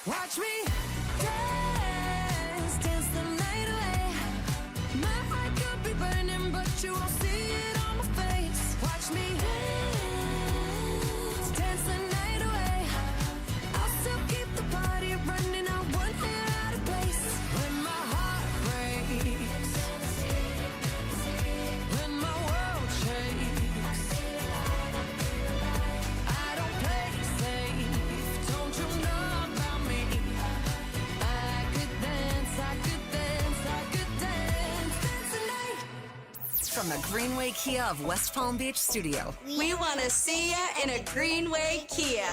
Watch me dance, dance the night away. My heart could be burning, but you won't see it on my face. Watch me dance, dance the night away. I'll still keep the party running, not one hair out of place. When my heart breaks, when my world shakes, I don't play safe, don't you know about me? I could dance, I could dance, I could dance, dance the night. From the Greenway Kia of West Palm Beach studio, We want to see ya in a Greenway Kia.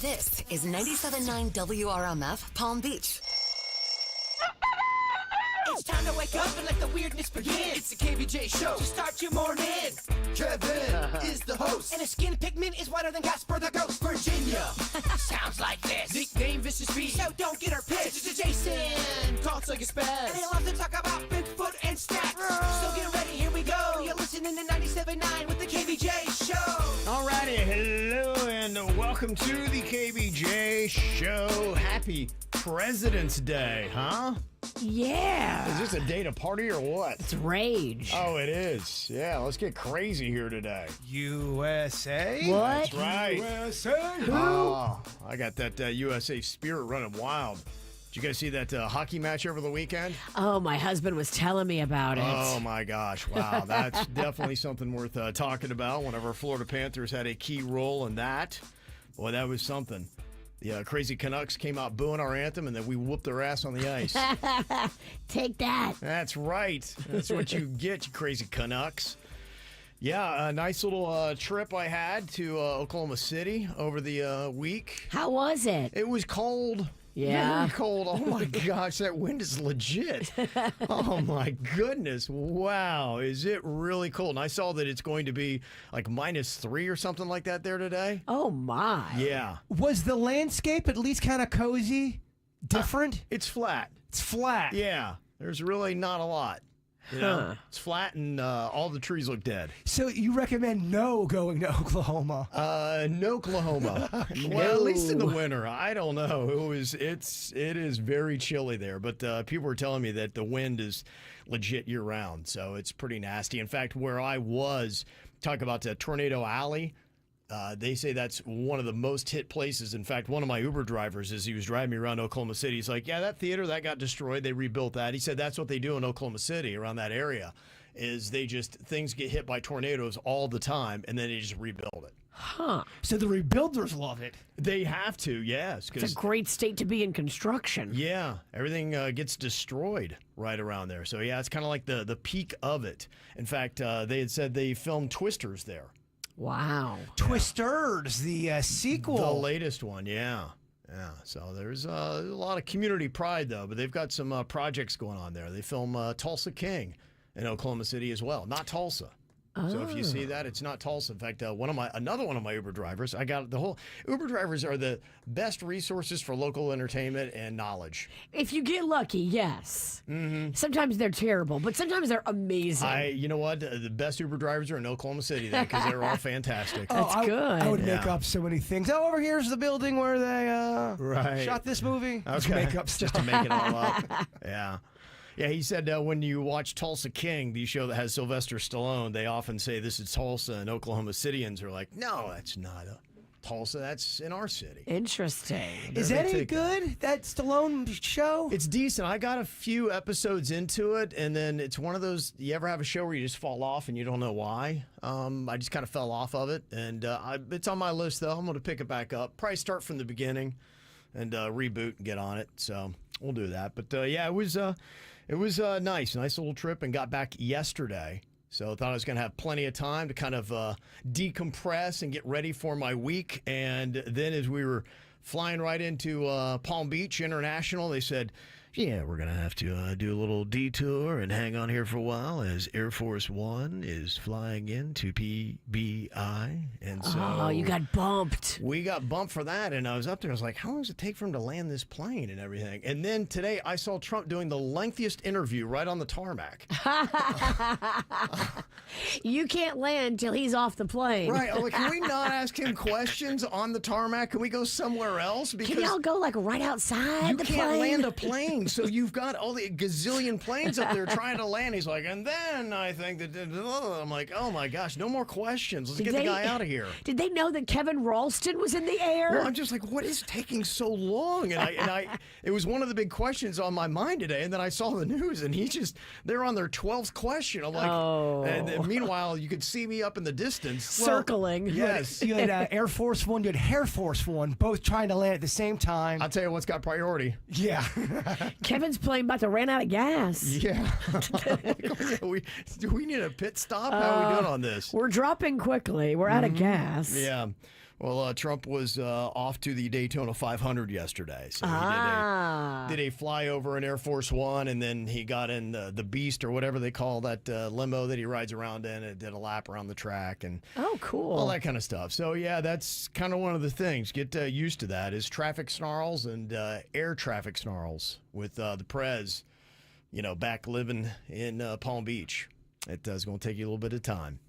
this is 97.9 WRMF Palm Beach. It's time to wake up and let the weirdness begin. It's the KVJ Show to start your morning. Kevin is the host, and his skin pigment is whiter than Casper the Ghost. Virginia sounds like this. Nickname Vicious Beast, so don't get her pissed. Jason talks like a spaz, and they love to talk about Bigfoot and stats. So get ready, here we go. You're listening to 97.9 with the KVJ Show. Alrighty, hello and welcome to the KVJ Show. Happy President's Day, huh? Yeah. Is this a day to party or what? It's rage. Oh, it is. Yeah, let's get crazy here today. USA? What? That's right. USA? Oh, I got that USA spirit running wild. Did you guys see that hockey match over the weekend? Oh, my husband was telling me about it. Oh my gosh, wow. That's definitely something worth talking about. One of our Florida Panthers had a key role in that. Boy, that was something. The crazy Canucks came out booing our anthem, and then we whooped their ass on the ice. Take that. That's right. That's what you get, you crazy Canucks. Yeah, a nice little trip I had to Oklahoma City over the week. How was it? It was cold. Yeah. Very cold. Oh my gosh, that wind is legit. Oh my goodness. Wow. Is it really cold? And I saw that it's going to be like -3 or something like that there today. Oh, my. Yeah. Was the landscape at least kind of cozy? Different? It's flat. It's flat. Yeah. There's really not a lot. You know, it's flat and all the trees look dead. So you recommend no going to Oklahoma? No Oklahoma. Well, at least in the winter. I don't know. It is very chilly there, but people were telling me that the wind is legit year round, so it's pretty nasty. In fact, where I was, talk about the Tornado Alley. They say that's one of the most hit places. In fact, one of my Uber drivers, as he was driving me around Oklahoma City, he's like, yeah, that theater, that got destroyed. They rebuilt that. He said that's what they do in Oklahoma City, around that area, is things get hit by tornadoes all the time, and then they just rebuild it. Huh. So the rebuilders love it. They have to, yes. It's a great state to be in construction. Yeah, everything gets destroyed right around there. So, yeah, it's kind of like the peak of it. In fact, they had said they filmed Twisters there. Wow. Twisters, the sequel. The latest one, yeah. Yeah, so there's a lot of community pride, though, but they've got some projects going on there. They film Tulsa King in Oklahoma City as well, not Tulsa. So if you see that, it's not Tulsa. In fact, another one of my Uber drivers, Uber drivers are the best resources for local entertainment and knowledge. If you get lucky, yes. Mm-hmm. Sometimes they're terrible, but sometimes they're amazing. You know what? The best Uber drivers are in Oklahoma City then, because they're all fantastic. That's good. I would make up so many things. Oh, over here's the building where they shot this movie. Just make up stuff. Just to make it all up. Yeah. Yeah, he said when you watch Tulsa King, the show that has Sylvester Stallone, they often say this is Tulsa, and Oklahoma Cityans are like, no, that's not Tulsa. That's in our city. Interesting. Is that any good, that Stallone show? It's decent. I got a few episodes into it, and then it's one of those, you ever have a show where you just fall off and you don't know why? I just kind of fell off of it, and it's on my list, though. I'm going to pick it back up. Probably start from the beginning and reboot and get on it, so we'll do that. But, yeah, it was a nice little trip, and got back yesterday. So I thought I was going to have plenty of time to kind of decompress and get ready for my week. And then as we were flying right into Palm Beach International, they said, Yeah, we're going to have to do a little detour and hang on here for a while as Air Force One is flying into PBI. And so Oh, you got bumped. we got bumped for that, and I was up there. I was like, how long does it take for him to land this plane and everything? And then today I saw Trump doing the lengthiest interview right on the tarmac. You can't land till he's off the plane. Right. I'm like, can we not ask him questions on the tarmac? Can we go somewhere else? Can y'all go like right outside you the can't plane? land a plane, so you've got all the gazillion planes up there trying to land. He's like, and then I think that I'm like, oh my gosh, no more questions. Let's get the guy out of here. Did they know that Kevin Ralston was in the air? Well, I'm just like, what is taking so long? And it was one of the big questions on my mind today. And then I saw the news, and they're on their 12th question. I'm like, and meanwhile, you could see me up in the distance circling. Yes, you had Air Force One, you had Air Force One, both trying to land at the same time. I'll tell you what's got priority. Yeah. Kevin's plane about to run out of gas. Yeah. Do we need a pit stop? How are we doing on this? We're dropping quickly. We're out of gas. Yeah. Well, Trump was off to the Daytona 500 yesterday. So he did a flyover in Air Force One, and then he got in the Beast or whatever they call that limo that he rides around in, and did a lap around the track and cool. all that kind of stuff. So, yeah, that's kind of one of the things. Get used to that is traffic snarls and air traffic snarls with the Prez, back living in Palm Beach. It's going to take you a little bit of time.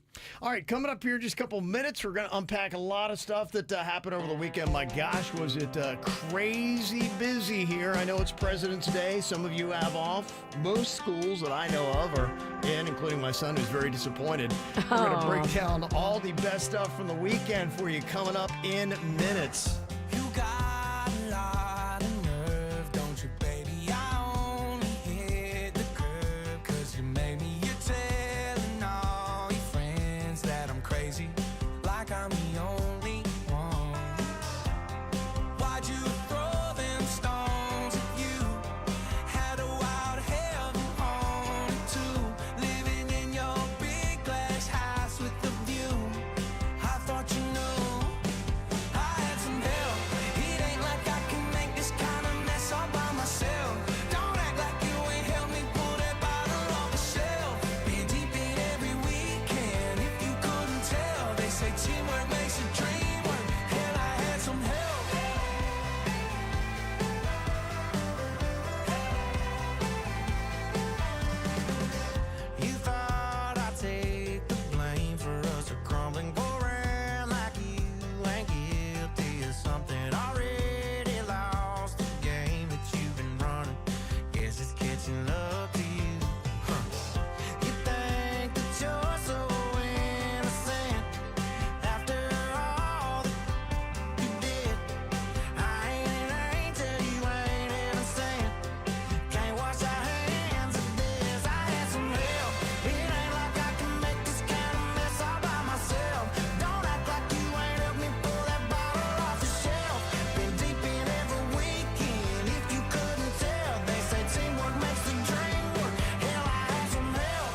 All right, coming up here in just a couple minutes, we're going to unpack a lot of stuff that happened over the weekend. My gosh, was it crazy busy here. I know it's President's Day. Some of you have off. Most schools that I know of are in, including my son, who's very disappointed. We're going to break down all the best stuff from the weekend for you coming up in minutes. You got a lot of nerve, don't you, baby? I only hit the curb 'cause you made me. You're telling all your friends that I'm crazy, like I'm the only one. Why'd you throw them stones at you? Had a wild heaven haunted too, living in your big glass house with the view. I thought you knew I had some help. It ain't like I can make this kind of mess all by myself. Don't act like you ain't helped me pull that bottle off the shelf. Been deep in every weekend, if you couldn't tell. They say teamwork makes a dream work. Hell, I had some help. You thought I'd take the blame for us crumbling, go around like you ain't guilty of something. Already lost the game that you've been running. Guess it's catching up to you. You think that you're so innocent after all that you did. I ain't an angel, you ain't innocent. Can't wash our hands of this. I had some help. It ain't like I can make this kind of mess all by myself. Don't act like you ain't helped me pull that bottle off the shelf. Been deep in every weekend, if you couldn't tell. They say teamwork makes the dream work. Hell, I had some help.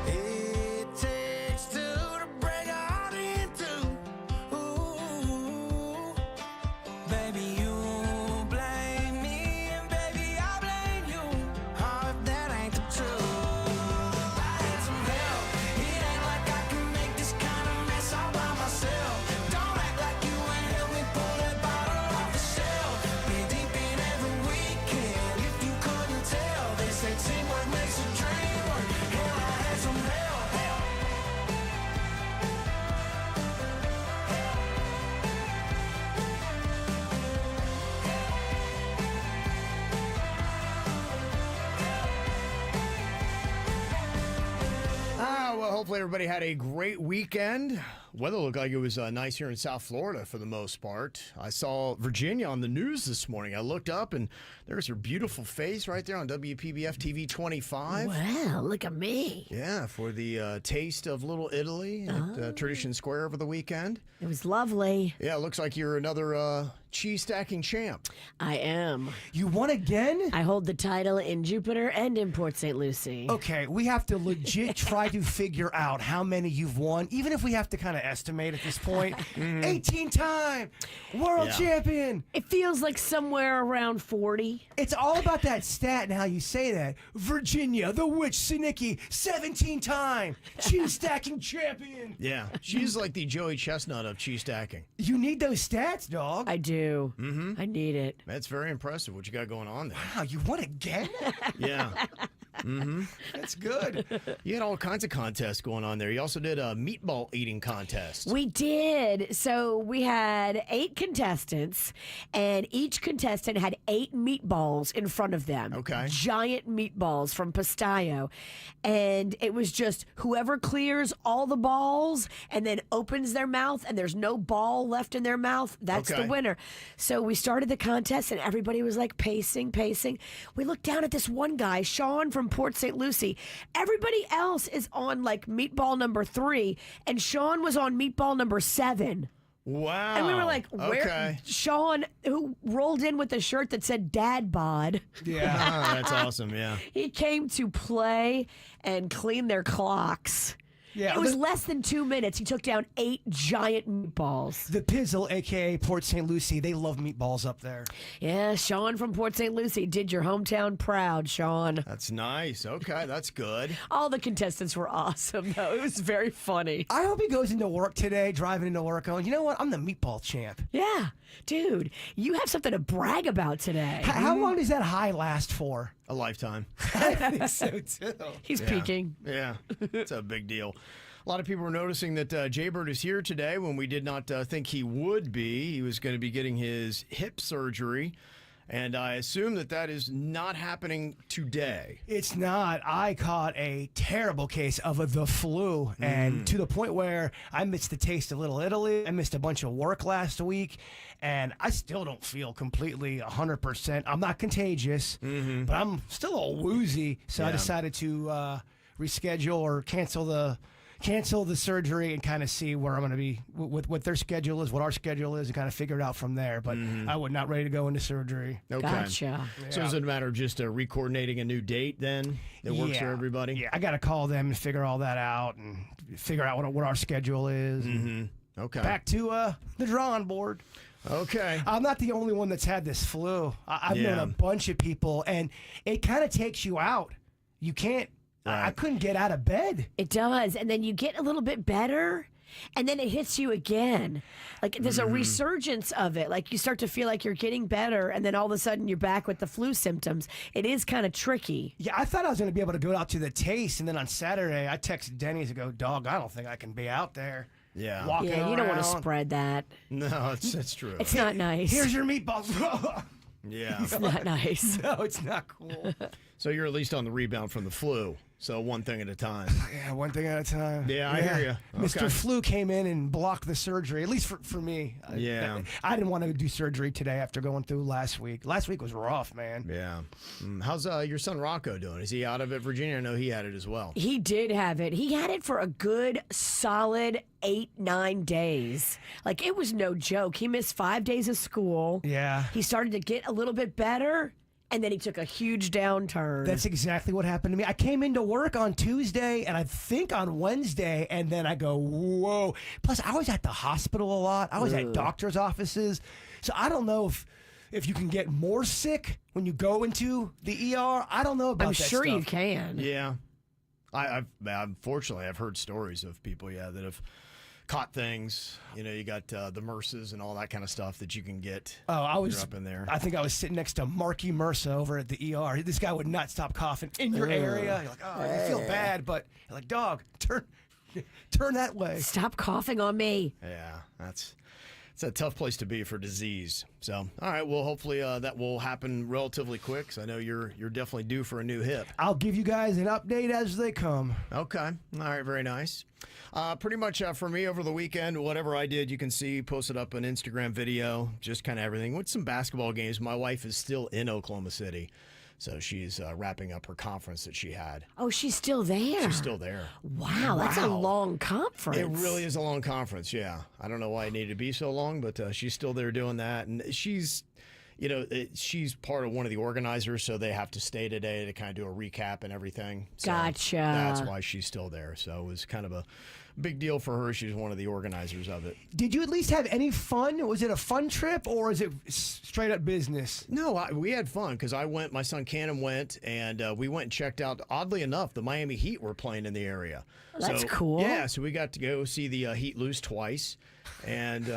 It takes two to break a heart in two. Ooh, baby, you blame me, and baby, I blame you. Oh, if that ain't the truth. I had some help. It ain't like I can make this kind of mess all by myself. Don't act like you ain't helped me pull that bottle off the shelf. Been deep in every weekend, if you couldn't tell. They say teamwork makes a dream work. Hell, I had some help. Well, hopefully everybody had a great weekend. weather looked like it was nice here in South Florida for the most part. I saw Virginia on the news this morning. I looked up, and there's her beautiful face right there on WPBF TV 25. Wow, look at me. Yeah, for the Taste of Little Italy at Tradition Square over the weekend. It was lovely. Yeah, it looks like you're another cheese stacking champ. I am. You won again? I hold the title in Jupiter and in Port St. Lucie. Okay, we have to legit try to figure out how many you've won, even if we have to kind of estimate at this point. 18-time world champion. It feels like somewhere around 40. It's all about that stat and how you say that. Virginia, the Witch Sinicki, 17-time cheese stacking champion. Yeah, she's like the Joey Chestnut of cheese stacking. You need those stats, dog. I do. I need it. That's very impressive what you got going on there. Wow, you won again? Yeah. That's good. You had all kinds of contests going on there. You also did a meatball eating contest. We did. So we had 8 contestants, and each contestant had 8 meatballs in front of them. Okay. Giant meatballs from Pastaio. And it was just whoever clears all the balls and then opens their mouth and there's no ball left in their mouth, that's the winner. So we started the contest, and everybody was like pacing. We looked down at this one guy, Sean from Port St. Lucie. Everybody else is on like meatball number 3, and Sean was on meatball number 7. Wow. And we were like, where? Okay. Sean, who rolled in with a shirt that said Dad Bod. Yeah. That's awesome, yeah. He came to play and clean their clocks. Yeah, it was less than 2 minutes. He took down 8 giant meatballs. The Pizzle, a.k.a. Port St. Lucie, they love meatballs up there. Yeah, Sean from Port St. Lucie did your hometown proud, Sean. That's nice. Okay, that's good. All the contestants were awesome, though. It was very funny. I hope he goes into work today, driving into work going, you know what, I'm the meatball champ. Yeah, dude, you have something to brag about today. How long does that high last for? A lifetime. I think so, too. He's peaking. Yeah, it's a big deal. A lot of people were noticing that Jaybird is here today when we did not think he would be. He was going to be getting his hip surgery, and I assume that is not happening today. It's not. I caught a terrible case of the flu, and to the point where I missed the Taste of Little Italy. I missed a bunch of work last week, and I still don't feel completely 100%. I'm not contagious, but I'm still all woozy, so I decided to reschedule or cancel the surgery and kind of see where I'm going to be, what their schedule is, what our schedule is, and kind of figure it out from there. But I was not ready to go into surgery. Okay. Gotcha. So is it a matter of just re-coordinating a new date then that works for everybody? Yeah, I got to call them and figure all that out and figure out what our schedule is. Okay. Back to the drawing board. Okay. I'm not the only one that's had this flu. I've known a bunch of people, and it kind of takes you out. You can't. I couldn't get out of bed. It does. And then you get a little bit better, and then it hits you again. Like there's a resurgence of it. Like you start to feel like you're getting better, and then all of a sudden you're back with the flu symptoms. It is kind of tricky. Yeah, I thought I was going to be able to go out to the Taste, and then on Saturday I texted Denny to go, dog, I don't think I can be out there. Yeah. Walking Yeah, you don't want to around. spread that. No, that's true. It's not nice. Here's your meatballs. Yeah. It's not nice. No, it's not cool. So you're at least on the rebound from the flu. So one thing at a time. Yeah, one thing at a time. Yeah, I hear you. Mr. Flu came in and blocked the surgery, at least for me. Yeah. I didn't want to do surgery today after going through last week. Last week was rough, man. Yeah. How's your son Rocco doing? Is he out of it, Virginia? I know he had it as well. He did have it. He had it for a good solid 8-9 days. Like it was no joke. He missed 5 days of school. Yeah. He started to get a little bit better, and then he took a huge downturn. That's exactly what happened to me. I came into work on Tuesday and I think on Wednesday, and then I go, whoa. Plus, I was at the hospital a lot. I was at doctor's offices. So I don't know if you can get more sick when you go into the ER. I don't know about I'm that sure stuff. you can. Yeah. Unfortunately, I've heard stories of people, that have caught things. You got the MRSAs and all that kind of stuff that you can get. Oh, I was You're up in there. I think I was sitting next to Marky MRSA over at the ER. This guy would not stop coughing in your area. You're like, oh, you feel bad, but you're like, dog, turn that way. Stop coughing on me. Yeah, that's It's a tough place to be for disease. So, all right, well, hopefully that will happen relatively quick. 'Cause I know you're definitely due for a new hip. I'll give you guys an update as they come. Okay. All right, very nice. Pretty much for me over the weekend, whatever I did, you can see posted up an Instagram video, just kind of everything. With some basketball games, my wife is still in Oklahoma City. So she's wrapping up her conference that she had. Oh, she's still there. She's still there. Wow, that's a long conference. It really is a long conference, yeah. I don't know why it needed to be so long, but she's still there doing that. And she's, she's part of one of the organizers, so they have to stay today to kind of do a recap and everything. So Gotcha. That's why she's still there. So it was kind of a big deal for her. She's one of the organizers of it. Did you at least have any fun? Was it a fun trip or is it straight up business? No, we had fun because I went, my son Cannon went, and we went and checked out, oddly enough, the Miami Heat were playing in the area. That's cool. Yeah, so we got to go see the Heat lose twice. And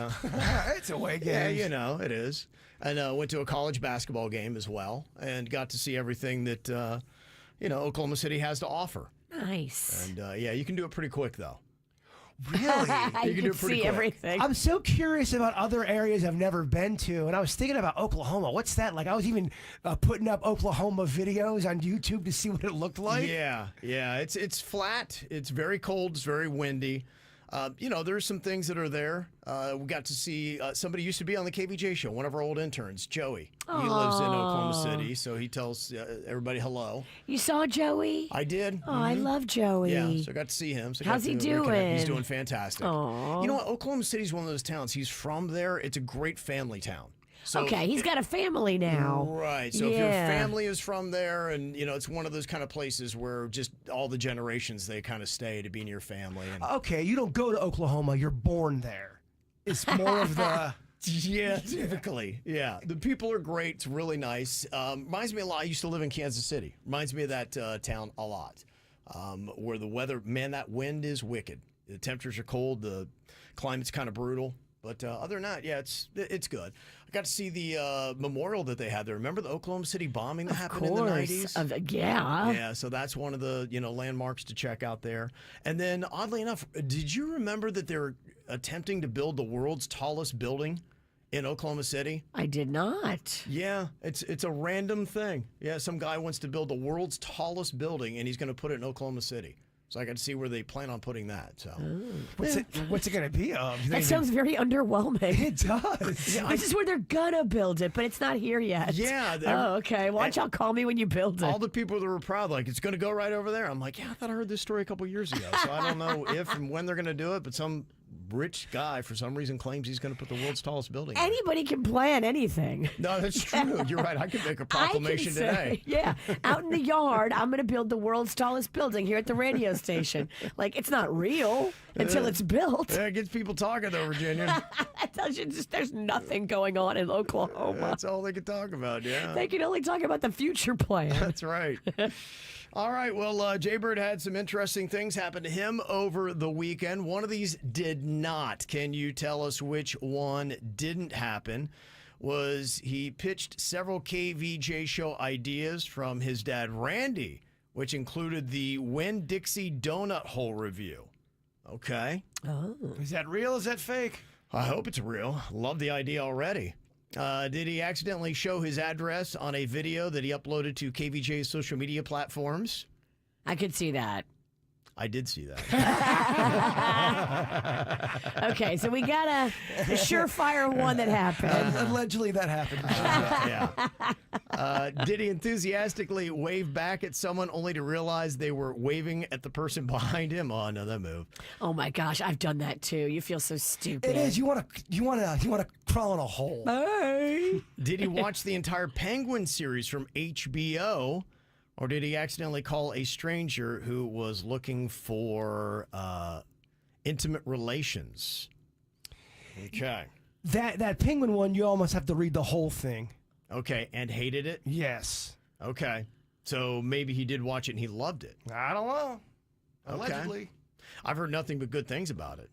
It's a way game. yeah, it is. And went to a college basketball game as well and got to see everything that, Oklahoma City has to offer. Nice. And, yeah, you can do it pretty quick, though. Really? You can do it pretty see quick. everything. I'm so curious about other areas I've never been to, and I was thinking about Oklahoma. What's that like? I was even putting up Oklahoma videos on YouTube to see what it looked like. Yeah, it's flat. It's very cold. It's very windy. There's some things that are there. We got to see somebody used to be on the KVJ show, one of our old interns, Joey. He lives in Oklahoma City, so he tells everybody hello. You saw Joey? I did. Oh, I love Joey. Yeah, so I got to see him. So How's he reconnect. doing? He's doing fantastic. Aw. You know what? Oklahoma City's one of those towns. He's from there. It's a great family town. So, Okay, he's got a family now. Right. So if your Yeah. family is from there and, it's one of those kind of places where just all the generations, they kind of stay to be near family. And, Okay, you don't go to Oklahoma. You're born there. It's more of the... yeah, typically. Yeah. The people are great. It's really nice. Reminds me a lot. I used to live in Kansas City. Reminds me of that town a lot. Where the weather, man, that wind is wicked. The temperatures are cold. The climate's kind of brutal. But other than that, yeah, it's good. I got to see the memorial that they had there. Remember the Oklahoma City bombing that happened in the 90s? Yeah. Yeah, so that's one of the landmarks to check out there. And then, oddly enough, did you remember that they're attempting to build the world's tallest building in Oklahoma City? I did not. Yeah, it's a random thing. Yeah, some guy wants to build the world's tallest building, and he's going to put it in Oklahoma City. So I got to see where they plan on putting that. So What's it going to be of? That sounds very underwhelming. It does. This is where they're gonna build it, but it's not here yet. Yeah. Oh, okay. Why don't y'all call me when you build it? All the people that were proud, like, it's going to go right over there. I'm like, yeah, I thought I heard this story a couple years ago. So I don't know if and when they're going to do it, but some rich guy, for some reason, claims he's going to put the world's tallest building there. Anybody can plan anything. No, that's true. You're right. I could make a proclamation today. Yeah, out in the yard, I'm going to build the world's tallest building here at the radio station. Like, it's not real until it's built. Yeah, it gets people talking, though, Virginia. That tells you there's nothing going on in Oklahoma. That's all they can talk about, yeah. They can only talk about the future plan. That's right. All right, well, Jaybird had some interesting things happen to him over the weekend. One of these did not. Can you tell us which one didn't happen? Was he pitched several KVJ show ideas from his dad, Randy, which included the Winn-Dixie donut hole review. Okay. Oh. Is that real? Is that fake? I hope it's real. Love the idea already. Did he accidentally show his address on a video that he uploaded to KVJ's social media platforms? I could see that. I did see that. Okay, so we got a surefire one that happened. Allegedly, that happened. Yeah. Did he enthusiastically wave back at someone only to realize they were waving at the person behind him? Oh, no, that move. Oh my gosh, I've done that too. You feel so stupid. It is. You want to crawl in a hole. Hey. Did he watch the entire Penguin series from HBO? Or did he accidentally call a stranger who was looking for intimate relations? Okay. That penguin one, you almost have to read the whole thing. Okay, and hated it? Yes. Okay. So maybe he did watch it and he loved it. I don't know. Okay. Allegedly. I've heard nothing but good things about it.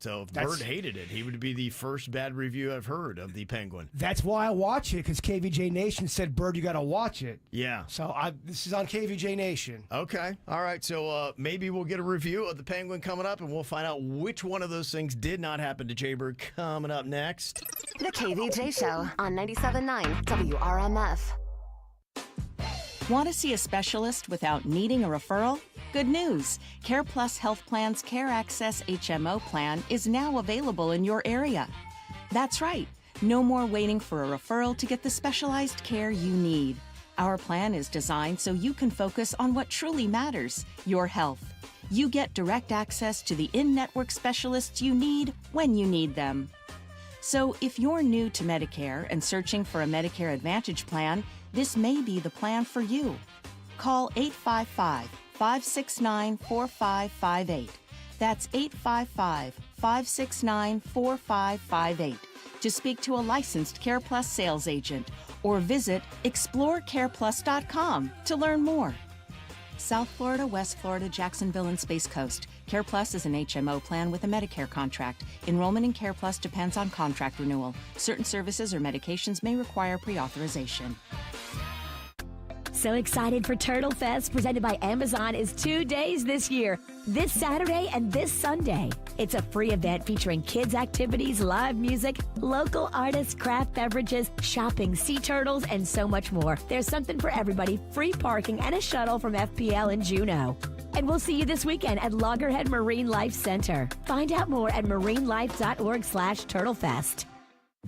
So if Bird hated it, he would be the first bad review I've heard of the Penguin. That's why I watch it, because KVJ Nation said, Bird, you got to watch it. Yeah. So this is on KVJ Nation. Okay. All right. So maybe we'll get a review of the Penguin coming up, and we'll find out which one of those things did not happen to Jaybird coming up next. The KVJ Show on 97.9 WRMF. Want to see a specialist without needing a referral? Good news! CarePlus Health Plan's Care Access HMO plan is now available in your area. That's right. No more waiting for a referral to get the specialized care you need. Our plan is designed so you can focus on what truly matters, your health. You get direct access to the in-network specialists you need when you need them. So if you're new to Medicare and searching for a Medicare Advantage plan, this may be the plan for you. Call 855-569-4558. That's 855-569-4558 to speak to a licensed CarePlus sales agent or visit explorecareplus.com to learn more. South Florida, West Florida, Jacksonville, and Space Coast. CarePlus is an HMO plan with a Medicare contract. Enrollment in CarePlus depends on contract renewal. Certain services or medications may require pre-authorization. So excited for Turtle Fest, presented by Amazon, is 2 days this year, this Saturday and this Sunday. It's a free event featuring kids' activities, live music, local artists, craft beverages, shopping, sea turtles, and so much more. There's something for everybody, free parking, and a shuttle from FPL in Juneau. And we'll see you this weekend at Loggerhead Marine Life Center. Find out more at marinelife.org/turtlefest.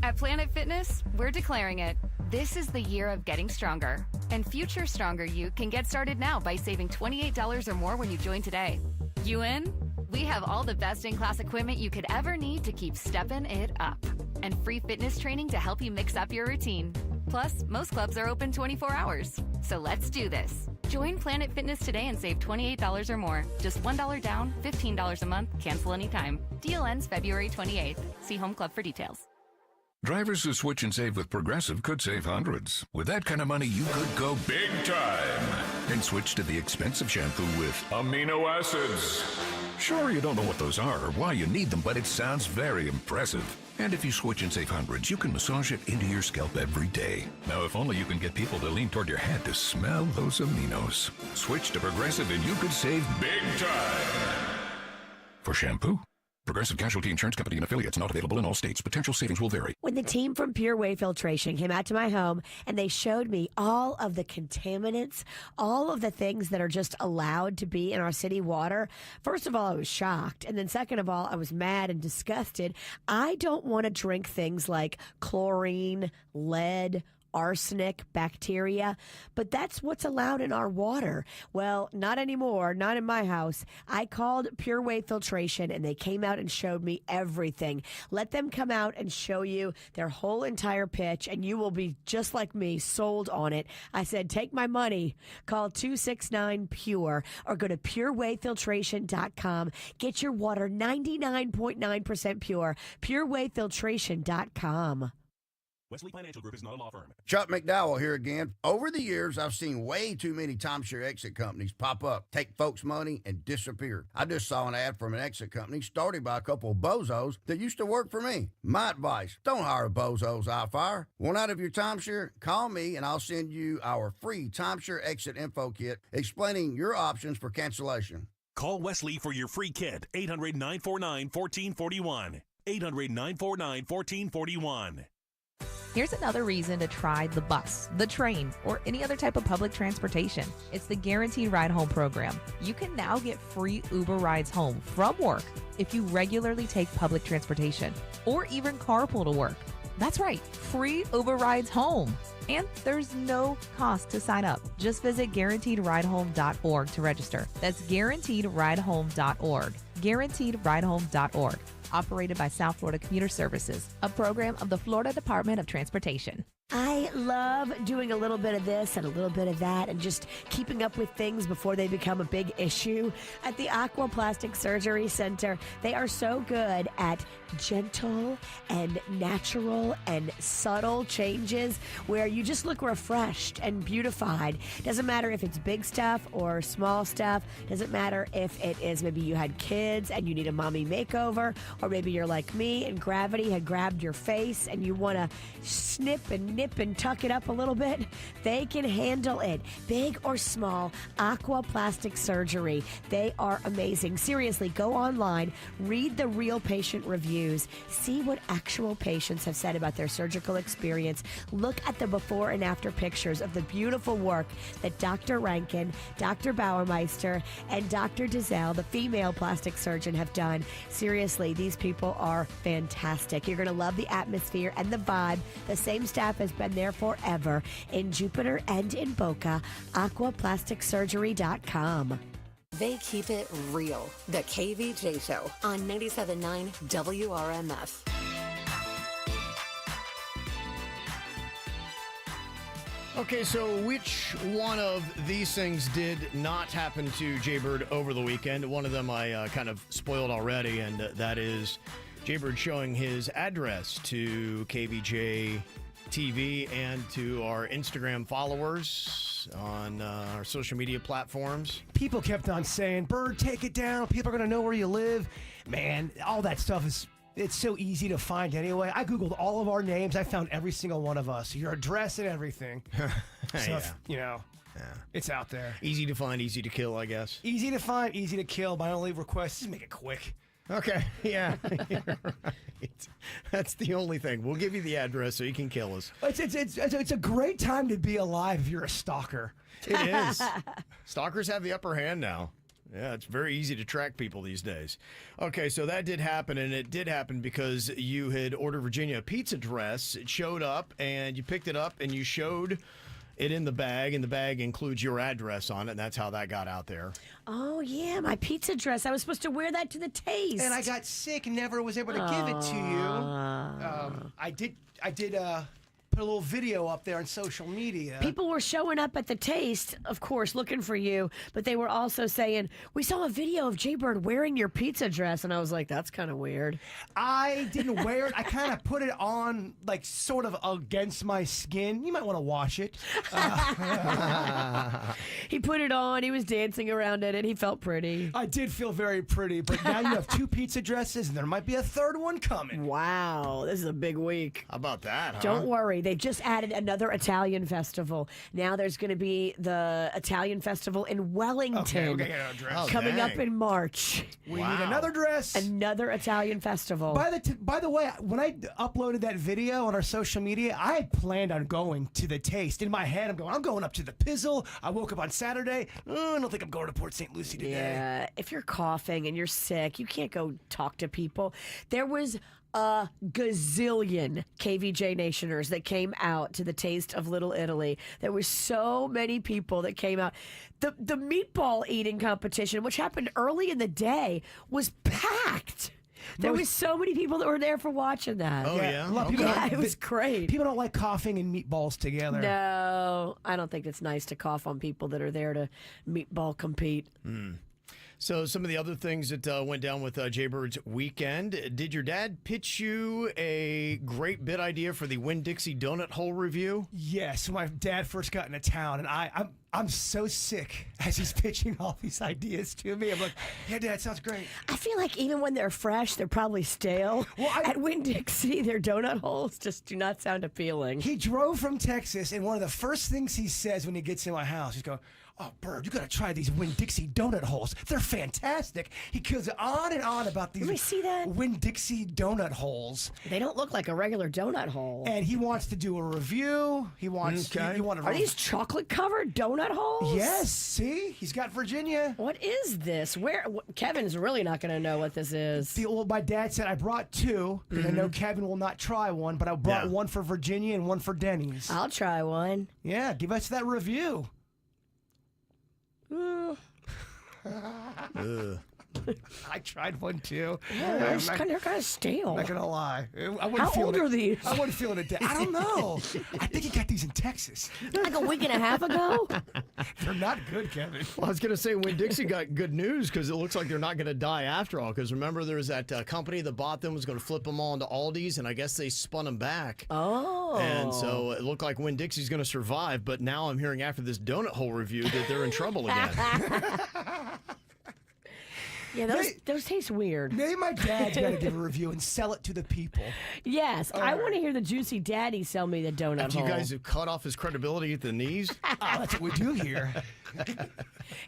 At Planet Fitness, we're declaring it. This is the year of getting stronger. And future stronger you can get started now by saving $28 or more when you join today. You in? We have all the best in-class equipment you could ever need to keep stepping it up. And free fitness training to help you mix up your routine. Plus, most clubs are open 24 hours. So let's do this. Join Planet Fitness today and save $28 or more. Just $1 down, $15 a month, cancel anytime. Deal ends February 28th. See Home Club for details. Drivers who switch and save with Progressive could save hundreds. With that kind of money, you could go big time and switch to the expensive shampoo with amino acids. Sure, you don't know what those are or why you need them, but it sounds very impressive. And if you switch and save hundreds, you can massage it into your scalp every day. Now, if only you can get people to lean toward your head to smell those aminos. Switch to Progressive and you could save big time. For shampoo, Progressive Casualty Insurance Company and affiliates, not available in all states. Potential savings will vary. When the team from Pure Wave Filtration came out to my home and they showed me all of the contaminants, all of the things that are just allowed to be in our city water, first of all, I was shocked. And then second of all, I was mad and disgusted. I don't want to drink things like chlorine, lead, arsenic, bacteria, but that's what's allowed in our water. Well, not anymore, not in my house. I called Pure Wave Filtration and they came out and showed me everything. Let them come out and show you their whole entire pitch and you will be just like me, sold on it. I said, take my money. Call 269-PURE or go to purewavefiltration.com. Get your water 99.9% pure. purewavefiltration.com. Wesley Financial Group is not a law firm. Chuck McDowell here again. Over the years, I've seen way too many timeshare exit companies pop up, take folks' money, and disappear. I just saw an ad from an exit company started by a couple of bozos that used to work for me. My advice, don't hire bozos I fire. Want out of your timeshare? Call me and I'll send you our free timeshare exit info kit explaining your options for cancellation. Call Wesley for your free kit. 800-949-1441. 800-949-1441. Here's another reason to try the bus, the train, or any other type of public transportation. It's the Guaranteed Ride Home program. You can now get free Uber rides home from work if you regularly take public transportation or even carpool to work. That's right, free Uber rides home. And there's no cost to sign up. Just visit guaranteedridehome.org to register. That's guaranteedridehome.org. Guaranteedridehome.org. Operated by South Florida Commuter Services, a program of the Florida Department of Transportation. I love doing a little bit of this and a little bit of that and just keeping up with things before they become a big issue. At the Aquaplastic Surgery Center, they are so good at gentle and natural and subtle changes where you just look refreshed and beautified. Doesn't matter if it's big stuff or small stuff. Doesn't matter if it is maybe you had kids and you need a mommy makeover, or maybe you're like me and gravity had grabbed your face and you want to snip and nip and tuck it up a little bit. They can handle it. Big or small, Aquaplastic Surgery. They are amazing. Seriously, go online, read the real patient reviews, see what actual patients have said about their surgical experience. Look at the before and after pictures of the beautiful work that Dr. Rankin, Dr. Bauermeister, and Dr. Dizelle, the female plastic surgeon, have done. Seriously, these people are fantastic. You're going to love the atmosphere and the vibe. The same staff has been there forever in Jupiter and in Boca. Aquaplasticsurgery.com. They keep it real. The KVJ Show on 97.9 WRMF. Okay, so which one of these things did not happen to Jaybird over the weekend? One of them I kind of spoiled already, and that is Jaybird showing his address to KVJ TV and to our Instagram followers on our social media platforms. People kept on saying, Bird, take it down. People are going to know where you live. Man, all that stuff it's so easy to find anyway. I Googled all of our names. I found every single one of us, your address and everything. So, it's out there. Easy to find, easy to kill, I guess. Easy to find, easy to kill. My only request is make it quick. Okay, yeah, you're right. That's the only thing. We'll give you the address so you can kill us. It's a great time to be alive if you're a stalker. It is. Stalkers have the upper hand now. Yeah, it's very easy to track people these days. Okay, so that did happen, and it did happen because you had ordered Virginia a pizza dress. It showed up, and you picked it up, and you showed it in the bag, and the bag includes your address on it, and that's how that got out there. Oh, yeah, my pizza dress. I was supposed to wear that to the taste. And I got sick and never was able to give it to you. I did put a little video up there on social media. People were showing up at the taste, of course, looking for you, but they were also saying, we saw a video of Jaybird wearing your pizza dress, and I was like, that's kind of weird. I didn't wear it. I kind of put it on, like, sort of against my skin. You might want to wash it. He put it on. He was dancing around it, and he felt pretty. I did feel very pretty, but now you have 2 pizza dresses, and there might be a 3rd one coming. Wow, this is a big week. How about that, huh? Don't worry. They just added another Italian festival. Now there's going to be the Italian festival in Wellington coming up in March. We need another dress. Another Italian festival. By the way, when I uploaded that video on our social media, I had planned on going to the taste. In my head, I'm going up to the Pizzle. I woke up on Saturday. I don't think I'm going to Port St. Lucie today. Yeah, if you're coughing and you're sick, you can't go talk to people. There was a gazillion KVJ Nationers that came out to the Taste of Little Italy. There were so many people that came out. The meatball eating competition, which happened early in the day, was packed. There was so many people that were there for watching that. Oh, yeah? Yeah, it was great. People don't like coughing and meatballs together. No, I don't think it's nice to cough on people that are there to meatball compete. So some of the other things that went down with Jaybird's weekend. Did your dad pitch you a great bit idea for the Winn-Dixie donut hole review? Yes, when my dad first got into town, and I'm so sick as he's pitching all these ideas to me. I'm like, yeah, Dad, sounds great. I feel like even when they're fresh, they're probably stale. Well, at Winn-Dixie, their donut holes just do not sound appealing. He drove from Texas, and one of the first things he says when he gets in my house, he's going, oh, Bird, you got to try these Winn-Dixie donut holes. They're fantastic. He goes on and on about these Let me see that. Winn-Dixie donut holes. They don't look like a regular donut hole. And he wants to do a review. He wants Are these chocolate-covered donut holes? Yes. See? He's got Virginia. What is this? Kevin's really not going to know what this is. My dad said I brought 2 because I know Kevin will not try one, but I brought one for Virginia and one for Denny's. I'll try one. Yeah, give us that review. I tried one too. Yeah, they're kind of stale. I'm not gonna lie. How old are these? I wasn't feeling it. I don't know. I think he got these in Texas. Like a week and a half ago? They're not good, Kevin. Well, I was going to say, Winn-Dixie got good news because it looks like they're not going to die after all. Because remember, there was that company that bought them, was going to flip them all into Aldi's, and I guess they spun them back. Oh. And so it looked like Winn-Dixie's going to survive, but now I'm hearing after this donut hole review that they're in trouble again. Yeah, those taste weird. Maybe my dad's got to give a review and sell it to the people. Yes, I want to hear the Juicy Daddy sell me the donut After hole. you guys have cut off his credibility at the knees? That's what we do here.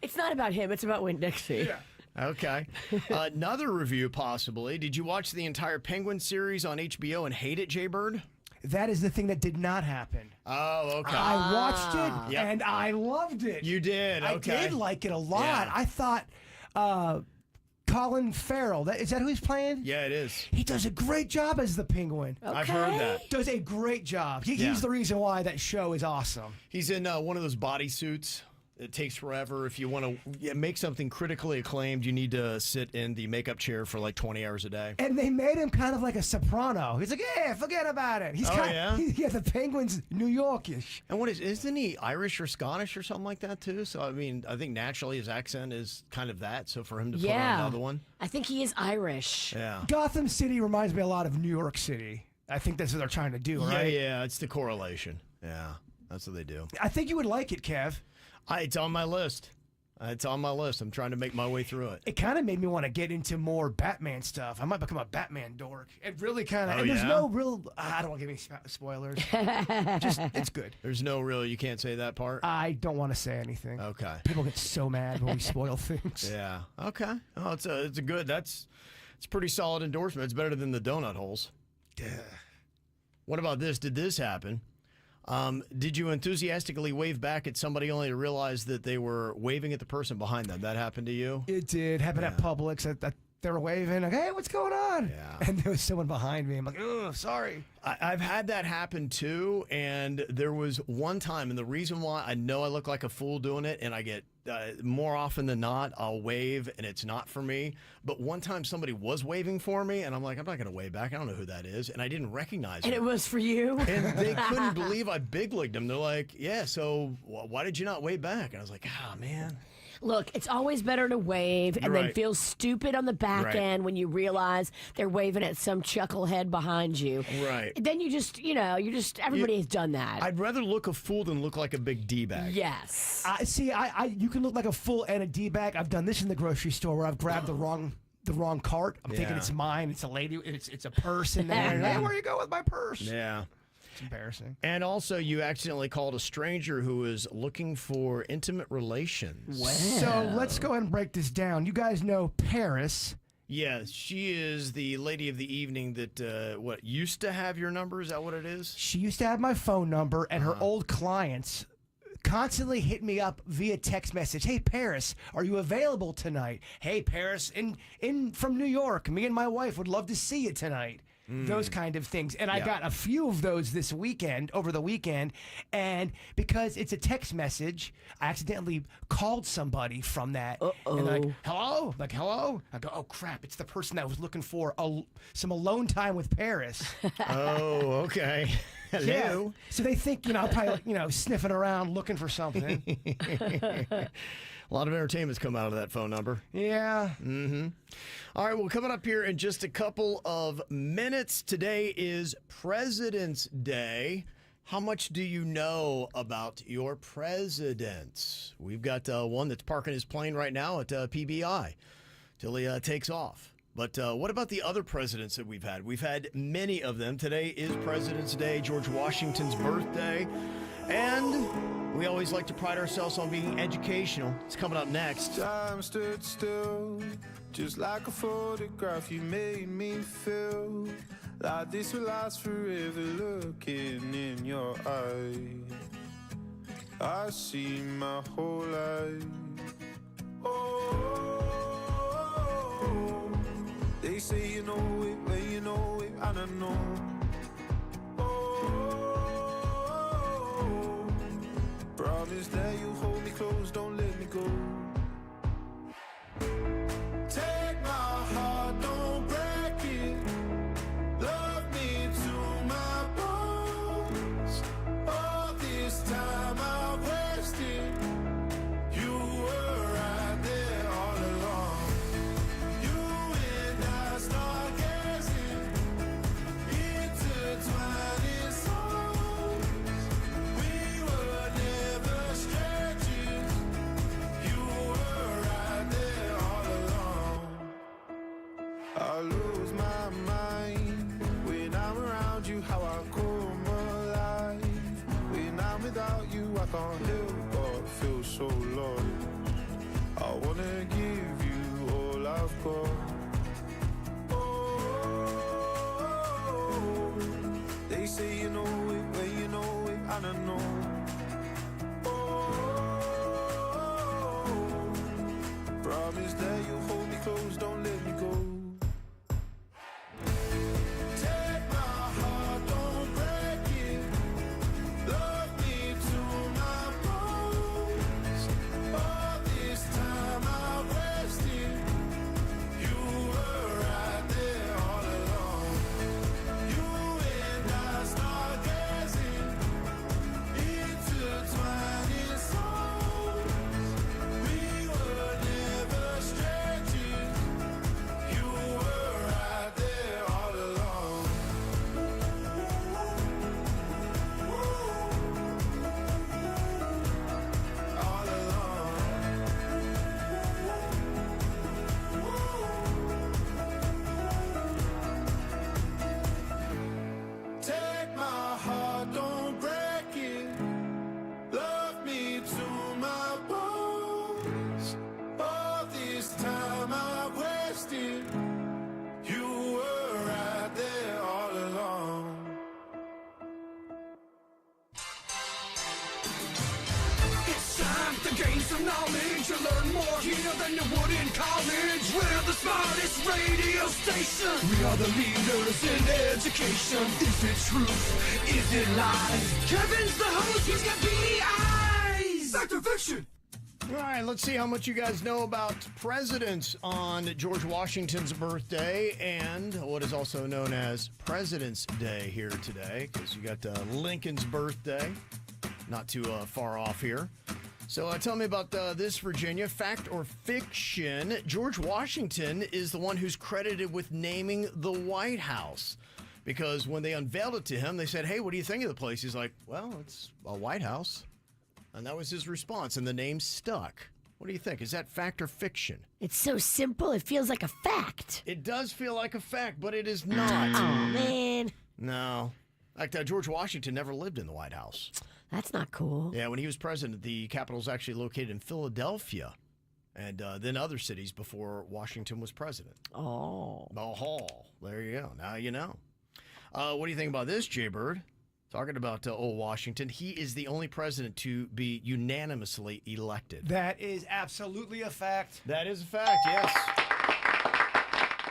It's not about him. It's about Winn-Dixie. Yeah. Okay. Another review, possibly. Did you watch the entire Penguin series on HBO and hate it, Jaybird? That is the thing that did not happen. Oh, okay. I watched it, and I loved it. You did? Okay. I did like it a lot. Yeah. I thought Colin Farrell, is that who he's playing? Yeah, it is. He does a great job as the Penguin. Okay. I've heard that. Does a great job. He's the reason why that show is awesome. He's in one of those bodysuits. It takes forever. If you want to make something critically acclaimed, you need to sit in the makeup chair for like 20 hours a day. And they made him kind of like a soprano. He's like, yeah, forget about it. He's yeah, the Penguin's New Yorkish. And isn't he Irish or Scottish or something like that too? So, I mean, I think naturally his accent is kind of that. So for him to put on another one. I think he is Irish. Yeah. Gotham City reminds me a lot of New York City. I think that's what they're trying to do, right? Yeah, it's the correlation. Yeah, that's what they do. I think you would like it, Kev. It's on my list. I'm trying to make my way through it. It kind of made me want to get into more Batman stuff. I might become a Batman dork. It really kind of. Oh, and there's yeah? no real. I don't want to give any spoilers. Just it's good. There's no real. You can't say that part. I don't want to say anything. Okay. People get so mad when we spoil things. Yeah. Okay. Oh, it's a good. It's a pretty solid endorsement. It's better than the donut holes. Yeah. What about this? Did this happen? Did you enthusiastically wave back at somebody only to realize that they were waving at the person behind them? That happened to you? It did happen at Publix. They were waving, like, hey, what's going on? Yeah. And there was someone behind me. I'm like, oh, sorry. I've had that happen too, and there was one time, and the reason why I know I look like a fool doing it, and I get more often than not, I'll wave, and it's not for me. But one time somebody was waving for me, and I'm like, I'm not going to wave back. I don't know who that is, and I didn't recognize And him. it was for you? And they couldn't believe I big-legged them. They're like, yeah, so why did you not wave back? And I was like, man. Look, it's always better to wave and then feel stupid on the back end when you realize they're waving at some chucklehead behind you. Right. Then you just, everybody has done that. I'd rather look a fool than look like a big D-bag. Yes. You can look like a fool and a D-bag. I've done this in the grocery store where I've grabbed the wrong cart. I'm thinking it's mine. It's a lady. It's a purse in there. Hey, where you go with my purse? Yeah. It's embarrassing. And also, you accidentally called a stranger who is looking for intimate relations. Wow. So let's go ahead and break this down. You guys know Paris. Yeah, she is the lady of the evening that, used to have your number? Is that what it is? She used to have my phone number, and her old clients constantly hit me up via text message. Hey, Paris, are you available tonight? Hey, Paris, in from New York. Me and my wife would love to see you tonight. Those kind of things. And I got a few of those over the weekend. And because it's a text message, I accidentally called somebody from that. And they're like, hello? Like, hello? I go, oh, crap. It's the person that was looking for some alone time with Paris. Oh, okay. Hello. Yeah. So they think, I'm probably, sniffing around looking for something. A lot of entertainment's come out of that phone number. Yeah. Mm-hmm. All right, well, coming up here in just a couple of minutes, today is President's Day. How much do you know about your presidents? We've got one that's parking his plane right now at PBI till he takes off. But what about the other presidents that we've had? We've had many of them. Today is President's Day, George Washington's birthday. And we always like to pride ourselves on being educational. It's coming up next. Time stood still, just like a photograph. You made me feel like this will last forever. Looking in your eyes, I see my whole life. Oh, they say you know it, when you know it, and I know. Promise that you hold me close, don't let me go. Take so loyal. I wanna give you all I've got. Oh, they say you know it when you know it, and I know. Oh, promise that you'll hold me close, don't let me go. Take my heart, don't break it. Love me to my bones. All this time I wasted. You were right there all along. You and I start gazing intertwining souls. We were never strangers. You were right there all along. All along. Take my heart, don't break it. Love me to my bones. All this time I wasted. You were right there all along. It's time to gain some knowledge. You learn more here than you would in college. We're the smartest radio station. We are the leaders in education. Is it truth? Is it lies? Kevin's the host. He's got beady eyes. Fact or fiction? All right, let's see how much you guys know about presidents on George Washington's birthday and what is also known as President's Day here today, because you got Lincoln's birthday, not too far off here. So tell me about this, Virginia. Fact or fiction? George Washington is the one who's credited with naming the White House, because when they unveiled it to him, they said, hey, what do you think of the place? He's like, well, it's a White House. And that was his response, and the name stuck. What do you think? Is that fact or fiction? It's so simple, it feels like a fact. It does feel like a fact, but it is not. Oh, man. No. In fact, George Washington never lived in the White House. That's not cool. Yeah, when he was president, the Capitol was actually located in Philadelphia and then other cities before Washington was president. Oh. There you go. Now you know. What do you think about this, Jaybird? Talking about old Washington, he is the only president to be unanimously elected. That is absolutely a fact. That is a fact, yes.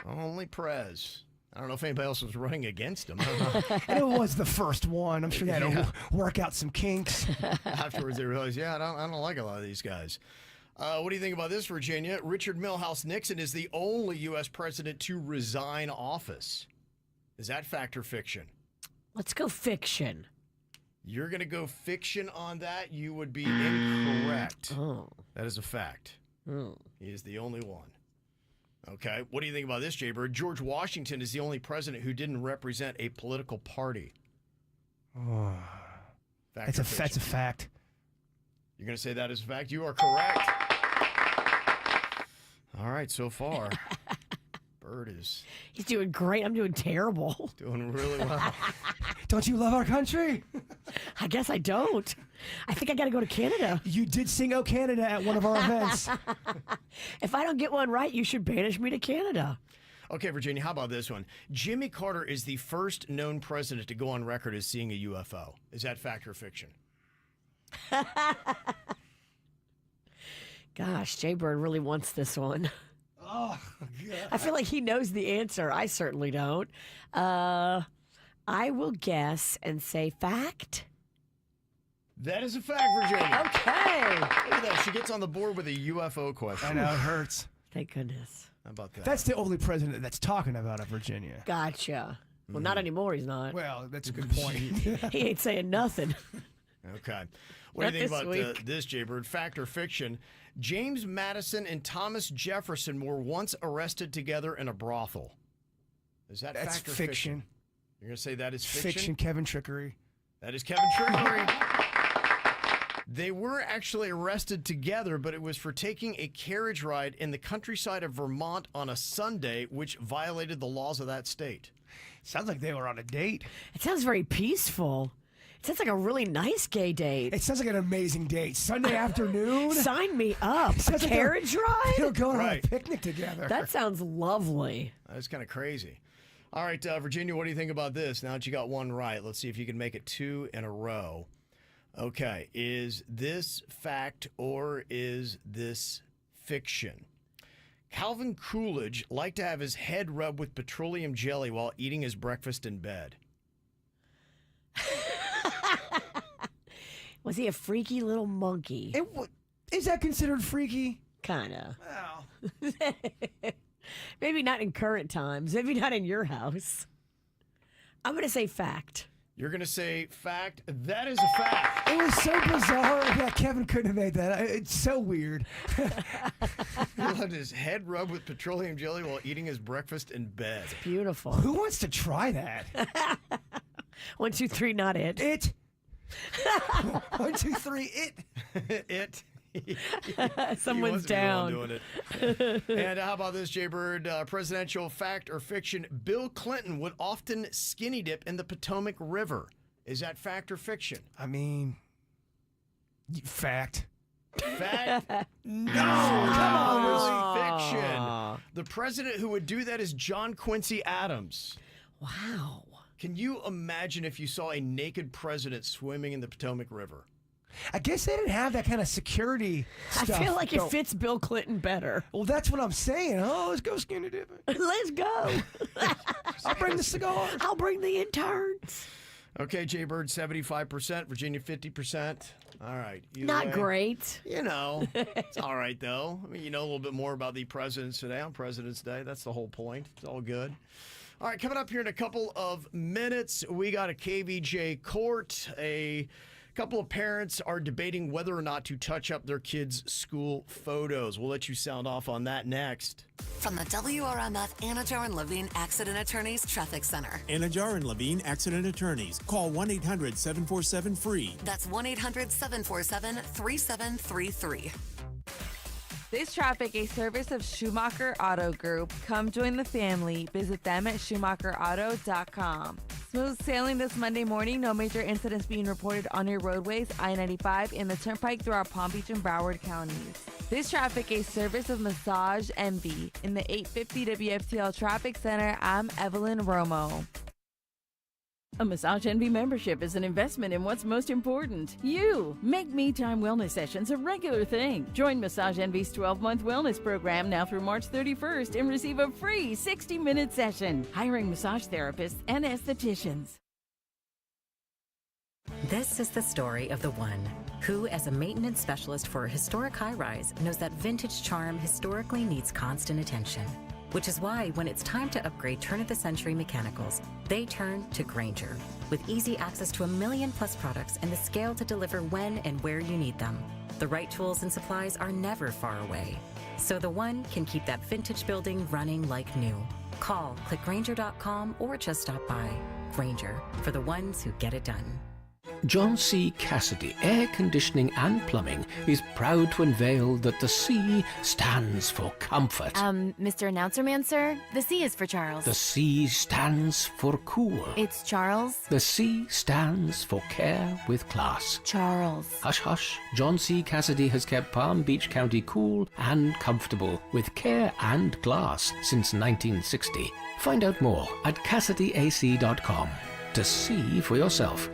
Only Prez. I don't know if anybody else was running against him. I don't know. And it was the first one. I'm sure that'll work out some kinks. Afterwards, they realized, I don't like a lot of these guys. What do you think about this, Virginia? Richard Milhouse Nixon is the only U.S. president to resign office. Is that fact or fiction? Let's go fiction. You're going to go fiction on that? You would be incorrect. Oh. That is a fact. Oh. He is the only one. Okay. What do you think about this, Jaybird? George Washington is the only president who didn't represent a political party. Oh. That's a fact. You're going to say that is a fact? You are correct. All right, so far. Bird is... He's doing great. I'm doing terrible. Doing really well. Don't you love our country? I guess I don't. I think I got to go to Canada. You did sing "Oh Canada" at one of our events. If I don't get one right, you should banish me to Canada. Okay, Virginia, how about this one? Jimmy Carter is the first known president to go on record as seeing a UFO. Is that fact or fiction? Gosh, Jaybird really wants this one. Oh, God. I feel like he knows the answer. I certainly don't. I will guess and say fact. That is a fact, Virginia. Okay. Look at that. She gets on the board with a UFO question. I know, it hurts. Thank goodness. How about that? That's the only president that's talking about it, Virginia. Gotcha. Well, not anymore, he's not. Well, that's a good point. He ain't saying nothing. Okay. What do you think Not about this week. this, Jaybird? Fact or fiction? James Madison and Thomas Jefferson were once arrested together in a brothel. Is that That's fact or fiction. You're going to say that is fiction? Fiction, Kevin Trickery. That is Kevin Trickery. They were actually arrested together, but it was for taking a carriage ride in the countryside of Vermont on a Sunday, which violated the laws of that state. Sounds like they were on a date. It sounds very peaceful. Sounds like a really nice gay date. It sounds like an amazing date. Sunday afternoon. Sign me up. A carriage ride? They're going on a picnic together. That sounds lovely. That's kind of crazy. All right, Virginia, what do you think about this? Now that you got one right, let's see if you can make it 2 in a row. Okay, is this fact or is this fiction? Calvin Coolidge liked to have his head rubbed with petroleum jelly while eating his breakfast in bed. Was he a freaky little monkey? Is that considered freaky? Kinda. Well. Maybe not in current times. Maybe not in your house. I'm going to say fact. You're going to say fact. That is a fact. It was so bizarre that Kevin couldn't have made that. It's so weird. He let his head rubbed with petroleum jelly while eating his breakfast in bed. Beautiful. Who wants to try that? 1, 2, 3, not it. It. 1, 2, 3, it. It. Someone's down. Doing it. And how about this, Jaybird? Presidential fact or fiction? Bill Clinton would often skinny dip in the Potomac River. Is that fact or fiction? I mean, fact. Fact? No, come on, really? Fiction. The president who would do that is John Quincy Adams. Wow. Can you imagine if you saw a naked president swimming in the Potomac River? I guess they didn't have that kind of security stuff. I feel like it fits Bill Clinton better. Well, that's what I'm saying. Oh, let's go skinny dipping. Let's go. I'll bring the cigar. I'll bring the interns. Okay, Jaybird, 75%. Virginia, 50%. All right. Not great. You know, it's all right, though. I mean, you know a little bit more about the presidents today on President's Day. That's the whole point. It's all good. All right, coming up here in a couple of minutes, we got a KVJ court. A couple of parents are debating whether or not to touch up their kids' school photos. We'll let you sound off on that next. From the WRMF Anajar and Levine Accident Attorneys Traffic Center. Anajar and Levine Accident Attorneys. Call 1-800-747-FREE. That's 1-800-747-3733. This traffic, a service of Schumacher Auto Group. Come join the family. Visit them at SchumacherAuto.com. Smooth sailing this Monday morning. No major incidents being reported on your roadways, I-95, and the Turnpike through our Palm Beach and Broward counties. This traffic, a service of Massage Envy. In the 850 WFTL Traffic Center, I'm Evelyn Romo. A Massage Envy membership is an investment in what's most important. You! Make Me Time wellness sessions a regular thing. Join Massage Envy's 12-month wellness program now through March 31st and receive a free 60-minute session. Hiring massage therapists and estheticians. This is the story of the one who, as a maintenance specialist for a historic high-rise, knows that vintage charm historically needs constant attention. Which is why when it's time to upgrade turn-of-the-century mechanicals, they turn to Grainger. With easy access to 1 million+ products and the scale to deliver when and where you need them. The right tools and supplies are never far away. So the one can keep that vintage building running like new. Call, click Grainger.com, or just stop by. Grainger, for the ones who get it done. John C. Cassidy Air Conditioning and Plumbing is proud to unveil that the C stands for comfort. Mr. Announcer Man, sir? The C is for Charles. The C stands for cool. It's Charles. The C stands for care with class. Charles. Hush, hush. John C. Cassidy has kept Palm Beach County cool and comfortable with care and glass since 1960. Find out more at CassidyAC.com to see for yourself.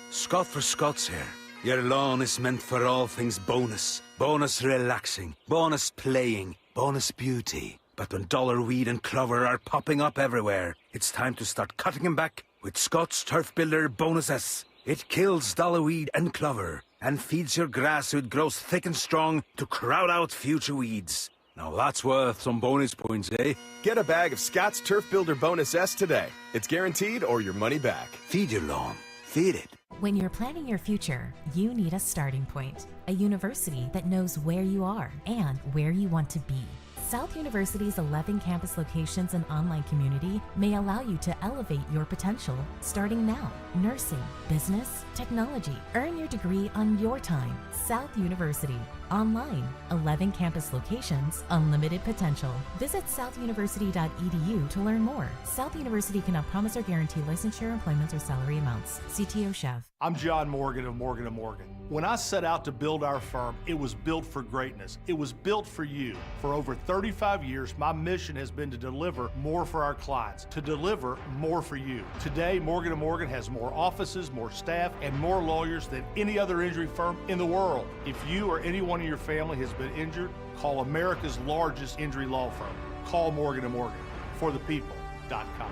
Scott for Scots here. Your lawn is meant for all things bonus. Bonus relaxing, bonus playing, bonus beauty. But when dollar weed and clover are popping up everywhere, it's time to start cutting them back with Scott's Turf Builder Bonus S. It kills dollar weed and clover and feeds your grass so it grows thick and strong to crowd out future weeds. Now that's worth some bonus points, eh? Get a bag of Scott's Turf Builder Bonus S today. It's guaranteed or your money back. Feed your lawn. Feed it. When you're planning your future, you need a starting point, a university that knows where you are and where you want to be. South University's 11 campus locations and online community may allow you to elevate your potential starting now. Nursing, business, technology. Earn your degree on your time. South University. Online, 11 campus locations, unlimited potential. Visit southuniversity.edu to learn more. South University cannot promise or guarantee licensure, employment, or salary amounts. CTO Chef. I'm John Morgan of Morgan & Morgan. When I set out to build our firm, it was built for greatness. It was built for you. For over 35 years, my mission has been to deliver more for our clients, to deliver more for you. Today, Morgan & Morgan has more offices, more staff, and more lawyers than any other injury firm in the world. If you or anyone in your family has been injured, call America's largest injury law firm. Call Morgan & Morgan. ForThePeople.com.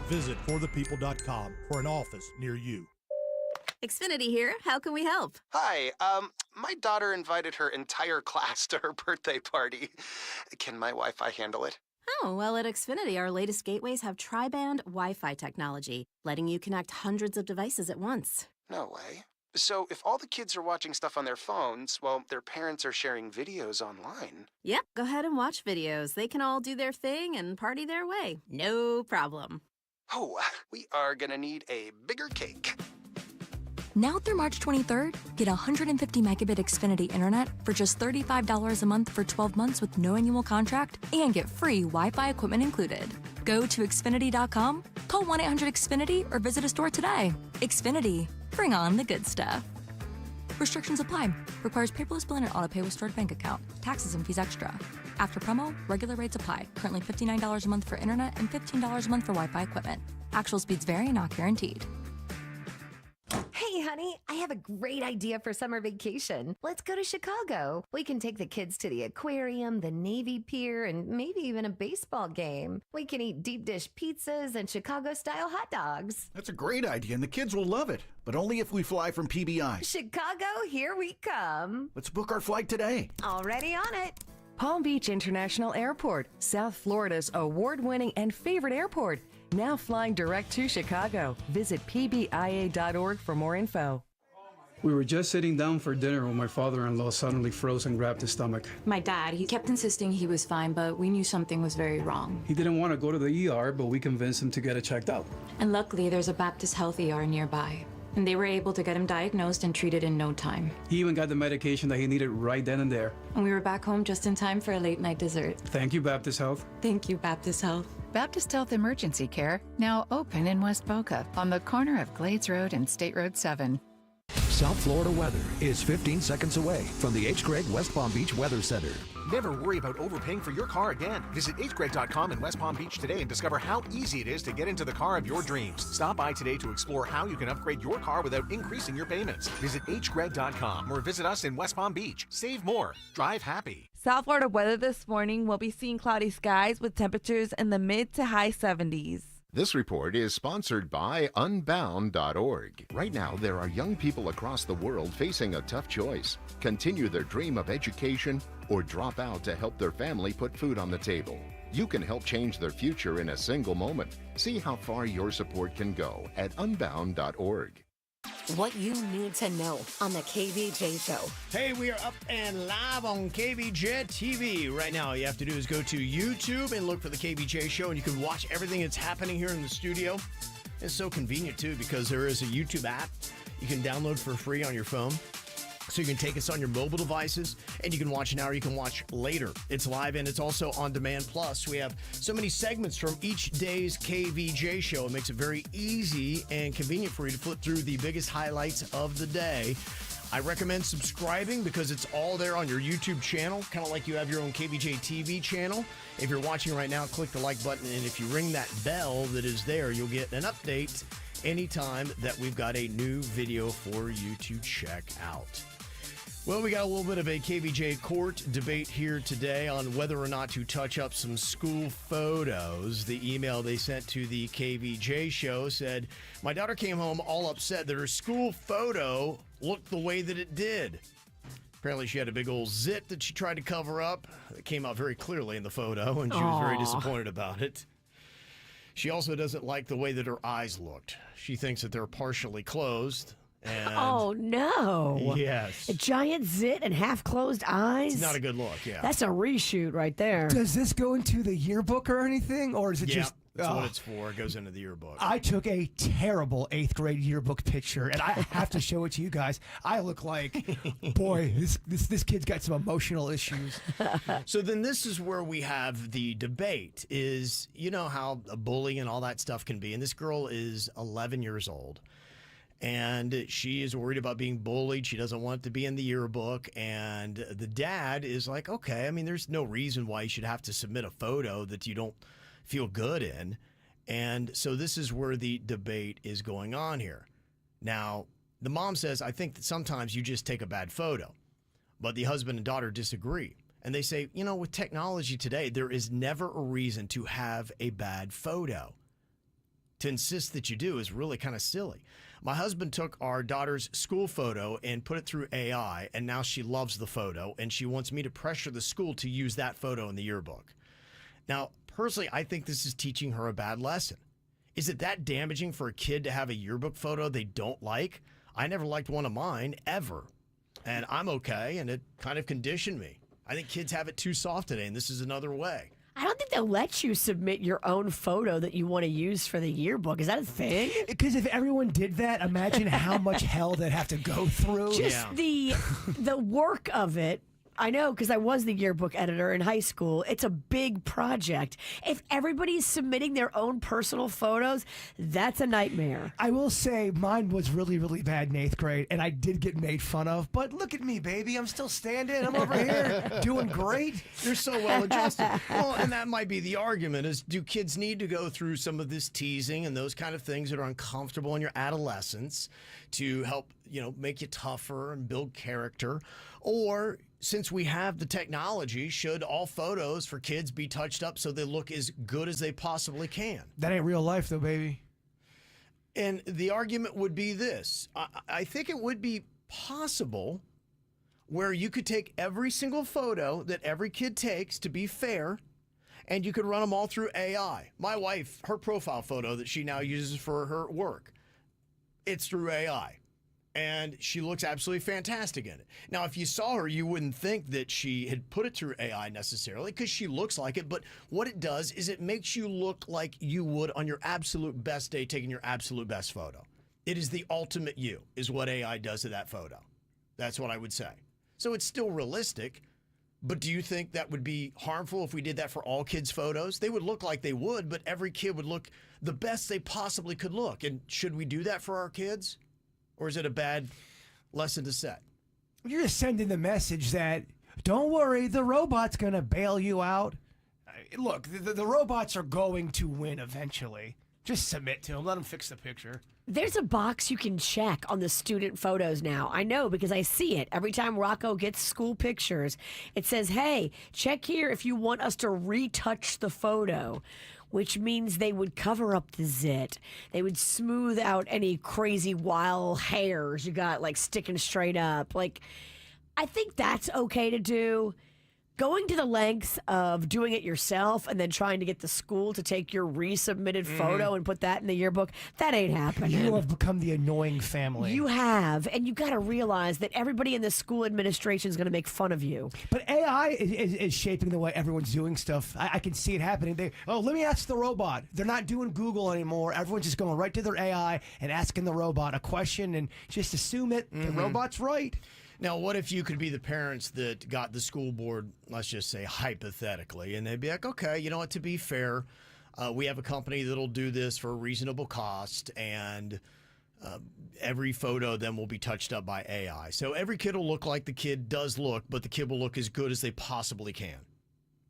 Visit forthepeople.com for an office near you. Xfinity here. How can we help? Hi, my daughter invited her entire class to her birthday party. Can my Wi-Fi handle it? Oh, well, at Xfinity, our latest gateways have tri-band Wi-Fi technology, letting you connect hundreds of devices at once. No way. So if all the kids are watching stuff on their phones, well, their parents are sharing videos online. Yep, go ahead and watch videos. They can all do their thing and party their way. No problem. Oh, we are gonna need a bigger cake. Now through March 23rd, get 150 megabit Xfinity internet for just $35 a month for 12 months with no annual contract and get free Wi-Fi equipment included. Go to Xfinity.com, call 1-800-XFINITY or visit a store today. Xfinity, bring on the good stuff. Restrictions apply. Requires paperless billing and autopay with stored bank account. Taxes and fees extra. After promo, regular rates apply. Currently $59 a month for internet and $15 a month for Wi-Fi equipment. Actual speeds vary and not guaranteed. Hey, honey, I have a great idea for summer vacation. Let's go to Chicago. We can take the kids to the aquarium, the Navy Pier, and maybe even a baseball game. We can eat deep dish pizzas and Chicago-style hot dogs. That's a great idea, and the kids will love it. But only if we fly from PBI. Chicago, here we come. Let's book our flight today. Already on it. Palm Beach International Airport, South Florida's award-winning and favorite airport. Now flying direct to Chicago. Visit pbia.org for more info. We were just sitting down for dinner when my father-in-law suddenly froze and grabbed his stomach. My dad, he kept insisting he was fine, but we knew something was very wrong. He didn't want to go to the ER, but we convinced him to get it checked out. And luckily, there's a Baptist Health ER nearby. And they were able to get him diagnosed and treated in no time. He even got the medication that he needed right then and there. And we were back home just in time for a late-night dessert. Thank you, Baptist Health. Thank you, Baptist Health. Baptist Health Emergency Care, now open in West Boca on the corner of Glades Road and State Road 7. South Florida weather is 15 seconds away from the H. Gregg West Palm Beach Weather Center. Never worry about overpaying for your car again. Visit hgregg.com in West Palm Beach today and discover how easy it is to get into the car of your dreams. Stop by today to explore how you can upgrade your car without increasing your payments. Visit hgregg.com or visit us in West Palm Beach. Save more. Drive happy. South Florida weather this morning will be seeing cloudy skies with temperatures in the mid to high 70s. This report is sponsored by Unbound.org. Right now, there are young people across the world facing a tough choice. Continue their dream of education or drop out to help their family put food on the table. You can help change their future in a single moment. See how far your support can go at Unbound.org. What you need to know on the KVJ Show. Hey, we are up and live on KVJ TV right now. All you have to do is go to YouTube and look for the KVJ Show, and you can watch everything that's happening here in the studio. It's so convenient, too, because there is a YouTube app you can download for free on your phone. So you can take us on your mobile devices, and you can watch now or you can watch later. It's live, and it's also on demand. Plus, we have so many segments from each day's KVJ show. It makes it very easy and convenient for you to flip through the biggest highlights of the day. I recommend subscribing because it's all there on your YouTube channel, kind of like you have your own KVJ TV channel. If you're watching right now, click the like button, and if you ring that bell that is there, you'll get an update anytime that we've got a new video for you to check out. Well, we got a little bit of a KVJ court debate here today on whether or not to touch up some school photos. The email they sent to the KVJ show said, my daughter came home all upset that her school photo looked the way that it did. Apparently she had a big old zit that she tried to cover up. It came out very clearly in the photo, and she was very disappointed about it. She also doesn't like the way that her eyes looked. She thinks that they're partially closed. And oh, no. Yes. A giant zit and half-closed eyes? It's not a good look, yeah. That's a reshoot right there. Does this go into the yearbook or anything? Or is it just... That's what it's for. It goes into the yearbook. I took a terrible 8th grade yearbook picture, and I have to show it to you guys. I look like, boy, this kid's got some emotional issues. So then this is where we have the debate is, you know how a bully and all that stuff can be. And this girl is 11 years old. And she is worried about being bullied. She doesn't want it to be in the yearbook. And the dad is like, okay, I mean, there's no reason why you should have to submit a photo that you don't feel good in. And so this is where the debate is going on here. Now, the mom says, I think that sometimes you just take a bad photo. But the husband and daughter disagree. And they say, you know, with technology today, there is never a reason to have a bad photo. To insist that you do is really kind of silly. My husband took our daughter's school photo and put it through AI, and now she loves the photo, and she wants me to pressure the school to use that photo in the yearbook. Now, personally, I think this is teaching her a bad lesson. Is it that damaging for a kid to have a yearbook photo they don't like? I never liked one of mine, ever. And I'm okay, and it kind of conditioned me. I think kids have it too soft today, and this is another way. I don't think they'll let you submit your own photo that you want to use for the yearbook. Is that a thing? Because if everyone did that, imagine how much hell they'd have to go through. Just the work of it. I know, because I was the yearbook editor in high school. It's a big project. If everybody's submitting their own personal photos, that's a nightmare. I will say mine was really, really bad in 8th grade, and I did get made fun of. But look at me, baby. I'm still standing. I'm over here doing great. You're so well adjusted. Well, and that might be the argument is, do kids need to go through some of this teasing and those kind of things that are uncomfortable in your adolescence to help, you know, make you tougher and build character? Or since we have the technology, should all photos for kids be touched up so they look as good as they possibly can? That ain't real life, though, baby. And the argument would be this. I think it would be possible where you could take every single photo that every kid takes, to be fair, and you could run them all through AI. My wife, her profile photo that she now uses for her work, it's through AI. And she looks absolutely fantastic in it. Now, if you saw her, you wouldn't think that she had put it through AI necessarily, because she looks like it. But what it does is it makes you look like you would on your absolute best day taking your absolute best photo. It is the ultimate you, is what AI does to that photo. That's what I would say. So it's still realistic. But do you think that would be harmful if we did that for all kids' photos? They would look like they would, but every kid would look the best they possibly could look. And should we do that for our kids? Or is it a bad lesson to set? You're just sending the message that, don't worry, the robot's going to bail you out. Look, the robots are going to win eventually. Just submit to them. Let them fix the picture. There's a box you can check on the student photos now. I know, because I see it. Every time Rocco gets school pictures, it says, hey, check here if you want us to retouch the photo. Which means they would cover up the zit. They would smooth out any crazy wild hairs you got, like, sticking straight up. Like, I think that's okay to do. Going to the lengths of doing it yourself and then trying to get the school to take your resubmitted photo and put that in the yearbook, that ain't happening. You have become the annoying family. You have, and you got to realize that everybody in the school administration is going to make fun of you. But AI is shaping the way everyone's doing stuff. I can see it happening. Let me ask the robot. They're not doing Google anymore. Everyone's just going right to their AI and asking the robot a question and just assume it. The robot's right. Now, what if you could be the parents that got the school board, let's just say hypothetically, and they'd be like, okay, you know what, to be fair, we have a company that'll do this for a reasonable cost, and every photo then will be touched up by AI. So every kid will look like the kid does look, but the kid will look as good as they possibly can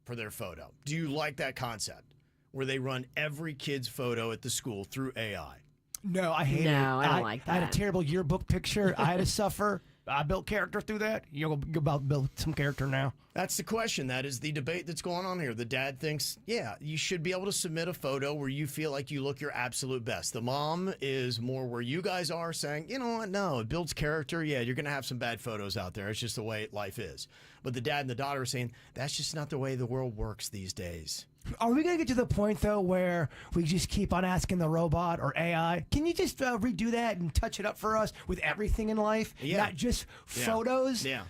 for their photo. Do you like that concept, where they run every kid's photo at the school through AI? No, I hate it. No, I don't like that. I had a terrible yearbook picture. I had to suffer. I built character through that. You're about to build some character now. That's the question. That is the debate that's going on here. The dad thinks, yeah, you should be able to submit a photo where you feel like you look your absolute best. The mom is more where you guys are, saying, you know what, no, it builds character. Yeah, you're going to have some bad photos out there. It's just the way life is. But the dad and the daughter are saying, that's just not the way the world works these days. Are we going to get to the point, though, where we just keep on asking the robot or AI, can you just redo that and touch it up for us with everything in life? Yeah. Not just photos? Yeah.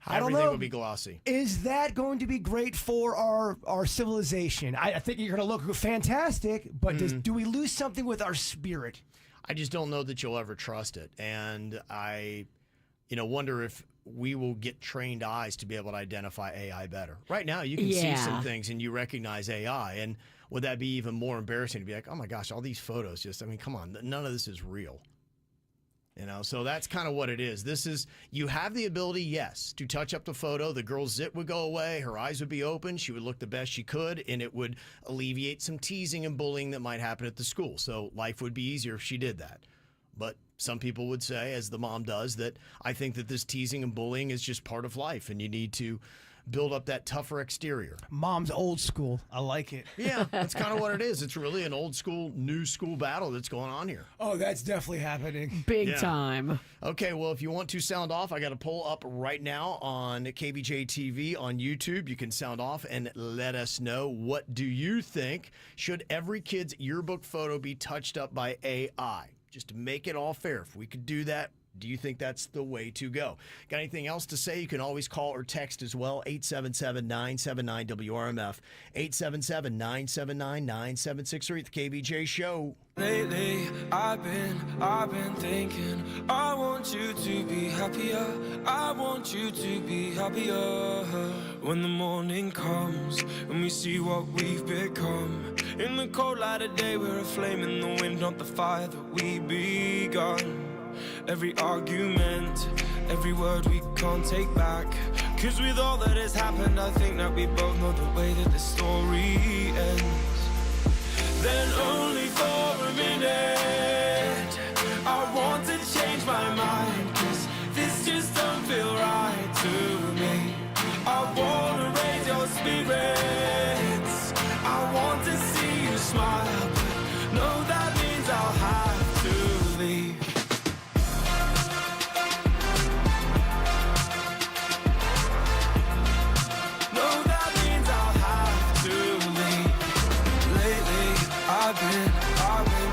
I don't Everything know. would be glossy. Is that going to be great for our civilization? I think you're going to look fantastic, but do we lose something with our spirit? I just don't know that you'll ever trust it. And I, wonder if we will get trained eyes to be able to identify AI better. Right now, you can see some things and you recognize AI. And would that be even more embarrassing to be like, oh my gosh, all these photos come on, none of this is real. So that's kind of what it is. You have the ability, yes, to touch up the photo. The girl's zit would go away. Her eyes would be open. She would look the best she could, and it would alleviate some teasing and bullying that might happen at the school. So life would be easier if she did that. But some people would say, as the mom does, that I think that this teasing and bullying is just part of life, and you need to build up that tougher exterior. Mom's old school. I like it. Yeah, that's kind of what it is. It's really an old school, new school battle that's going on here. Oh, that's definitely happening. Big time. Okay, well, if you want to sound off, I got a poll up right now on KVJ TV on YouTube. You can sound off and let us know, what do you think? Should every kid's yearbook photo be touched up by AI? Just to make it all fair. If we could do that, do you think that's the way to go? Got anything else to say? You can always call or text as well. 877-979-WRMF. 877-979-9763 at the KVJ Show. Lately, I've been thinking, I want you to be happier. I want you to be happier. When the morning comes and we see what we've become. In the cold light of day, we're a flame in the wind, not the fire that we begun. Every argument, every word we can't take back. 'Cause with all that has happened, I think that we both know the way that the story ends. Then only for a minute, I want to change my mind. 'Cause this just don't feel right to me. I wanna raise your spirits. I want to see you smile. But no, that means I'll have to leave. I've been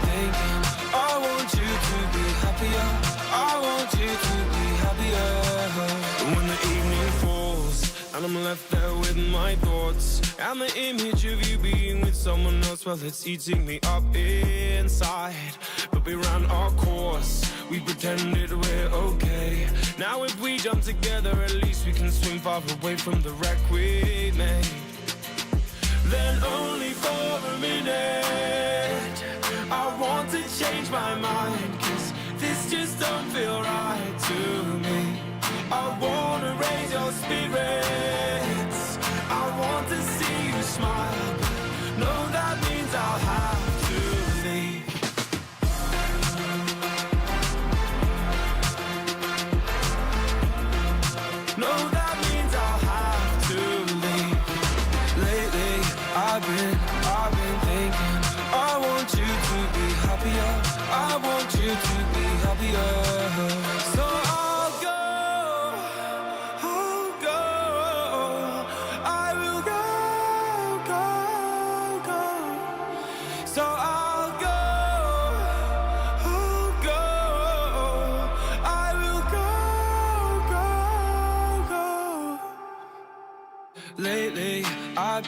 thinking, I want you to be happier. I want you to be happier. When the evening falls and I'm left there with my thoughts and the image of you being with someone else, well, it's eating me up inside. But we ran our course, we pretended we're okay. Now if we jump together, at least we can swim far away from the wreck we made. Then only for a minute, I want to change my mind. 'Cause this just don't feel right to me. I wanna raise your spirits. I want to see you smile. No, that means I'll have to leave. No, that means I'll have to leave. Lately, I've been thinking, I want you to be happier. I want you to be happier. So I'll go. I will go. So I'll go. I will go. Lately, I've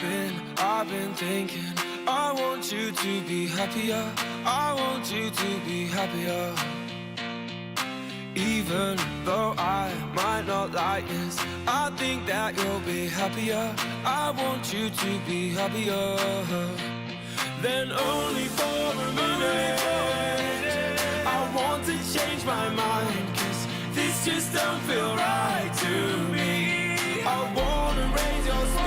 been thinking, I want you to be happier. I want you to be happier. Even though I might not like this, I think that you'll be happier. I want you to be happier. Then only for a minute, I want to change my mind. 'Cause this just don't feel right to me. I wanna raise your spirits.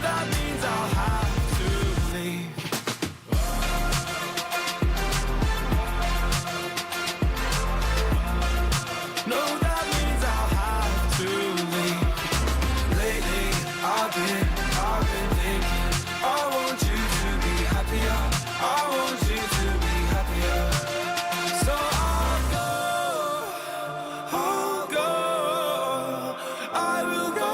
That means I'll have to leave. No, that means I'll have to leave. Lately, I've been thinking, I want you to be happier. I want you to be happier. So I'll go. I will go.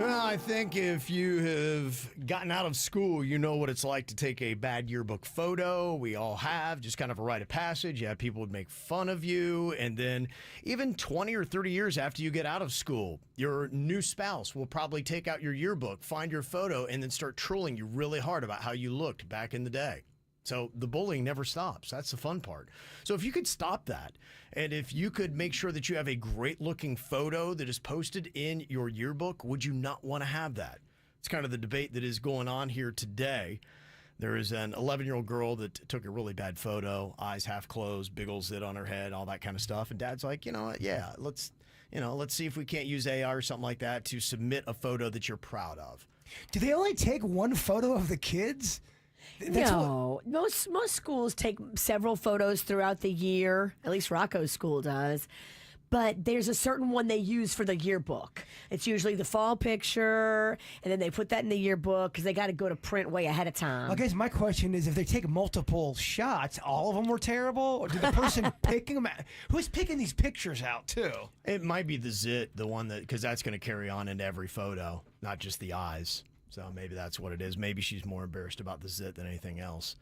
I think think if you have gotten out of school, you know what it's like to take a bad yearbook photo. We all have, just kind of a rite of passage. Yeah, people would make fun of you. And then even 20 or 30 years after you get out of school, your new spouse will probably take out your yearbook, find your photo, and then start trolling you really hard about how you looked back in the day. So the bullying never stops. That's the fun part. So if you could stop that, and if you could make sure that you have a great looking photo that is posted in your yearbook, would you not want to have that? It's kind of the debate that is going on here today. There is an 11-year-old girl that took a really bad photo, eyes half closed, big old zit on her head, all that kind of stuff. And Dad's like, you know what? Yeah, let's see if we can't use AI or something like that to submit a photo that you're proud of. Do they only take one photo of the kids? Most schools take several photos throughout the year. At least Rocco's school does. But there's a certain one they use for the yearbook. It's usually the fall picture, and then they put that in the yearbook because they got to go to print way ahead of time. I guess my question is, if they take multiple shots, all of them were terrible? Or did the person picking them out? Who's picking these pictures out, too? It might be the zit, the one that, because that's going to carry on into every photo, not just the eyes. So maybe that's what it is. Maybe she's more embarrassed about the zit than anything else.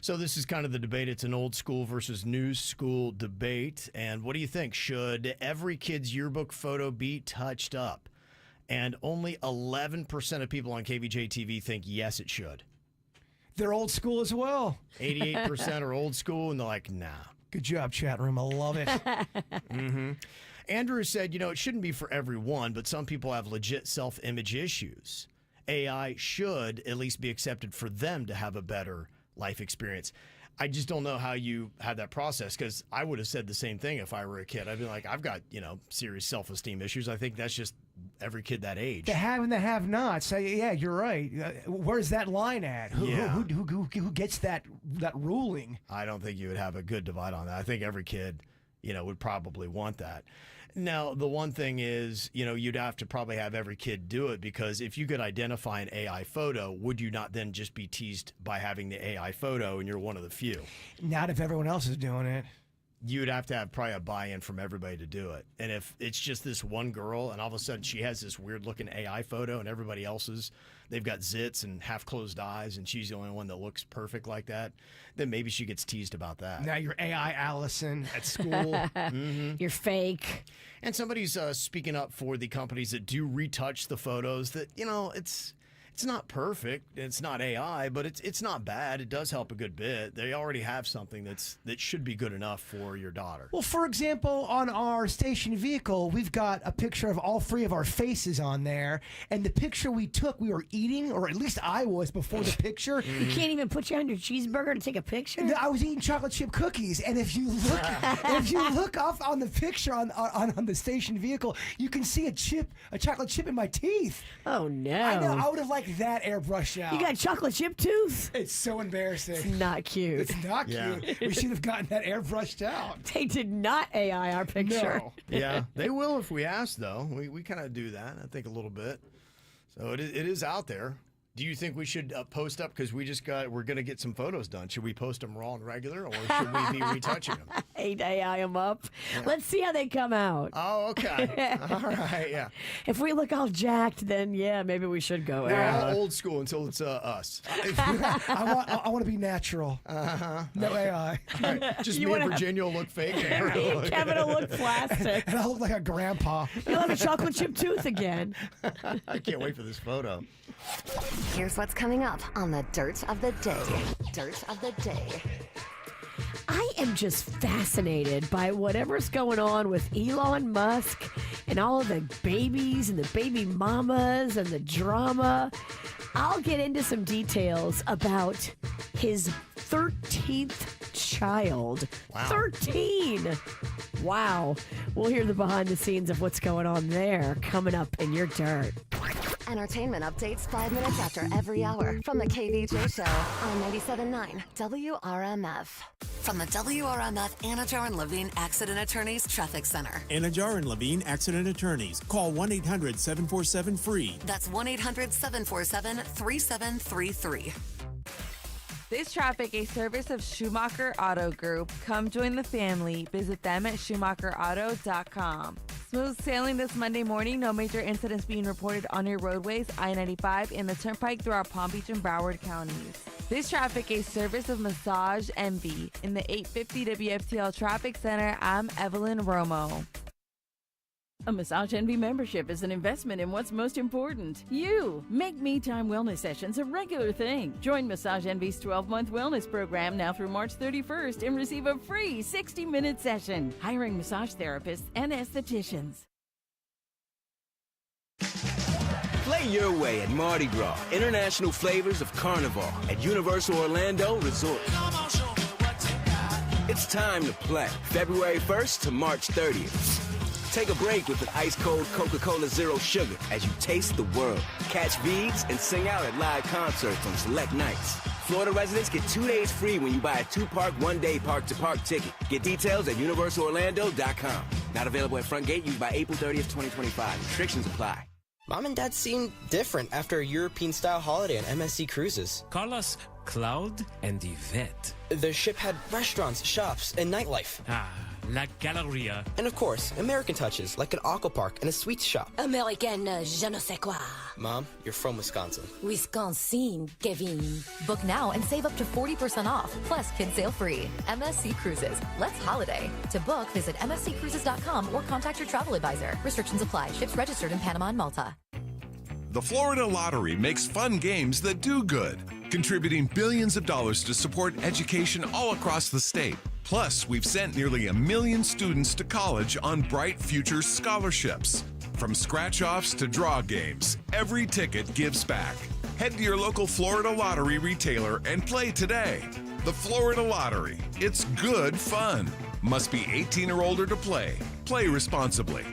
So this is kind of the debate. It's an old school versus new school debate. And what do you think? Should every kid's yearbook photo be touched up? And only 11% of people on KVJ TV think yes, it should. They're old school as well. 88% are old school, and they're like, nah. Good job, chat room. I love it. Mm-hmm. Andrew said, it shouldn't be for everyone, but some people have legit self-image issues. AI should at least be accepted for them to have a better life experience. I just don't know how you had that process, because I would have said the same thing if I were a kid. I'd be like, I've got, serious self-esteem issues. I think that's just every kid that age. The have and the have-nots. So, yeah, you're right. Where's that line at? Who gets that ruling? I don't think you would have a good divide on that. I think every kid, would probably want that. Now, the one thing is, you'd have to probably have every kid do it, because if you could identify an AI photo, would you not then just be teased by having the AI photo and you're one of the few? Not if everyone else is doing it. You'd have to have probably a buy-in from everybody to do it. And if it's just this one girl and all of a sudden she has this weird-looking AI photo and everybody else's, they've got zits and half-closed eyes and she's the only one that looks perfect like that, then maybe she gets teased about that. Now you're AI Allison at school. Mm-hmm. You're fake. And somebody's speaking up for the companies that do retouch the photos that, it's not perfect. It's not AI, but it's not bad. It does help a good bit. They already have something that should be good enough for your daughter. Well, for example, on our station vehicle, we've got a picture of all three of our faces on there. And the picture we took, we were eating, or at least I was before the picture. You can't even put you on your cheeseburger to take a picture? I was eating chocolate chip cookies. And if you look off on the picture on the station vehicle, you can see a chocolate chip in my teeth. Oh, no. I know. I would have liked that airbrushed out. You got a chocolate chip tooth? It's so embarrassing. It's not cute. It's not cute. We should have gotten that airbrushed out. They did not AI our picture. No. Yeah, they will if we ask, though. We kind of do that, I think, a little bit. So it is out there. Do you think we should post up, because we're going to get some photos done? Should we post them raw and regular, or should we be retouching them? AI them up. Yeah. Let's see how they come out. Oh, okay. All right, yeah. If we look all jacked, then yeah, maybe we should go. We're all old school until it's us. I want to be natural. No AI. Right. Just me and Virginia will look fake. And Kevin will look plastic. And I'll look like a grandpa. You'll have a chocolate chip tooth again. I can't wait for this photo. Here's what's coming up on the Dirt of the Day. Dirt of the Day. I am just fascinated by whatever's going on with Elon Musk and all of the babies and the baby mamas and the drama. I'll get into some details about his 13th child. Wow. 13! Wow. We'll hear the behind the scenes of what's going on there coming up in your dirt. Entertainment updates 5 minutes after every hour from the KVJ Show on 97.9 WRMF. From the WRMF Anajar and Levine Accident Attorneys Traffic Center. Anajar and Levine Accident Attorneys. Call 1-800-747-FREE. That's 1-800-747-3733. This traffic, a service of Schumacher Auto Group. Come join the family. Visit them at SchumacherAuto.com. Smooth sailing this Monday morning. No major incidents being reported on your roadways, I-95, and the Turnpike throughout Palm Beach and Broward counties. This traffic a service of Massage Envy. In the 850 WFTL Traffic Center, I'm Evelyn Romo. A Massage Envy membership is an investment in what's most important. You! Make Me Time wellness sessions a regular thing. Join Massage Envy's 12-month wellness program now through March 31st and receive a free 60-minute session. Hiring massage therapists and estheticians. Play your way at Mardi Gras, international flavors of Carnival at Universal Orlando Resort. It's time to play, February 1st to March 30th. Take a break with an ice-cold Coca-Cola Zero Sugar as you taste the world. Catch beads and sing out at live concerts on select nights. Florida residents get 2 days free when you buy a 2-park, 1-day park-to-park ticket. Get details at universalorlando.com. Not available at front gate. Used by April 30th, 2025. Restrictions apply. Mom and Dad seemed different after a European-style holiday on MSC Cruises. Carlos, Cloud, and Yvette. The ship had restaurants, shops, and nightlife. La Galleria. And of course, American touches, like an aqua park and a sweets shop. American je ne sais quoi. Mom, you're from Wisconsin. Wisconsin, Kevin. Book now and save up to 40% off, plus kids sail free. MSC Cruises. Let's holiday. To book, visit msccruises.com or contact your travel advisor. Restrictions apply. Ships registered in Panama and Malta. The Florida Lottery makes fun games that do good, contributing billions of dollars to support education all across the state. Plus, we've sent nearly 1 million students to college on Bright Futures scholarships. From scratch-offs to draw games, every ticket gives back. Head to your local Florida Lottery retailer and play today. The Florida Lottery. It's good fun. Must be 18 or older to play. Play responsibly.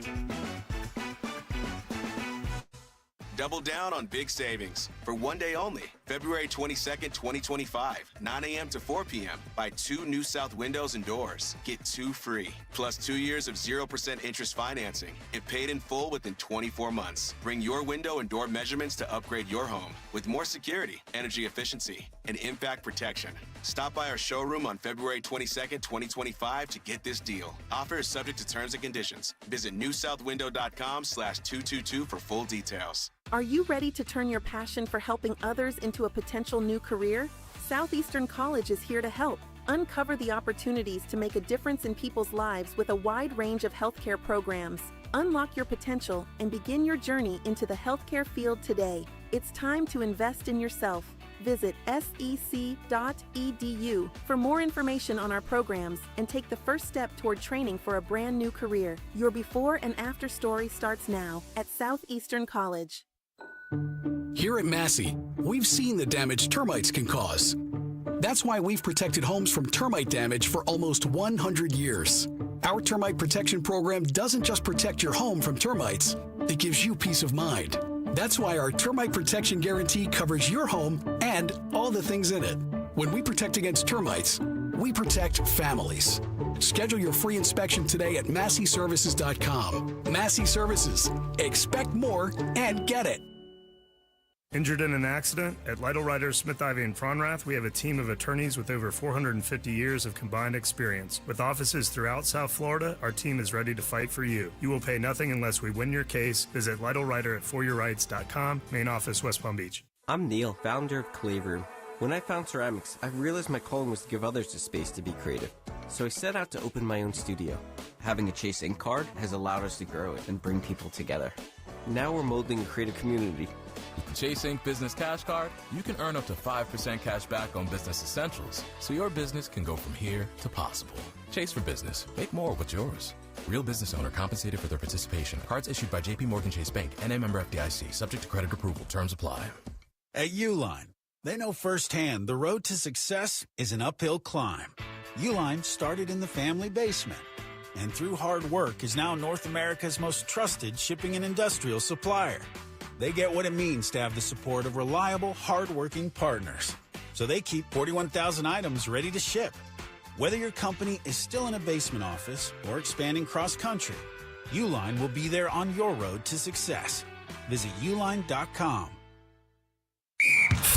Double down on big savings for one day only, February 22nd, 2025, 9 a.m. to 4 p.m. Buy 2 new south windows and doors. Get 2 free. Plus 2 years of 0% interest financing. It paid in full within 24 months. Bring your window and door measurements to upgrade your home with more security, energy efficiency, and impact protection. Stop by our showroom on February 22nd, 2025 to get this deal. Offer is subject to terms and conditions. Visit newsouthwindow.com/222 for full details. Are you ready to turn your passion for helping others into a potential new career? Southeastern College is here to help. Uncover the opportunities to make a difference in people's lives with a wide range of healthcare programs. Unlock your potential and begin your journey into the healthcare field today. It's time to invest in yourself. Visit sec.edu for more information on our programs and take the first step toward training for a brand new career. Your before and after story starts now at Southeastern College. Here at Massey, we've seen the damage termites can cause. That's why we've protected homes from termite damage for almost 100 years. Our termite protection program doesn't just protect your home from termites, it gives you peace of mind. That's why our termite protection guarantee covers your home and all the things in it. When we protect against termites, we protect families. Schedule your free inspection today at MasseyServices.com. Massey Services. Expect more and get it. Injured in an accident? At Lytle Ryder, Smith Ivey, and Fronrath, we have a team of attorneys with over 450 years of combined experience. With offices throughout South Florida, our team is ready to fight for you. You will pay nothing unless we win your case. Visit Lytle Ryder at foryourrights.com, main office, West Palm Beach. I'm Neil, founder of Clay Room. When I found ceramics, I realized my calling was to give others the space to be creative. So I set out to open my own studio. Having a Chase Ink card has allowed us to grow it and bring people together. Now we're molding a creative community. With the Chase Ink Business Cash Card, you can earn up to 5% cash back on business essentials, so your business can go from here to possible. Chase for Business. Make more with yours. Real business owner compensated for their participation. Cards issued by J.P. Morgan Chase Bank, N.A. member FDIC. Subject to credit approval. Terms apply. At Uline, they know firsthand the road to success is an uphill climb. Uline started in the family basement, and through hard work is now North America's most trusted shipping and industrial supplier. They get what it means to have the support of reliable, hard-working partners. So they keep 41,000 items ready to ship. Whether your company is still in a basement office or expanding cross-country, Uline will be there on your road to success. Visit uline.com.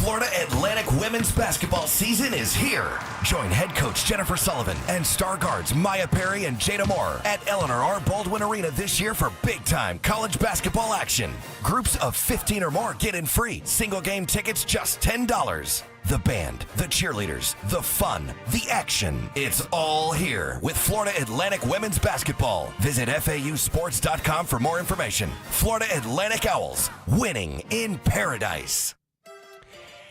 Florida Atlantic women's basketball season is here. Join head coach Jennifer Sullivan and star guards Maya Perry and Jada Moore at Eleanor R. Baldwin Arena this year for big-time college basketball action. Groups of 15 or more get in free. Single game tickets just $10. The band, the cheerleaders, the fun, the action. It's all here with Florida Atlantic women's basketball. Visit FAUsports.com for more information. Florida Atlantic Owls, winning in paradise.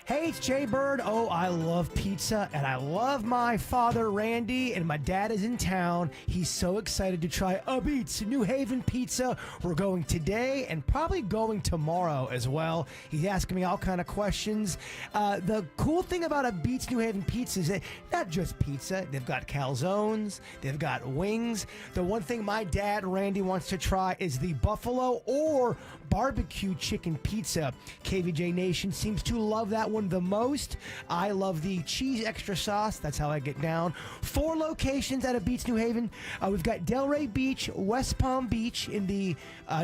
Hey, it's Jaybird. Oh, I love pizza, and I love my father, Randy, and my dad is in town. He's so excited to try a Beats New Haven pizza. We're going today and probably going tomorrow as well. He's asking me all kind of questions. The cool thing about a Beats New Haven pizza is that not just pizza. They've got calzones. They've got wings. The one thing my dad, Randy, wants to try is the buffalo or barbecue chicken pizza. KVJ Nation seems to love that one the most. I love the cheese extra sauce. That's how I get down. 4 locations out of Beats New Haven. We've got Delray Beach, West Palm Beach in the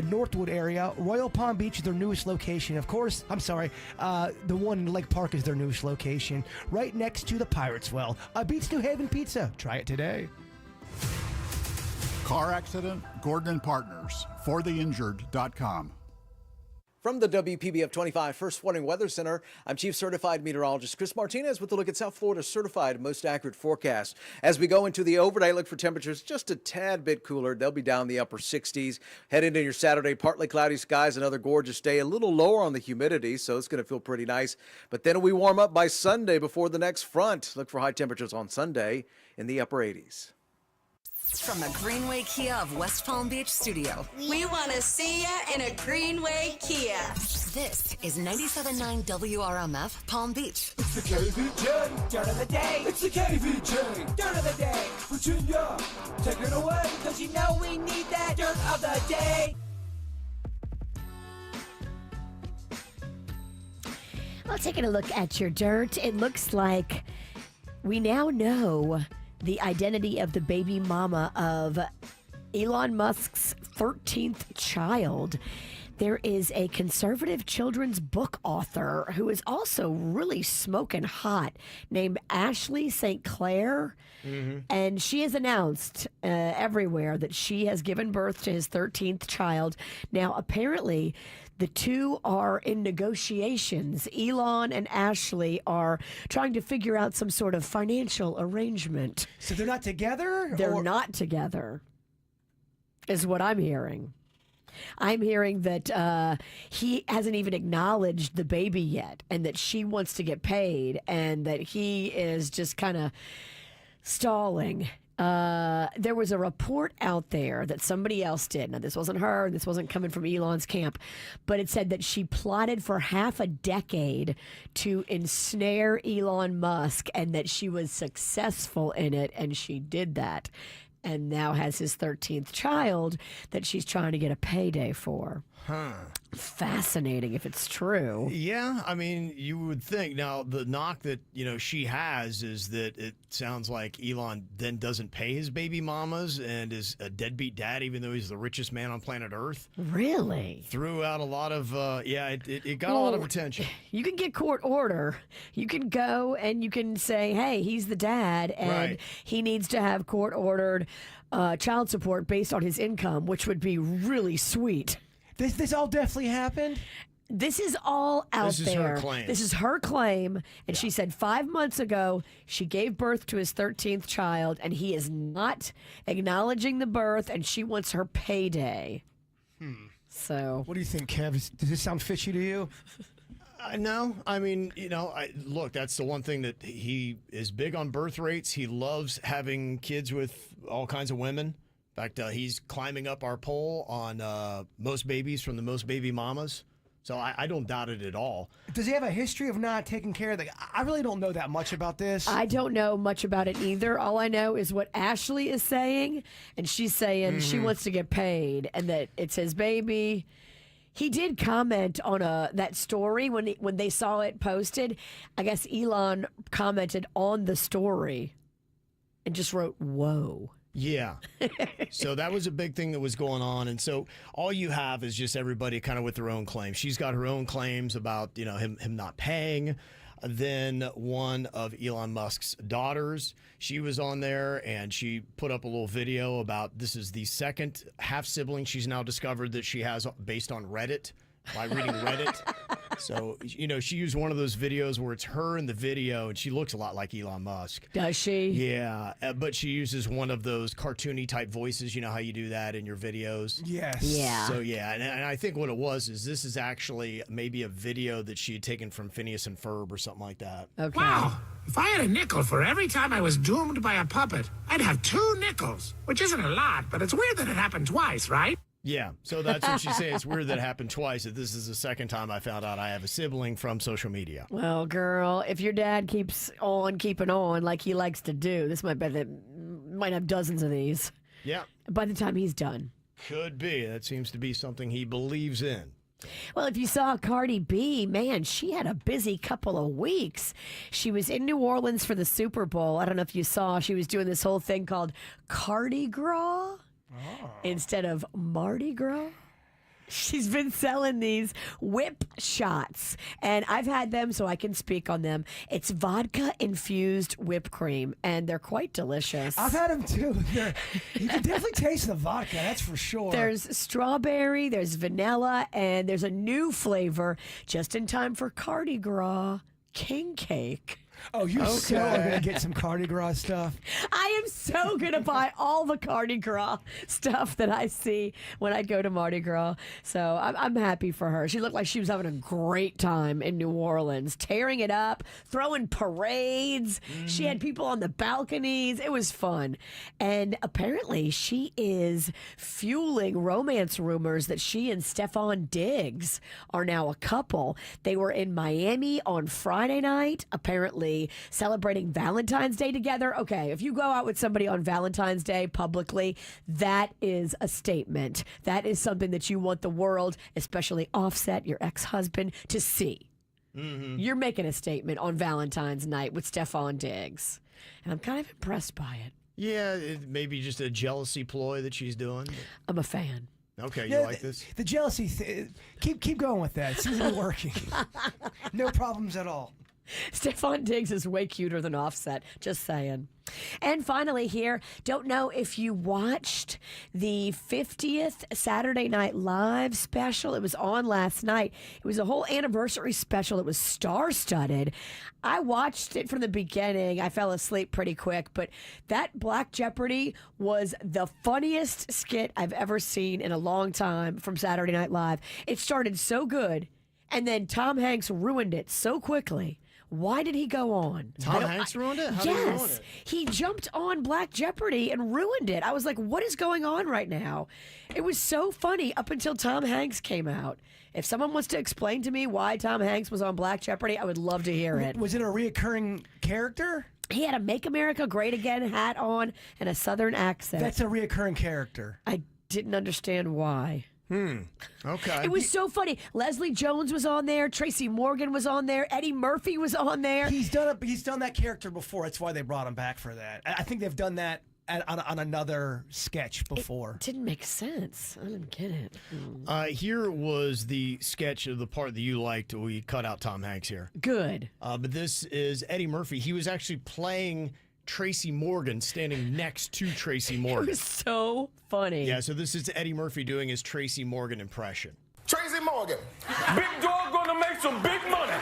Northwood area. Royal Palm Beach is their newest location. Of course, I'm sorry, the one in Lake Park is their newest location. Right next to the Pirates Well. Beats New Haven pizza. Try it today. Car accident, Gordon and Partners, fortheinjured.com. From the WPBF 25 First Warning Weather Center, I'm Chief Certified Meteorologist Chris Martinez with a look at South Florida's certified most accurate forecast. As we go into the overnight, look for temperatures just a tad bit cooler. They'll be down in the upper 60s. Head into your Saturday, partly cloudy skies, another gorgeous day. A little lower on the humidity, so it's going to feel pretty nice. But then we warm up by Sunday before the next front. Look for high temperatures on Sunday in the upper 80s. From the Greenway Kia of West Palm Beach studio, we want to see ya in a Greenway Kia. This is 97.9 WRMF Palm Beach. It's the KVJ dirt of the day. It's the KVJ dirt of the day. Virginia, take it away, because you know we need that dirt of the day. Well, taking a look at your dirt, it looks like we now know the identity of the baby mama of Elon Musk's 13th child. There is a conservative children's book author who is also really smoking hot named Ashley St. Clair. And she has announced everywhere that she has given birth to his 13th child. Now, apparently, the two are in negotiations. Elon and Ashley are trying to figure out some sort of financial arrangement. So they're not together? They're not together, is what I'm hearing. I'm hearing that he hasn't even acknowledged the baby yet, and that she wants to get paid, and that he is just kind of stalling. There was a report out there that somebody else did. Now, this wasn't her. This wasn't coming from Elon's camp. But it said that she plotted for half a decade to ensnare Elon Musk, and that she was successful in it, and she did that. And now has his 13th child that she's trying to get a payday for. Fascinating if it's true. Yeah, I mean, you would think. Now, the knock that, she has is that it sounds like Elon then doesn't pay his baby mamas and is a deadbeat dad, even though he's the richest man on planet Earth. Really? Threw out a lot of, it got a lot of attention. You can get court order. You can go and you can say, hey, he's the dad, and he needs to have court-ordered child support based on his income, which would be really sweet. This all definitely happened? This is all out there. This is her claim. This is her claim. And she said 5 months ago, she gave birth to his 13th child, and he is not acknowledging the birth, and she wants her payday. So, what do you think, Kev? Does this sound fishy to you? No, I mean, look, that's the one thing that he is big on birth rates. He loves having kids with all kinds of women. In fact, he's climbing up our poll on most babies from the most baby mamas. So I don't doubt it at all. Does he have a history of not taking care of I really don't know that much about this. I don't know much about it either. All I know is what Ashley is saying, and she's saying she wants to get paid and that it's his baby. He did comment on that story when they saw it posted. I guess Elon commented on the story and just wrote, "Whoa." Yeah. So that was a big thing that was going on. And so all you have is just everybody kind of with their own claims. She's got her own claims about, him not paying. Then one of Elon Musk's daughters, she was on there and she put up a little video about this is the second half sibling she's now discovered that she has based on Reddit. By reading Reddit. So, she used one of those videos where it's her in the video, and she looks a lot like Elon Musk. Does she? Yeah, but she uses one of those cartoony type voices. You know how you do that in your videos? Yes. Yeah. So, yeah, and I think what it was is this is actually maybe a video that she had taken from Phineas and Ferb or something like that. Okay. Wow. If I had a nickel for every time I was doomed by a puppet, I'd have 2 nickels, which isn't a lot, but it's weird that it happened twice, right? Yeah, so that's what she's saying. It's weird that it happened twice. That this is the second time I found out I have a sibling from social media. Well, girl, if your dad keeps on keeping on like he likes to do, this might have dozens of these. Yeah. By the time he's done. Could be. That seems to be something he believes in. Well, if you saw Cardi B, man, she had a busy couple of weeks. She was in New Orleans for the Super Bowl. I don't know if you saw, she was doing this whole thing called Cardi Gras. Instead of Mardi Gras. She's been selling these whip shots, and I've had them so I can speak on them. It's vodka-infused whipped cream, and they're quite delicious. I've had them too. You can definitely taste the vodka, that's for sure. There's strawberry, there's vanilla, and there's a new flavor just in time for Cardi Gras, king cake. Oh, you so are going to get some Cardi Gras stuff. I am so going to buy all the Cardi Gras stuff that I see when I go to Mardi Gras. So I'm happy for her. She looked like she was having a great time in New Orleans, tearing it up, throwing parades. She had people on the balconies. It was fun. And apparently she is fueling romance rumors that she and Stefan Diggs are now a couple. They were in Miami on Friday night, apparently celebrating Valentine's Day together. Okay, if you go out with somebody on Valentine's Day publicly, that is a statement. That is something that you want the world, especially Offset, your ex-husband, to see. Mm-hmm. You're making a statement on Valentine's night with Stefan Diggs. And I'm kind of impressed by it. Yeah, it may be just a jealousy ploy that she's doing. I'm a fan. Okay, you like this? The jealousy, keep going with that. It seems to be working. No problems at all. Stefan Diggs is way cuter than Offset, just saying. And finally here, don't know if you watched the 50th Saturday Night Live special. It was on last night. It was a whole anniversary special. It was star-studded. I watched it from the beginning. I fell asleep pretty quick, but that Black Jeopardy was the funniest skit I've ever seen in a long time from Saturday Night Live. It started so good, and then Tom Hanks ruined it so quickly. Why did he go on? Tom Hanks ruined it? How did he ruin it? He jumped on Black Jeopardy and ruined it. I was like, what is going on right now? It was so funny up until Tom Hanks came out. If someone wants to explain to me why Tom Hanks was on Black Jeopardy, I would love to hear it. Was it a reoccurring character? He had a Make America Great Again hat on and a Southern accent. That's a reoccurring character. I didn't understand why. Okay. It was so funny. Leslie Jones was on there. Tracy Morgan was on there. Eddie Murphy was on there. He's done that character before. That's why they brought him back for that. I think they've done that on another sketch before. It didn't make sense. I didn't get it. Here was the sketch of the part that you liked. We cut out Tom Hanks here. Good. But this is Eddie Murphy. He was actually playing Tracy Morgan, standing next to Tracy Morgan. It was so funny. Yeah, so this is Eddie Murphy doing his Tracy Morgan impression. Tracy Morgan, big dog gonna make some big money.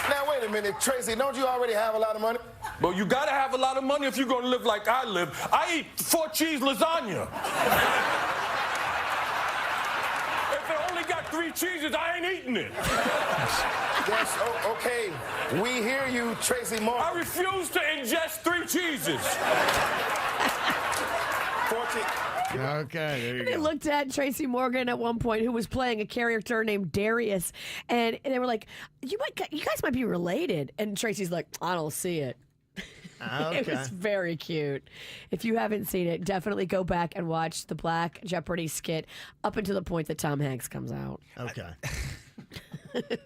Now wait a minute, Tracy, don't you already have a lot of money? Well, you gotta have a lot of money if you're gonna live like I live. I eat 4-cheese lasagna. If it only got 3 cheeses, I ain't eating it. Yes, okay. We hear you, Tracy Morgan. I refuse to ingest 3 cheeses. 14. Okay, there you They go. looked at Tracy Morgan at one point, who was playing a character named Darius, and they were like, you guys might be related. And Tracy's like, I don't see it. Okay. It was very cute. If you haven't seen it, definitely go back and watch the Black Jeopardy skit up until the point that Tom Hanks comes out. Okay.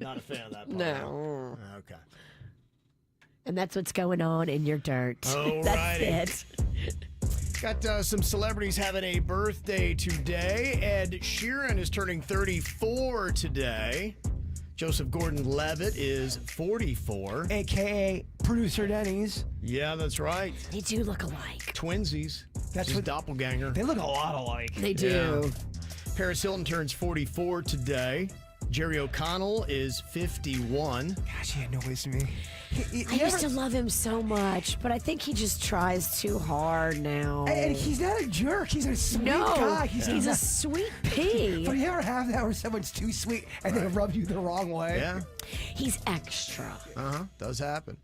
Not a fan of that part. No. Okay. And that's what's going on in your dirt. That's it. Got some celebrities having a birthday today. Ed Sheeran is turning 34 today. Joseph Gordon-Levitt is 44. A.K.A. Producer Denny's. Yeah, that's right. They do look alike. Twinsies. That's his what doppelganger. They look a lot alike. They do. Yeah. Paris Hilton turns 44 today. Jerry O'Connell is 51. Gosh, he had no ways to me. I used to love him so much, but I think he just tries too hard now. And he's not a jerk. He's a sweet guy. He's a sweet pea. But you ever have that where someone's too sweet and they rub you the wrong way? Yeah. He's extra. Does happen.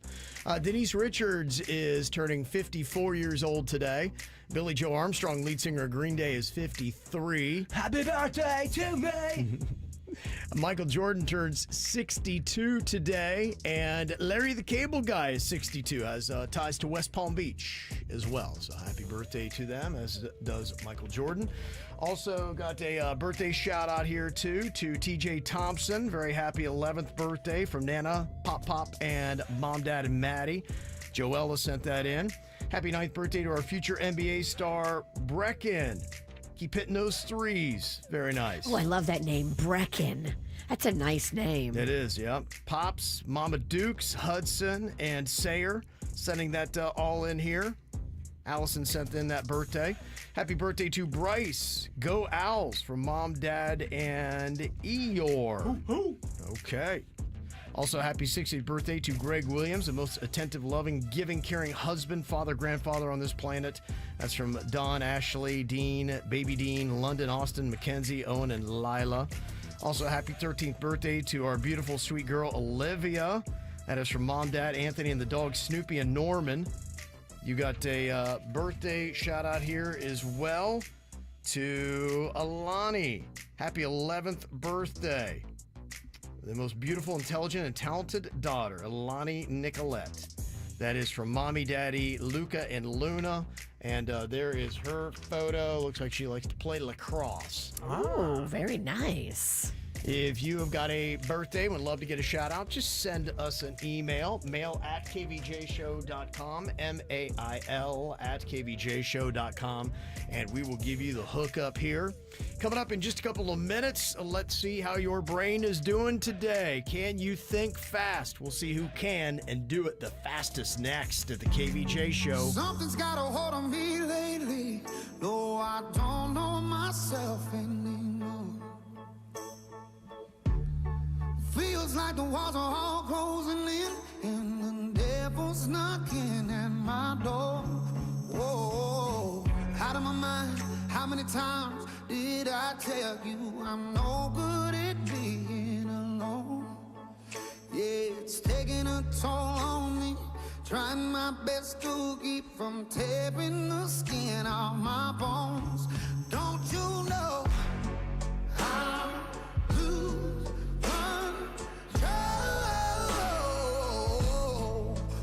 Denise Richards is turning 54 years old today. Billy Joe Armstrong, lead singer of Green Day, is 53. Happy birthday to me. Michael Jordan turns 62 today, and Larry the Cable Guy is 62, has ties to West Palm Beach as well. So happy birthday to them, as does Michael Jordan. Also got a birthday shout out here too to TJ Thompson. Very happy 11th birthday from Nana, Pop, and Mom, Dad, and Maddie. Joella sent that in. Happy 9th birthday to our future NBA star, Brecken. Keep hitting those threes. Very nice. Oh, I love that name, Brecken. That's a nice name. It is, yeah. Pops, Mama Dukes, Hudson, and Sayer sending that all in here. Allison sent in that birthday. Happy birthday to Bryce. Go Owls from Mom, Dad, and Eeyore. Okay. Also, happy 60th birthday to Greg Williams, the most attentive, loving, giving, caring husband, father, grandfather on this planet. That's from Don, Ashley, Dean, Baby Dean, London, Austin, Mackenzie, Owen, and Lila. Also, happy 13th birthday to our beautiful, sweet girl, Olivia. That is from Mom, Dad, Anthony, and the dog, Snoopy and Norman. You got a birthday shout out here as well to Alani. Happy 11th birthday. The most beautiful, intelligent, and talented daughter, Alani Nicolette. That is from Mommy, Daddy, Luca, and Luna. And there is her photo. Looks like she likes to play lacrosse. Oh, very nice. If you have got a birthday and would love to get a shout out, just send us an email, mail@kvjshow.com, mail@kvjshow.com, and we will give you the hookup here. Coming up in just a couple of minutes, let's see how your brain is doing today. Can you think fast? We'll see who can and do it the fastest next at the KVJ Show. Something's got a hold on me lately, though I don't know myself anymore. Feels like the walls are all closing in, and the devil's knocking at my door. Whoa, out of my mind, how many times did I tell you I'm no good at being alone? Yeah, it's taking a toll on me, trying my best to keep from tearing the skin off my bones. Don't you know I lose control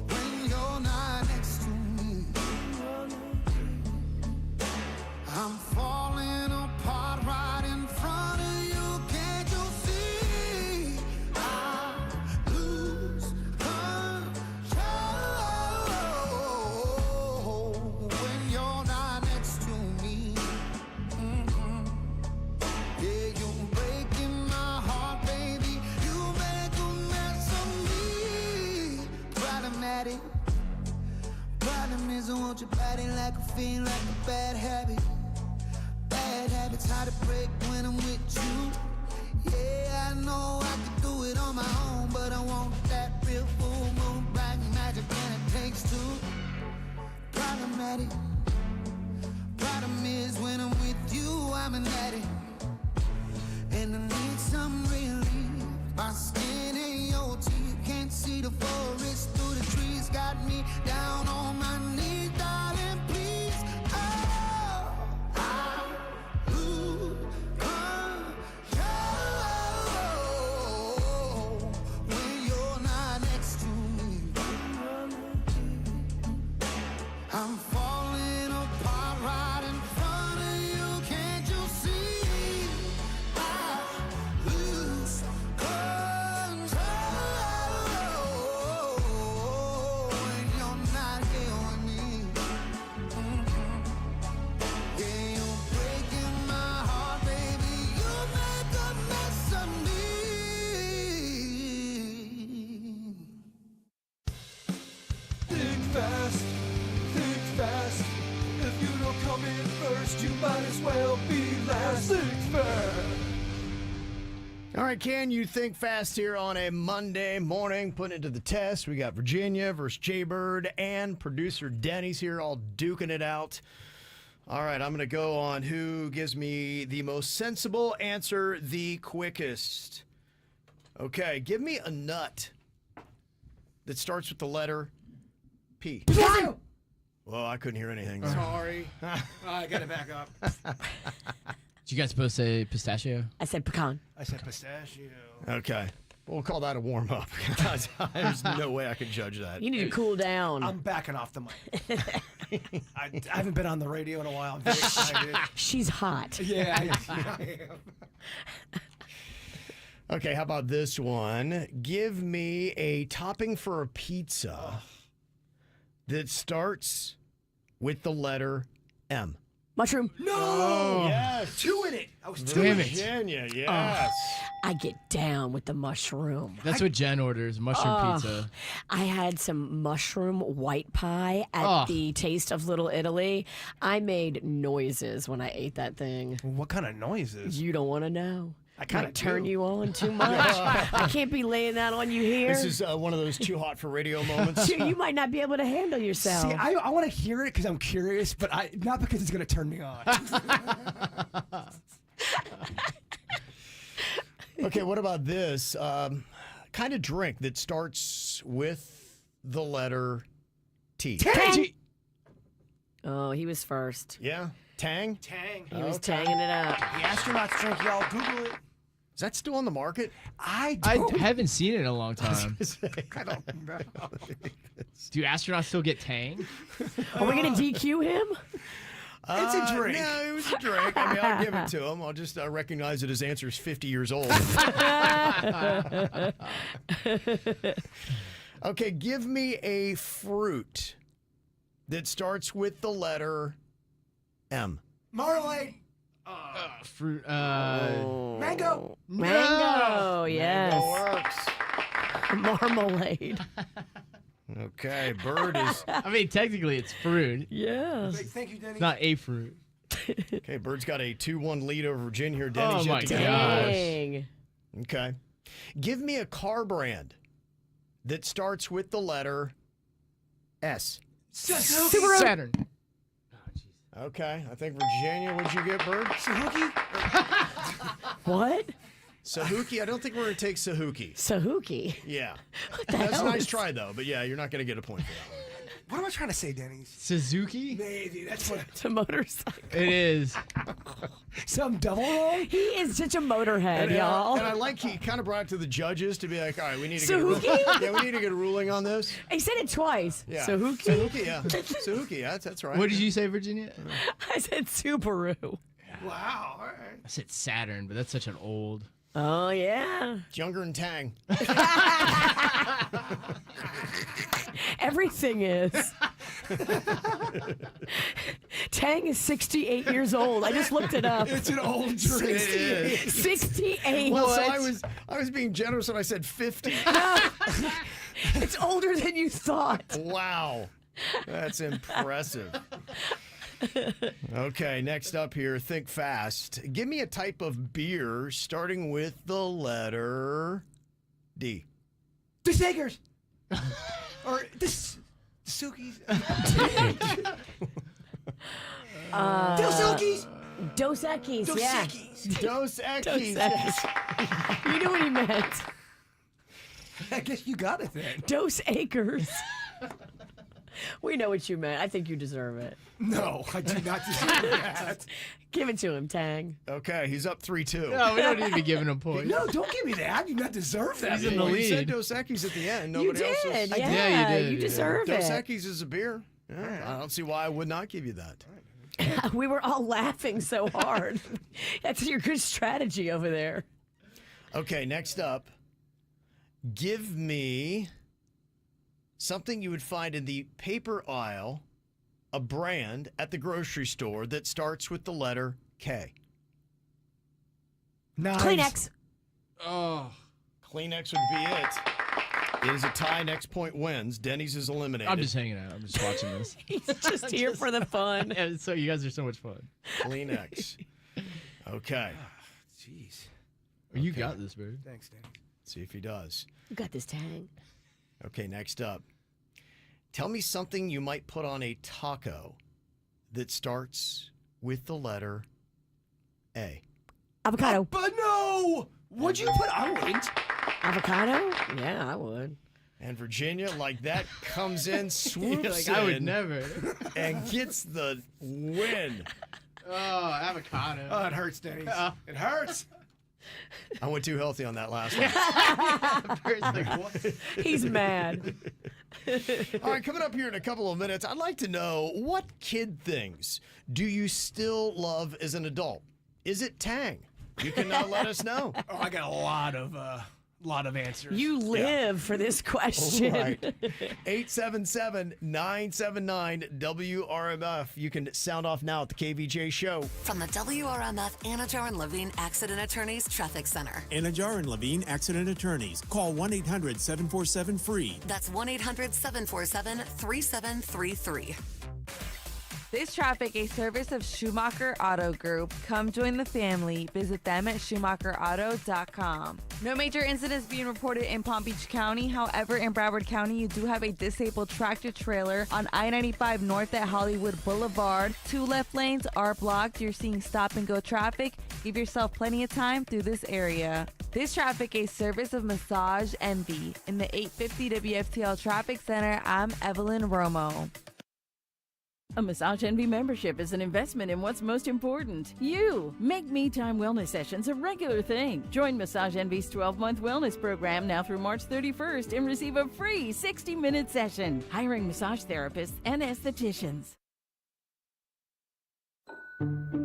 when you're not next to me? I'm falling apart right in front of you. Can't you see? I lose control when you're not next to me. Yeah, you're breaking my heart, baby. You make a mess of me. Problematic. Problem is I want your body like a fiend, like a bad habit. Bad habits hard to break when I'm with you. Yeah, I know I could do it on my own, but I want that real full moon bright magic, and it takes two. Problematic. Problem is when I'm with you, I'm an addict, and I need some relief. My skin and your teeth, can't see the forest through the trees. Got me down on my knees, darling, please. Oh, I lose control when you're not next to me. I'm falling apart right in front of you. Can't you see? I lose control. first, you might as well be last. Think fast. All right, can you think fast here on a Monday morning? Putting it to the test. We got Virginia versus Jaybird and producer Denny's here all duking it out. All right, I'm going to go on who gives me the most sensible answer the quickest. Okay, give me a nut that starts with the letter P. Well, I couldn't hear anything there. Sorry. I got to back up. Did you guys both say pistachio? I said pecan. I said pistachio. Okay. We'll call that a warm-up. There's no way I can judge that. You need to cool down. I'm backing off the mic. I haven't been on the radio in a while. I'm very excited. She's hot. Yeah, I am. Okay, how about this one? Give me a topping for a pizza that starts with the letter M. Mushroom. No! Oh, yes. Two in it. I was two in it. Virginia, yes. I get down with the mushroom. That's what Jen orders, mushroom pizza. I had some mushroom white pie at the Taste of Little Italy. I made noises when I ate that thing. What kind of noises? You don't want to know. I kind Might of turn you on too much. I can't be laying that on you here. This is one of those too hot for radio moments. You might not be able to handle yourself. See, I want to hear it because I'm curious, but not because it's going to turn me on. Okay, what about this? Kind of drink that starts with the letter T. Tang! Oh, he was first. Yeah? Tang? Tang. He was tanging it up. The astronauts drink, y'all. Google it. Is that still on the market? I haven't seen it in a long time. I don't know. Do astronauts still get Tang? Are we going to DQ him? It's a drink. No, it was a drink. I mean, I'll give it to him. I'll just recognize that his answer is 50 years old. Okay, give me a fruit that starts with the letter M. Marmalade. Fruit. Mango. Mango, yes. Mango works. Marmalade. Okay, Bird is... I mean, technically it's fruit. Yes. Thank you, Denny. It's not a fruit. Okay, Bird's got a 2-1 lead over Virginia here. Denny's Oh, my yet to get gosh. Dang. Okay. Give me a car brand that starts with the letter S. Subaru. Saturn. Okay, I think Virginia, what'd you get, Bird? Sahuki? What? Sahuki? I don't think we're going to take Sahuki. Sahuki. Yeah. What the That's a hell nice is- try, though. But yeah, you're not going to get a point for that one. What am I trying to say, Denny's? Suzuki? Maybe. That's what. It's a motorcycle. It is. Some double wrong? He is such a motorhead, y'all. And I like he kind of brought it to the judges to be like, all right, we need to Suzuki? yeah, we need to get a ruling on this. He said it twice. Yeah. Sahuki? Sahuki, yeah. Sahuki, yeah, that's right. What did you say, Virginia? I said Subaru. Wow. All right. I said Saturn, but that's such an old. Oh, yeah. It's younger than Tang. Everything is. Tang is 68 years old. I just looked it up. It's an old drink. 68. Well, so I was being generous when I said 50. It's older than you thought. Wow. That's impressive. Okay, next up here, think fast. Give me a type of beer starting with the letter D. Distakers. Or Suki's. Dos Equis. Dos Equis, Dos yeah. Equis. Dos Equis. Dos You knew what he meant. I guess you got it then. Dos acres. We know what you meant. I think you deserve it. No, I do not deserve that. Give it to him, Tang. Okay, he's up 3-2. No, we don't need to be giving him points. No, don't give me that. I do not deserve that. He's in the Well, lead. you said Dos Equis at the end. Nobody You else did, was. yeah. Yeah, you did, You you did. deserve Dos it. Equis is a beer. Yeah, I don't see why I would not give you that. We were all laughing so hard. That's your good strategy over there. Okay, next up. Give me something you would find in the paper aisle, a brand at the grocery store that starts with the letter K. Knives. Kleenex. Oh. Kleenex would be it. It is a tie. Next point wins. Denny's is eliminated. I'm just hanging out. I'm just watching this. He's just here for the fun. Yeah, so you guys are so much fun. Kleenex. Okay. Jeez. You got this, Bird. Thanks, Danny. See if he does. You got this, Tang. Okay, next up. Tell me something you might put on a taco that starts with the letter A. Avocado. But no! Would you put? I wouldn't. Avocado? Yeah, I would. And Virginia, like that, comes in, swoops I would in, never. and gets the win. Oh, avocado. Oh, it hurts, Denny. It hurts. I went too healthy on that last one. Bird's like, what? He's mad. All right, coming up here in a couple of minutes, I'd like to know, what kid things do you still love as an adult? Is it Tang? You can let us know. Oh, I got a lot of answers. You live for this question. All right. 877-979-WRMF. You can sound off now at the KVJ Show. From the WRMF Anajar and Levine Accident Attorneys Traffic Center. Anajar and Levine Accident Attorneys. Call 1-800-747-FREE. That's 1-800-747-3733. This traffic, a service of Schumacher Auto Group. Come join the family. Visit them at schumacherauto.com. No major incidents being reported in Palm Beach County. However, in Broward County, you do have a disabled tractor trailer on I-95 north at Hollywood Boulevard. 2 left lanes are blocked. You're seeing stop and go traffic. Give yourself plenty of time through this area. This traffic, a service of Massage Envy. In the 850 WFTL Traffic Center, I'm Evelyn Romo. A Massage Envy membership is an investment in what's most important, you. Make Me Time wellness sessions a regular thing. Join Massage Envy's 12-month wellness program now through March 31st and receive a free 60-minute session. Hiring massage therapists and estheticians.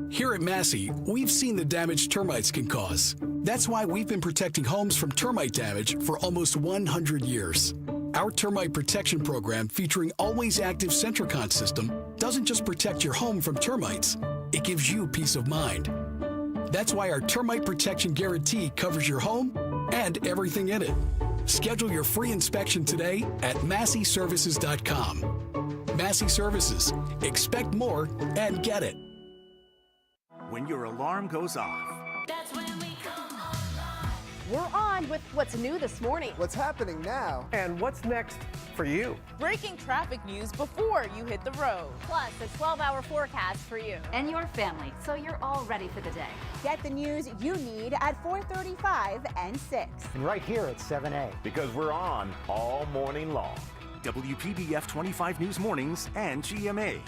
Here at Massey, we've seen the damage termites can cause. That's why we've been protecting homes from termite damage for almost 100 years. Our termite protection program, featuring Always Active Centricon system, doesn't just protect your home from termites, it gives you peace of mind. That's why our termite protection guarantee covers your home and everything in it. Schedule your free inspection today at MasseyServices.com. Massey Services. Expect more and get it. When your alarm goes off. That's when we come We're on with what's new this morning. What's happening now? And what's next for you? Breaking traffic news before you hit the road. Plus, a 12-hour forecast for you and your family, so you're all ready for the day. Get the news you need at 4:35 and 6. And right here at 7A. Because we're on all morning long. WPBF 25 News Mornings and GMA.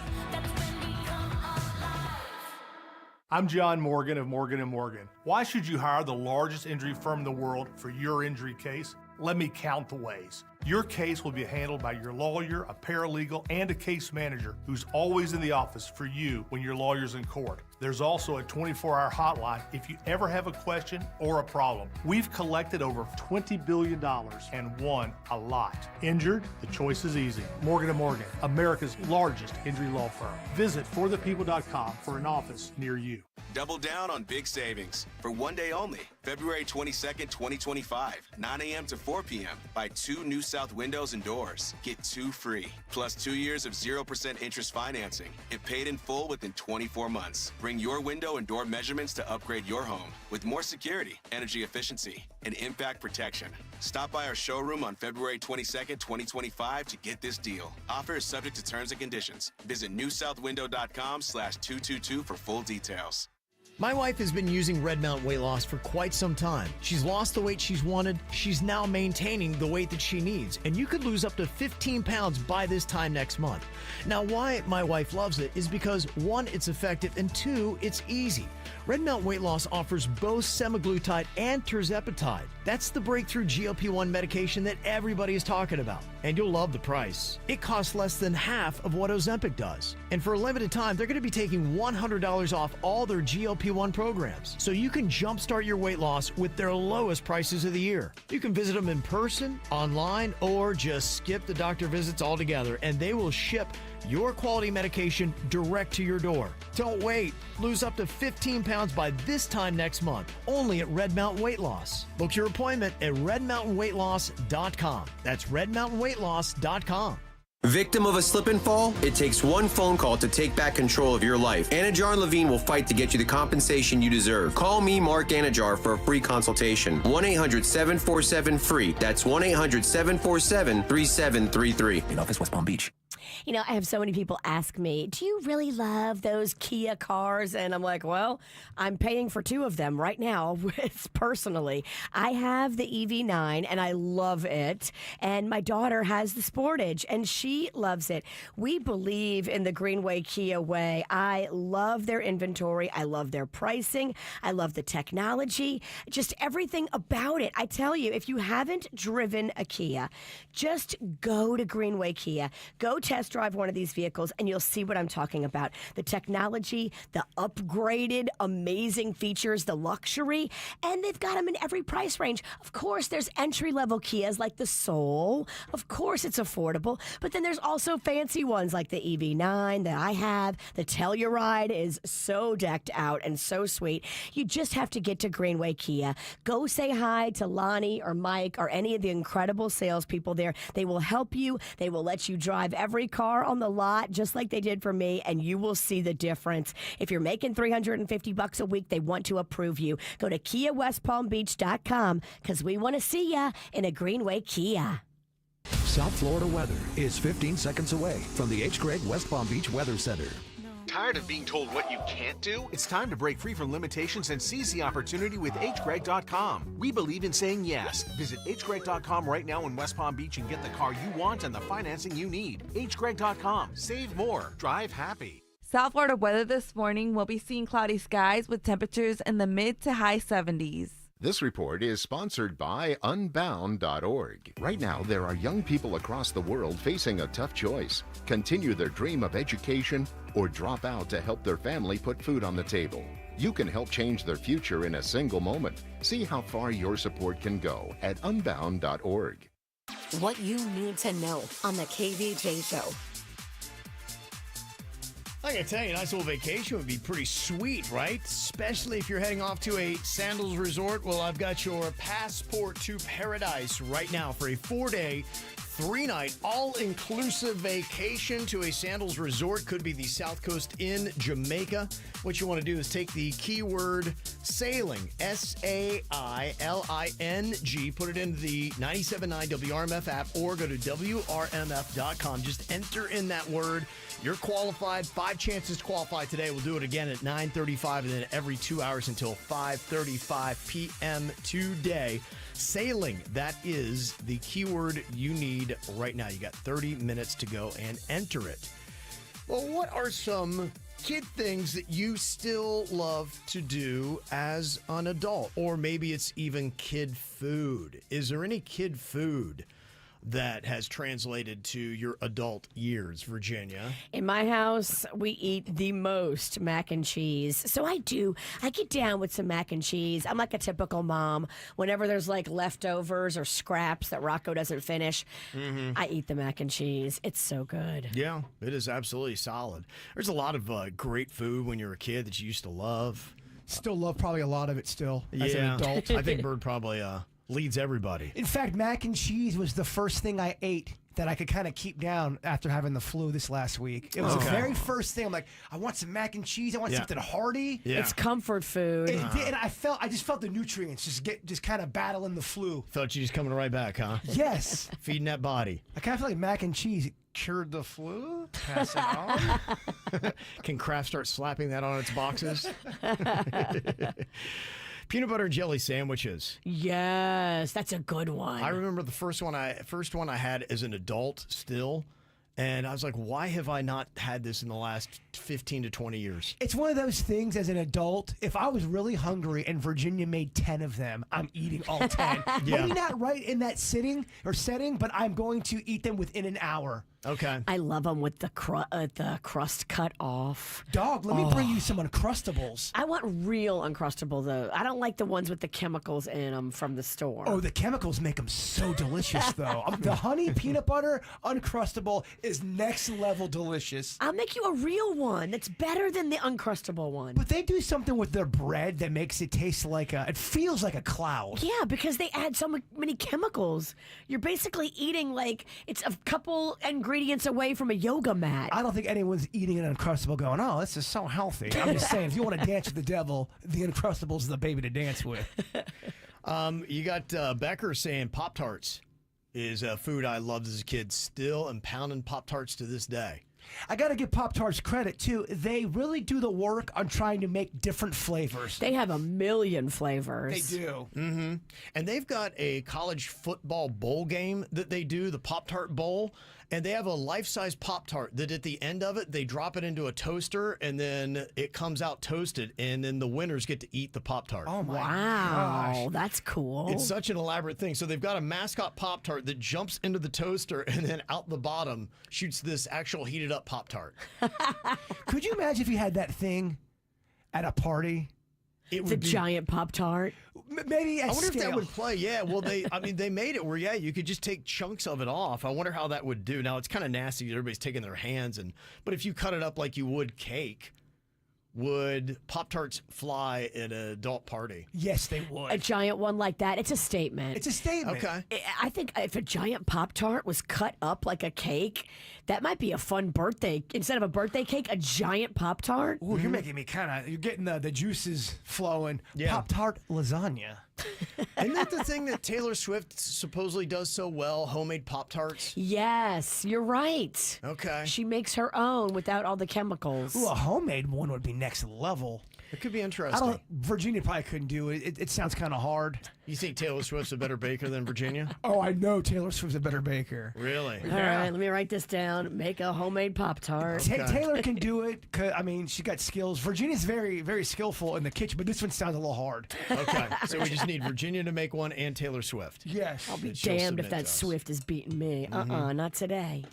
I'm John Morgan of Morgan & Morgan. Why should you hire the largest injury firm in the world for your injury case? Let me count the ways. Your case will be handled by your lawyer, a paralegal, and a case manager who's always in the office for you when your lawyer's in court. There's also a 24-hour hotline if you ever have a question or a problem. We've collected over $20 billion and won a lot. Injured? The choice is easy. Morgan & Morgan, America's largest injury law firm. Visit forthepeople.com for an office near you. Double down on big savings for one day only. February 22nd, 2025, 9 a.m. to 4 p.m. Buy 2 new south windows and doors. Get 2 free. Plus 2 years of 0% interest financing. It paid in full within 24 months. Bring your window and door measurements to upgrade your home with more security, energy efficiency, and impact protection. Stop by our showroom on February 22nd, 2025 to get this deal. Offer is subject to terms and conditions. Visit newsouthwindow.com/222 for full details. My wife has been using Red Mount Weight Loss for quite some time. She's lost the weight she's wanted. She's now maintaining the weight that she needs. And you could lose up to 15 pounds by this time next month. Now, why my wife loves it is because 1, it's effective, and 2, it's easy. Red Mount Weight Loss offers both semaglutide and tirzepatide. That's the breakthrough GLP-1 medication that everybody is talking about. And you'll love the price. It costs less than half of what Ozempic does. And for a limited time, they're going to be taking $100 off all their GLP GLP-1 programs, so you can jumpstart your weight loss with their lowest prices of the year. You can visit them in person, online, or just skip the doctor visits altogether, and they will ship your quality medication direct to your door. Don't wait. Lose up to 15 pounds by this time next month, only at Red Mountain Weight Loss. Book your appointment at redmountainweightloss.com. That's redmountainweightloss.com. Victim of a slip and fall? It takes one phone call to take back control of your life. Anajar and Levine will fight to get you the compensation you deserve. Call me, Mark Anajar, for a free consultation. 1-800-747-FREE. That's 1-800-747-3733. In office, West Palm Beach. You know, I have so many people ask me, do you really love those Kia cars? And I'm like, well, I'm paying for 2 of them right now. Personally, I have the EV9 and I love it. And my daughter has the Sportage and she loves it. We believe in the Greenway Kia way. I love their inventory. I love their pricing. I love the technology, just everything about it. I tell you, if you haven't driven a Kia, just go to Greenway Kia. Go test drive one of these vehicles and you'll see what I'm talking about. The technology, the upgraded, amazing features, the luxury, and they've got them in every price range. Of course, there's entry-level Kias like the Soul. Of course, it's affordable, but then there's also fancy ones like the EV9 that I have. The Telluride is so decked out and so sweet. You just have to get to Greenway Kia. Go say hi to Lonnie or Mike or any of the incredible salespeople there. They will help you. They will let you drive every car on the lot just like they did for me, and you will see the difference. If you're making $350 a week, they want to approve you. Go to KiaWestPalmBeach.com because we want to see ya in a Greenway Kia. South Florida weather is 15 seconds away from the H. Gregg West Palm Beach Weather Center. Tired of being told what you can't do? It's time to break free from limitations and seize the opportunity with hgreg.com. We believe in saying yes. Visit hgreg.com right now in West Palm Beach and get the car you want and the financing you need. hgreg.com. Save more. Drive happy. South Florida weather this morning will be seeing cloudy skies with temperatures in the mid to high 70s. This report is sponsored by Unbound.org. Right now, there are young people across the world facing a tough choice. Continue their dream of education or drop out to help their family put food on the table. You can help change their future in a single moment. See how far your support can go at Unbound.org. What you need to know on the KVJ Show. I gotta tell you, a nice little vacation would be pretty sweet, right? Especially if you're heading off to a Sandals resort. Well, I've got your passport to paradise right now for a 4-day, 3-night, all-inclusive vacation to a Sandals resort. Could be the South Coast in Jamaica. What you want to do is take the keyword sailing, S-A-I-L-I-N-G, put it into the 97.9 WRMF app or go to WRMF.com. Just enter in that word. You're qualified. 5 chances to qualify today. We'll do it again at 9:35 and then every 2 hours until 5:35 p.m. today. Sailing, that is the keyword you need right now. You got 30 minutes to go and enter it. Well, what are some kid things that you still love to do as an adult? Or maybe it's even kid food. Is there any kid food that has translated to your adult years, Virginia? In my house, we eat the most mac and cheese. So I get down with some mac and cheese. I'm like a typical mom. Whenever there's like leftovers or scraps that Rocco doesn't finish, I eat the mac and cheese. It's so good. Yeah, it is absolutely solid. There's a lot of great food when you're a kid that you used to love. Still love probably a lot of it still as an adult. I think Bird probably leads everybody. In fact, mac and cheese was the first thing I ate that I could kind of keep down after having the flu this last week. It was the very first thing. I'm like, I want some mac and cheese. I want something hearty. Yeah. It's comfort food. And I just felt the nutrients just kind of battling the flu. Felt you just coming right back, huh? Yes. Feeding that body. I kind of feel like mac and cheese cured the flu. Pass it on. Can Kraft start slapping that on its boxes? Peanut butter and jelly sandwiches. Yes, that's a good one. I remember the first one I had as an adult still, and I was like, why have I not had this in the last 15 to 20 years? It's one of those things as an adult, if I was really hungry and Virginia made 10 of them, I'm eating all 10. Maybe not right in that setting, but I'm going to eat them within an hour. Okay. I love them with the crust cut off. Dog, let me bring you some Uncrustables. I want real Uncrustable, though. I don't like the ones with the chemicals in them from the store. Oh, the chemicals make them so delicious, though. The honey peanut butter Uncrustable is next level delicious. I'll make you a real one that's better than the Uncrustable one. But they do something with their bread that makes it taste like it feels like a cloud. Yeah, because they add so many chemicals. You're basically eating like it's a couple ingredients away from a yoga mat. I don't think anyone's eating an Uncrustable going, oh, this is so healthy. I'm just saying, if you want to dance with the devil, the Uncrustable is the baby to dance with. You got Becker saying Pop-Tarts is a food I loved as a kid. Still am pounding Pop-Tarts to this day. I got to give Pop-Tarts credit, too. They really do the work on trying to make different flavors. They have a million flavors. They do. Mm-hmm. And they've got a college football bowl game that they do, the Pop-Tart Bowl. And they have a life-size Pop-Tart that at the end of it, they drop it into a toaster, and then it comes out toasted, and then the winners get to eat the Pop-Tart. Oh, my gosh. gosh. That's cool. It's such an elaborate thing. So they've got a mascot Pop-Tart that jumps into the toaster, and then out the bottom shoots this actual heated-up Pop-Tart. Could you imagine if you had that thing at a party? It's a giant Pop-Tart. Maybe at I wonder if scale. that would play. Yeah, well, they made it where, you could just take chunks of it off. I wonder how that would do. Now, it's kind of nasty. Everybody's taking their hands. But if you cut it up like you would cake, would Pop-Tarts fly at an adult party? Yes, they would. A giant one like that, it's a statement. It's a statement. Okay. I think if a giant Pop-Tart was cut up like a cake, that might be a fun birthday. Instead of a birthday cake, a giant Pop-Tart. Ooh, you're making me you're getting the juices flowing. Yeah. Pop-Tart lasagna. Isn't that the thing that Taylor Swift supposedly does so well, homemade Pop-Tarts? Yes, you're right. Okay. She makes her own without all the chemicals. Ooh, a homemade one would be next level. It could be interesting. Virginia probably couldn't do it. It sounds kind of hard. You think Taylor Swift's a better baker than Virginia? Oh, I know Taylor Swift's a better baker. Really? All right, let me write this down. Make a homemade Pop-Tart. Taylor can do it. I mean, she got skills. Virginia's very, very skillful in the kitchen, but this one sounds a little hard. Okay, so we just need Virginia to make one and Taylor Swift. Yes. I'll be And she'll damned if submit that to us. Swift is beating me. Not today.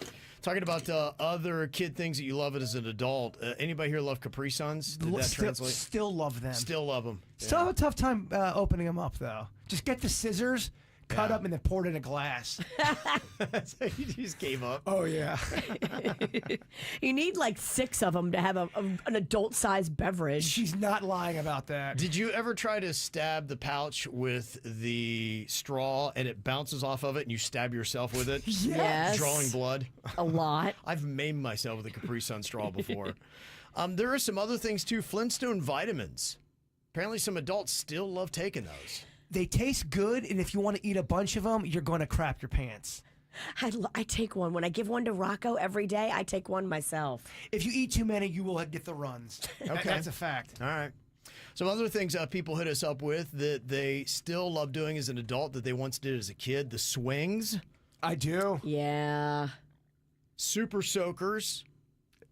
Talking about other kid things that you love as an adult. Anybody here love Capri Suns? Did that translate? Still love them. Still love them. Still have a tough time opening them up, though. Just get the scissors, cut up, and then pour it in a glass. So you just gave up. Oh, yeah. You need like 6 of them to have an adult-sized beverage. She's not lying about that. Did you ever try to stab the pouch with the straw and it bounces off of it and you stab yourself with it? Yes. Drawing blood? A lot. I've maimed myself with a Capri Sun straw before. There are some other things too. Flintstone vitamins. Apparently some adults still love taking those. They taste good, and if you want to eat a bunch of them, you're going to crap your pants. I take one. When I give one to Rocco every day, I take one myself. If you eat too many, you will get the runs. Okay. That's a fact. All right. Some other things people hit us up with that they still love doing as an adult that they once did as a kid. The swings. I do. Yeah. Super soakers.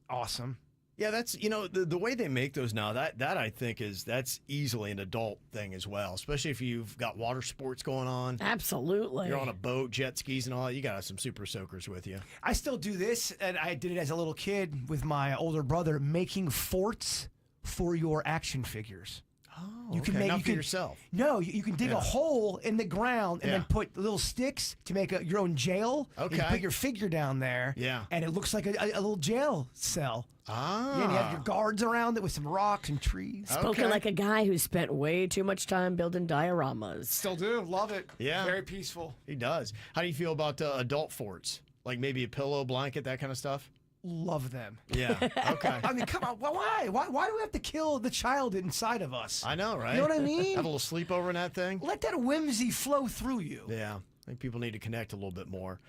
Awesome. Yeah, that's, the way they make those now, that I think that's easily an adult thing as well, especially if you've got water sports going on. Absolutely. You're on a boat, jet skis and all that. You got to have some super soakers with you. I still do this, and I did it as a little kid with my older brother, making forts for your action figures. Oh, you can okay. make Not you for can, yourself. No, you can dig a hole in the ground and Yeah. then put little sticks to make your own jail. Okay. You put your figure down there. Yeah. And it looks like a little jail cell. Ah. Yeah, and you have your guards around it with some rocks and trees. Spoken like a guy who spent way too much time building dioramas. Still do. Love it. Yeah. Very peaceful. He does. How do you feel about adult forts? Like maybe a pillow, blanket, that kind of stuff? Love them. Yeah. Okay. I mean, come on. Why? Why do we have to kill the child inside of us? I know, right? You know what I mean? Have a little sleepover in that thing? Let that whimsy flow through you. Yeah. I think people need to connect a little bit more.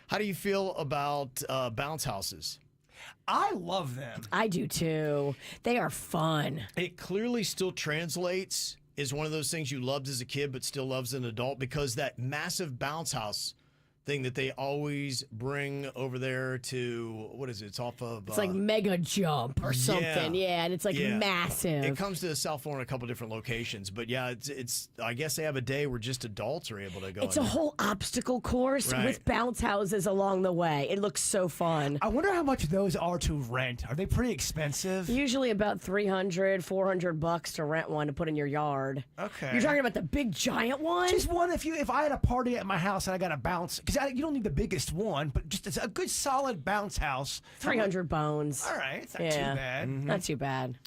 How do you feel about bounce houses? I love them. I do too. They are fun. It clearly still translates as one of those things you loved as a kid but still loves as an adult because that massive bounce house thing that they always bring over there to, what is it? It's off of... It's like Mega Jump or something. Yeah, and it's like massive. It comes to South Florida in a couple different locations. But yeah, it's I guess they have a day where just adults are able to go. It's a whole obstacle course with bounce houses along the way. It looks so fun. I wonder how much those are to rent. Are they pretty expensive? Usually about $300, $400 to rent one to put in your yard. Okay. You're talking about the big giant one? Just one. If I had a party at my house and I got a bounce, because you don't need the biggest one, but just a good solid bounce house. 300 bones. All right, it's not too bad. Not too bad.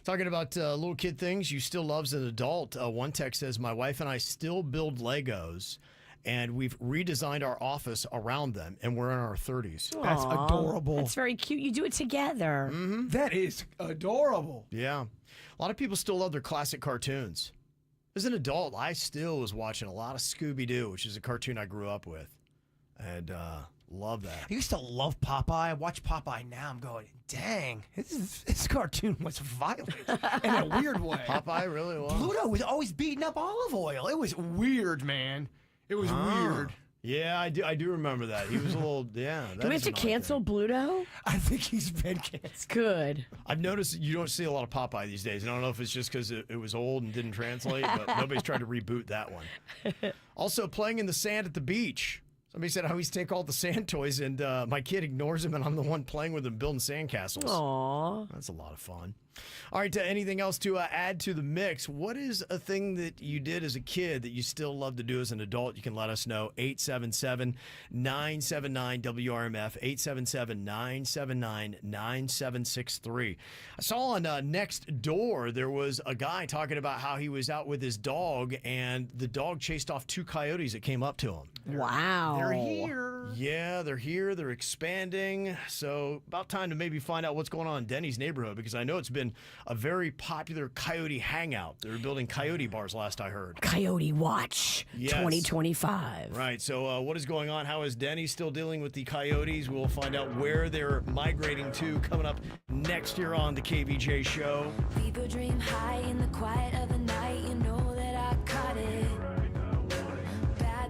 Talking about little kid things you still love as an adult. One text says, my wife and I still build Legos, and we've redesigned our office around them, and we're in our 30s. That's adorable. That's very cute. You do it together. That is adorable. Yeah. A lot of people still love their classic cartoons. As an adult, I still was watching a lot of Scooby-Doo, which is a cartoon I grew up with. And love that. I used to love Popeye. I watch Popeye now. I'm going, dang, this cartoon was violent in a weird way. Popeye really was. Pluto was always beating up olive oil. It was weird, man. It was weird. Yeah, I do remember that. He was a little, Do we have to cancel Bluto? I think he's been canceled. Good. I've noticed you don't see a lot of Popeye these days. And I don't know if it's just because it was old and didn't translate, but nobody's tried to reboot that one. Also, playing in the sand at the beach. Somebody said I always take all the sand toys, and my kid ignores them, and I'm the one playing with them, building sandcastles. Aww. That's a lot of fun. All right, anything else to add to the mix? What is a thing that you did as a kid that you still love to do as an adult? You can let us know. 877-979-WRMF, 877-979-9763. I saw on Next Door, there was a guy talking about how he was out with his dog, and the dog chased off 2 coyotes that came up to him. Wow. They're here. Yeah, they're here. They're expanding. So about time to maybe find out what's going on in Denny's neighborhood, because I know it's been a very popular coyote hangout. They were building coyote bars last I heard. Coyote Watch 2025. Right. So what is going on? How is Denny still dealing with the coyotes? We'll find out where they're migrating to coming up next year on the KVJ Show. Leave your dream high in the quiet of the night. You know that I caught it.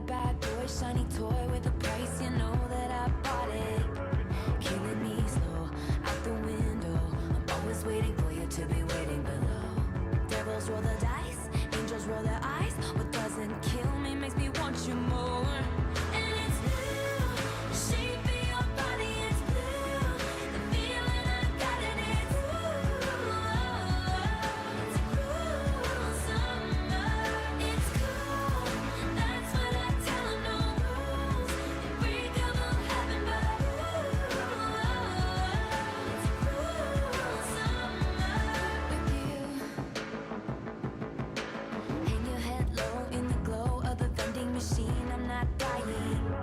Bad boy, shiny toy with a price. You know that I bought it. Killing me slow out the window. I'm always waiting for you to be waiting below. Devils roll the dice, angels roll their eyes. What doesn't kill me makes me want you more. And it's blue, the shape of your body is blue. The feeling I got it is it's a cruel summer. It's cool, that's what I tell 'em, no rules. Unbreakable heaven, but it's a cruel summer with you. Hang your head low in the glow of the vending machine. I'm not dying.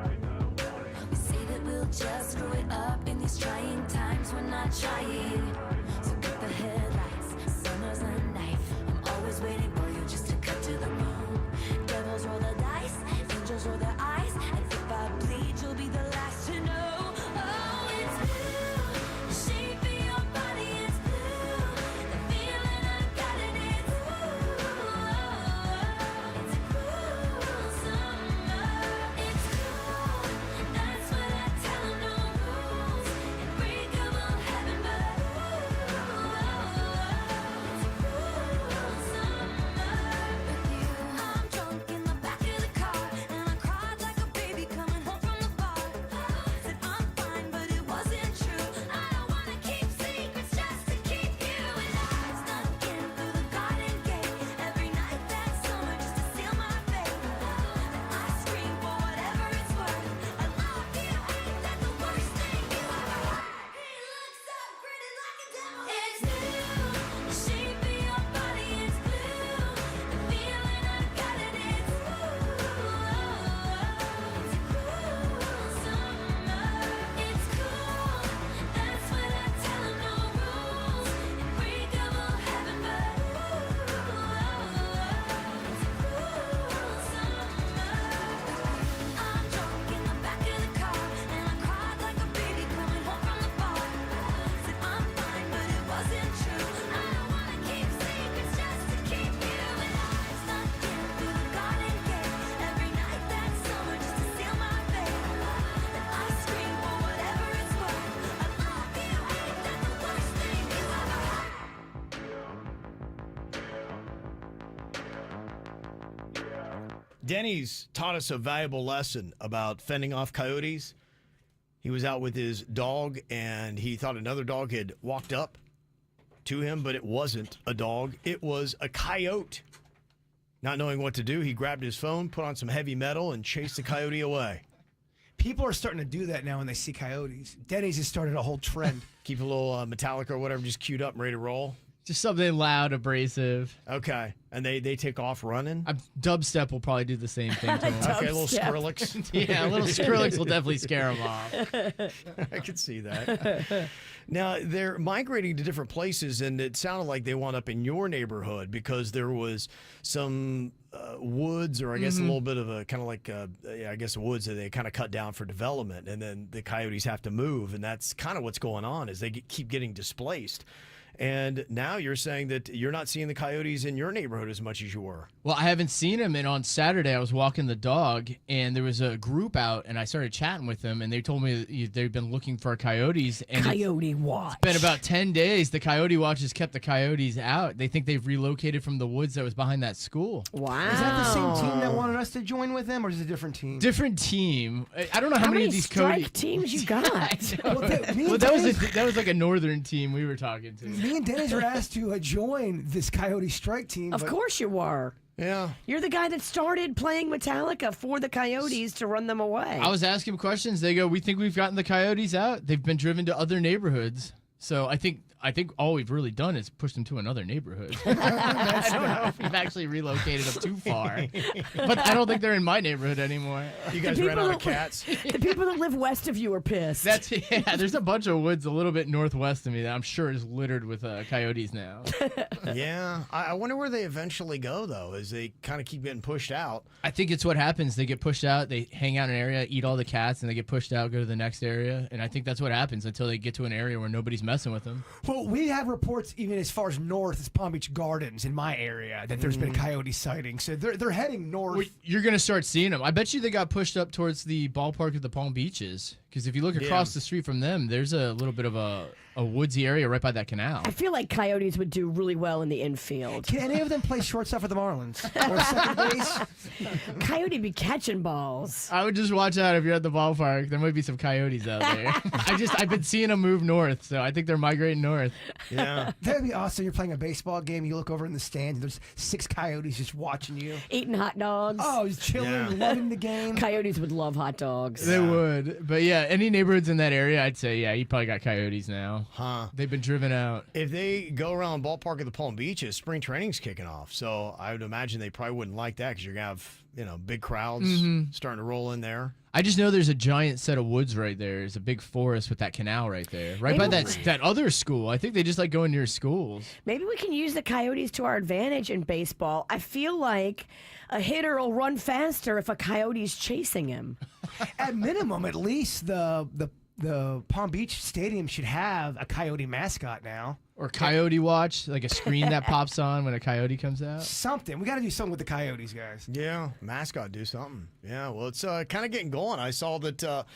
We say that we'll just screw it up in these trying times. We're not trying. So cut the headlights. Summer's a knife. I'm always waiting for you just to cut to the bone. Devils roll the dice, angels roll their eyes, and if I bleed, you'll be the last to know. Oh, it's blue. The shape of your body is blue. The feeling I got it is it's a cruel summer. It's cool. That's what I tell 'em, no rules. Unbreakable heaven, but Denny's taught us a valuable lesson about fending off coyotes. He was out with his dog, and he thought another dog had walked up to him, but it wasn't a dog. It was a coyote. Not knowing what to do, he grabbed his phone, put on some heavy metal, and chased the coyote away. People are starting to do that now when they see coyotes. Denny's has started a whole trend. Keep a little Metallica or whatever just queued up and ready to roll. Just something loud, abrasive. Okay. And they take off running? Dubstep will probably do the same thing to them. Okay, a little Skrillex. Yeah, a little Skrillex will definitely scare them off. I could see that. Now, they're migrating to different places, and it sounded like they wound up in your neighborhood because there was some woods, or I guess a little bit of a kind of like, I guess woods that they kind of cut down for development, and then the coyotes have to move, and that's kind of what's going on is they keep getting displaced. And now you're saying that you're not seeing the coyotes in your neighborhood as much as you were. Well, I haven't seen them, and on Saturday I was walking the dog, and there was a group out, and I started chatting with them, and they told me they've been looking for coyotes. And Coyote watch. It's been about 10 days. The coyote watch has kept the coyotes out. They think they've relocated from the woods that was behind that school. Wow. Is that the same team that wanted us to join with them, or is it a different team? Different team. I don't know how many of these strike teams you got? Well, that was like a northern team we were talking to. Me and Dennis were asked to join this coyote strike team. Of course you were. Yeah. You're the guy that started playing Metallica for the coyotes to run them away. I was asking questions. They go, we think we've gotten the coyotes out. They've been driven to other neighborhoods. So I think all we've really done is push them to another neighborhood. I don't know if we've actually relocated them too far. But I don't think they're in my neighborhood anymore. You guys ran out of cats? The people that live west of you are pissed. There's a bunch of woods a little bit northwest of me that I'm sure is littered with coyotes now. Yeah. I wonder where they eventually go, though, as they kind of keep getting pushed out. I think it's what happens. They get pushed out, they hang out in an area, eat all the cats, and they get pushed out, go to the next area. And I think that's what happens until they get to an area where nobody's messing with them. Well, we have reports even as far as north as Palm Beach Gardens in my area that there's been a coyote sighting. So they're heading north. Well, you're going to start seeing them. I bet you they got pushed up towards the ballpark of the Palm Beaches. Because if you look across the street from them, there's a little bit of a woodsy area right by that canal. I feel like coyotes would do really well in the infield. Can any of them play shortstop for the Marlins? Or second base? Coyote be catching balls. I would just watch out if you're at the ballpark. There might be some coyotes out there. I've been seeing them move north, so I think they're migrating north. Yeah. That'd be awesome. You're playing a baseball game, you look over in the stands, and there's 6 coyotes just watching you. Eating hot dogs. Oh, he's chilling, loving the game. Coyotes would love hot dogs. They would. But yeah, any neighborhoods in that area, I'd say, yeah, you probably got coyotes now. Huh. They've been driven out. If they go around the ballpark of the Palm Beaches, spring training's kicking off. So I would imagine they probably wouldn't like that because you're going to have, big crowds starting to roll in there. I just know there's a giant set of woods right there. There's a big forest with that canal right there. Right by that other school. I think they just like going near schools. Maybe we can use the coyotes to our advantage in baseball. I feel like a hitter will run faster if a coyote's chasing him. At minimum, at least the Palm Beach Stadium should have a coyote mascot now. Or coyote watch, like a screen that pops on when a coyote comes out. Something. We got to do something with the coyotes, guys. Yeah, mascot, do something. Yeah, well, it's kind of getting going. I saw that a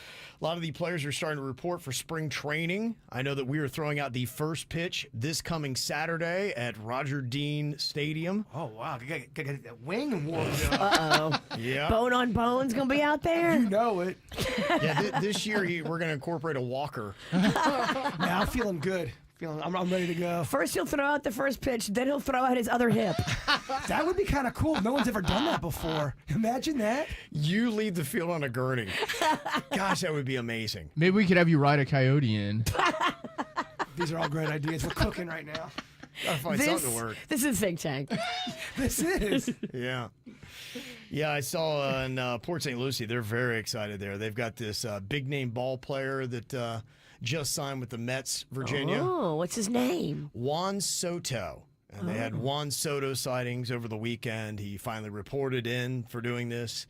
lot of the players are starting to report for spring training. I know that we are throwing out the first pitch this coming Saturday at Roger Dean Stadium. Oh, wow. Got that wing warmed up. Uh-oh. Yeah. Bone on Bone's going to be out there? You know it. Yeah, this year we're going to incorporate a walker. Now I'm feeling good. I'm ready to go. First he'll throw out the first pitch, then he'll throw out his other hip. That would be kind of cool. No one's ever done that before. Imagine that. You lead the field on a gurney. Gosh, that would be amazing. Maybe we could have you ride a coyote in. These are all great ideas. We're cooking right now. Gotta find something to work. This is Think Tank. This is. Yeah. Yeah, I saw in Port St. Lucie, they're very excited there. They've got this big name ball player that just signed with the Mets, Virginia. Oh, what's his name? Juan Soto. And they had Juan Soto sightings over the weekend. He finally reported in for doing this,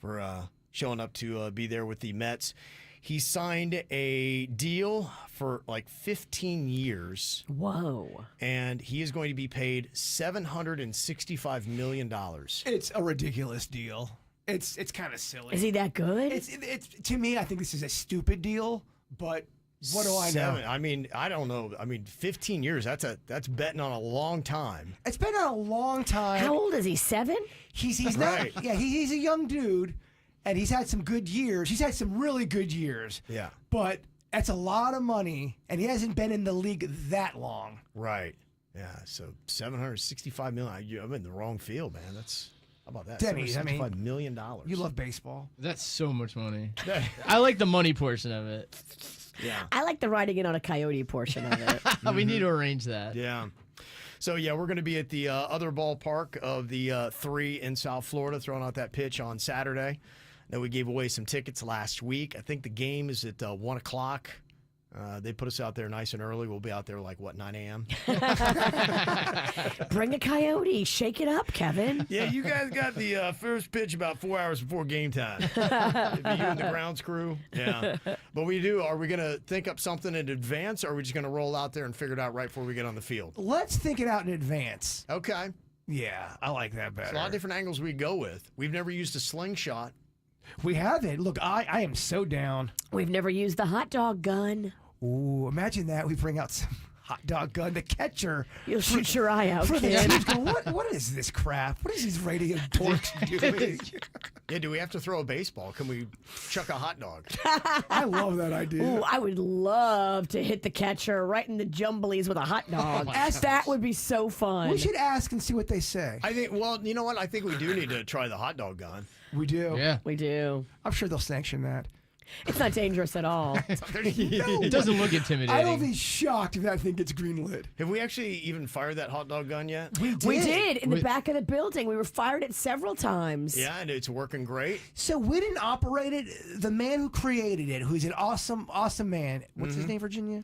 for showing up to be there with the Mets. He signed a deal for like 15 years. Whoa. And he is going to be paid $765 million. It's a ridiculous deal. It's kind of silly. Is he that good? It's to me, I think this is a stupid deal, but What do I know? I mean, I don't know. I mean, 15 years, that's betting on a long time. It's been on a long time. How old is he? 7? He's Right. not. Yeah, he's a young dude, and he's had some good years. He's had some really good years. Yeah. But that's a lot of money, and he hasn't been in the league that long. Right. Yeah. So $765 million. I'm in the wrong field, man. That's how about that? Denny, I mean, $765 million. You love baseball. That's so much money. I like the money portion of it. Yeah. I like the riding in on a Coyote portion of it. We need to arrange that. Yeah. So, yeah, we're going to be at the other ballpark of the 3 in South Florida, throwing out that pitch on Saturday. Then we gave away some tickets last week. I think the game is at 1 o'clock. They put us out there nice and early. We'll be out there like, 9 a.m.? Bring a Coyote. Shake it up, Kevin. Yeah, you guys got the first pitch about 4 hours before game time. You and the grounds crew. Yeah. But are we going to think up something in advance, or are we just going to roll out there and figure it out right before we get on the field? Let's think it out in advance. Okay. Yeah, I like that better. There's a lot of different angles we go with. We've never used a slingshot. We haven't. Look, I am so down. We've never used the hot dog gun. Ooh, imagine that. We bring out some hot dog gun. The catcher. You'll shoot your eye out, For the kid. teams go, what is this crap? What is these radio dorks doing? Yeah, do we have to throw a baseball? Can we chuck a hot dog? I love that idea. Ooh, I would love to hit the catcher right in the jumblies with a hot dog. That would be so fun. We should ask and see what they say. I think, well, you know what? I think we do need to try the hot dog gun. We do. Yeah. We do. I'm sure they'll sanction that. It's not dangerous at all. It doesn't look intimidating. I will be shocked if that thing gets greenlit. Have we actually even fired that hot dog gun yet? We did. We did in the back of the building. We were fired it several times. Yeah, and it's working great. So we didn't operate it. The man who created it, who's an awesome man. What's his name, Virginia?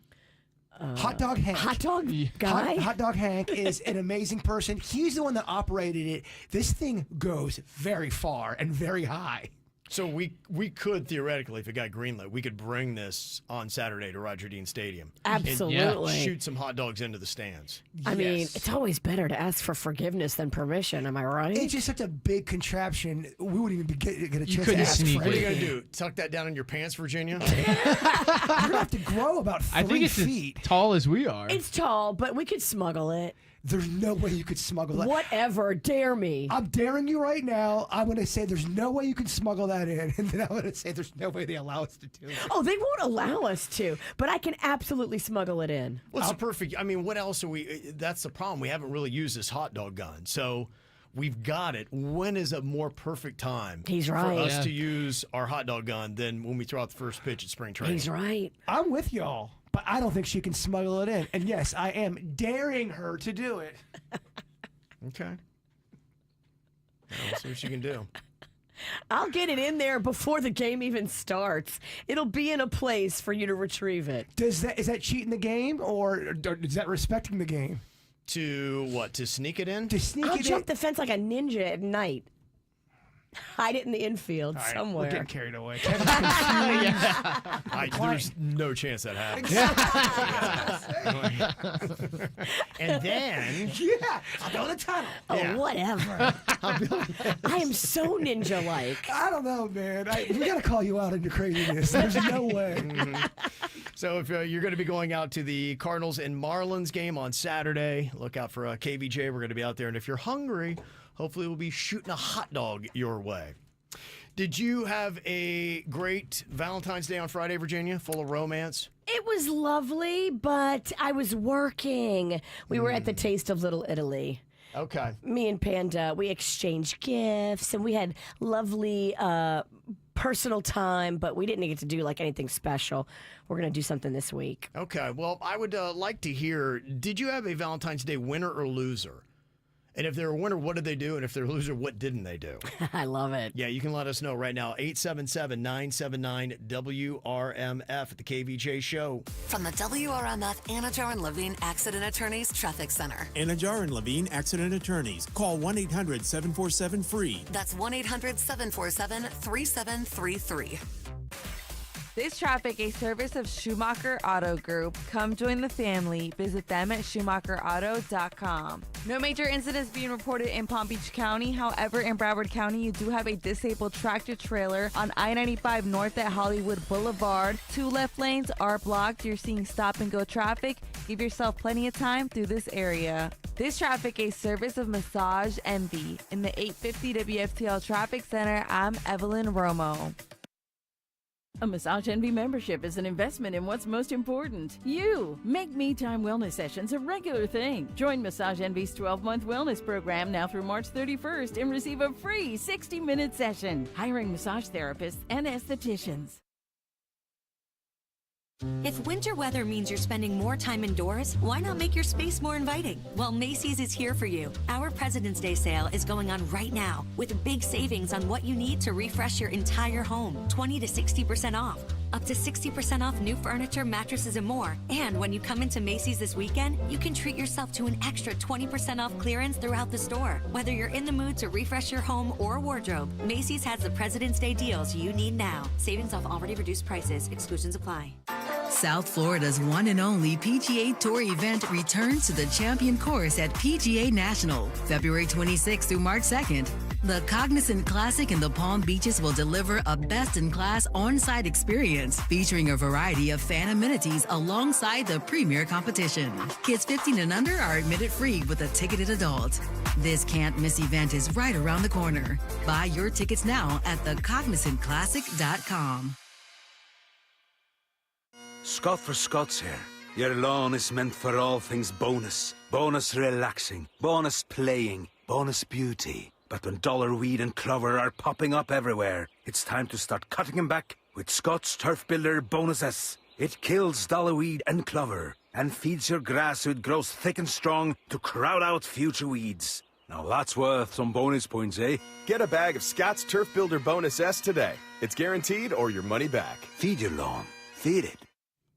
Hot Dog Hank. Hot dog guy? Hot Dog Hank is an amazing person. He's the one that operated it. This thing goes very far and very high. So we could theoretically, if it got greenlit, we could bring this on Saturday to Roger Dean Stadium. Absolutely. And shoot some hot dogs into the stands. I mean, it's always better to ask for forgiveness than permission. Am I right? It's just such a big contraption. We wouldn't even get a chance couldn't to ask sneak for What are it. you going to do? Tuck that down in your pants, Virginia? You're going to have to grow about 3 I think it's feet. as tall as we are. It's tall, but we could smuggle it. There's no way you could smuggle that. Whatever. Dare me. I'm daring you right now. I'm going to say there's no way you can smuggle that in. And then I'm going to say there's no way they allow us to do it. Oh, they won't allow us to, but I can absolutely smuggle it in. Well, it's a perfect. I mean, what else are we? That's the problem. We haven't really used this hot dog gun. So we've got it. When is a more perfect time He's for right. us to use our hot dog gun than when we throw out the first pitch at spring training? He's right. I'm with y'all, but I don't think she can smuggle it in. And yes, I am daring her to do it. Okay. We'll see what you can do. I'll get it in there before the game even starts. It'll be in a place for you to retrieve it. Is that cheating the game, or is that respecting the game? To what? To sneak it in? To sneak I'll it jump in. the fence like a ninja at night. Hide it in the infield All right, somewhere. We're getting carried away. Kevin's confused. There's no chance that happens. And then, I'll build a tunnel. Oh, Yeah. whatever. I am so ninja-like. I don't know, man. We got to call you out on your craziness. There's no way. So if you're going to be going out to the Cardinals and Marlins game on Saturday, look out for KVJ. We're going to be out there. And if you're hungry, hopefully we'll be shooting a hot dog your way. Did you have a great Valentine's Day on Friday, Virginia, full of romance? It was lovely, but I was working. We were at the Taste of Little Italy. Okay. Me and Panda, we exchanged gifts, and we had lovely personal time, but we didn't get to do like anything special. We're going to do something this week. Okay. Well, I would like to hear, did you have a Valentine's Day winner or loser? And if they're a winner, what did they do? And if they're a loser, what didn't they do? I love it. Yeah, you can let us know right now. 877-979-WRMF at the KVJ Show. From the WRMF Anajar and Levine Accident Attorneys Traffic Center. Anajar and Levine Accident Attorneys. Call 1-800-747-FREE. That's 1-800-747-3733. This traffic, a service of Schumacher Auto Group. Come join the family. Visit them at schumacherauto.com. No major incidents being reported in Palm Beach County. However, in Broward County, you do have a disabled tractor trailer on I-95 north at Hollywood Boulevard. 2 left lanes are blocked. You're seeing stop and go traffic. Give yourself plenty of time through this area. This traffic, a service of Massage Envy. In the 850 WFTL Traffic Center, I'm Evelyn Romo. A Massage Envy membership is an investment in what's most important. You. Make Me Time wellness sessions a regular thing. Join Massage Envy's 12-month wellness program now through March 31st and receive a free 60-minute session. Hiring massage therapists and estheticians. If winter weather means you're spending more time indoors, why not make your space more inviting? Well, Macy's is here for you. Our President's Day sale is going on right now with big savings on what you need to refresh your entire home. 20 to 60% off. Up to 60% off new furniture, mattresses, and more. And when you come into Macy's this weekend, you can treat yourself to an extra 20% off clearance throughout the store. Whether you're in the mood to refresh your home or wardrobe, Macy's has the President's Day deals you need now. Savings off already reduced prices. Exclusions apply. South Florida's one and only PGA Tour event returns to the Champion Course at PGA National, February 26th through March 2nd. The Cognizant Classic in the Palm Beaches will deliver a best-in-class on-site experience featuring a variety of fan amenities alongside the premier competition. Kids 15 and under are admitted free with a ticketed adult. This can't-miss event is right around the corner. Buy your tickets now at thecognizantclassic.com. Scott for Scots here. Your lawn is meant for all things bonus. Bonus relaxing, bonus playing, bonus beauty. But when dollar weed and clover are popping up everywhere, it's time to start cutting them back with Scott's Turf Builder Bonus S. It kills dollar weed and clover and feeds your grass so it grows thick and strong to crowd out future weeds. Now that's worth some bonus points, eh? Get a bag of Scott's Turf Builder Bonus S today. It's guaranteed or your money back. Feed your lawn. Feed it.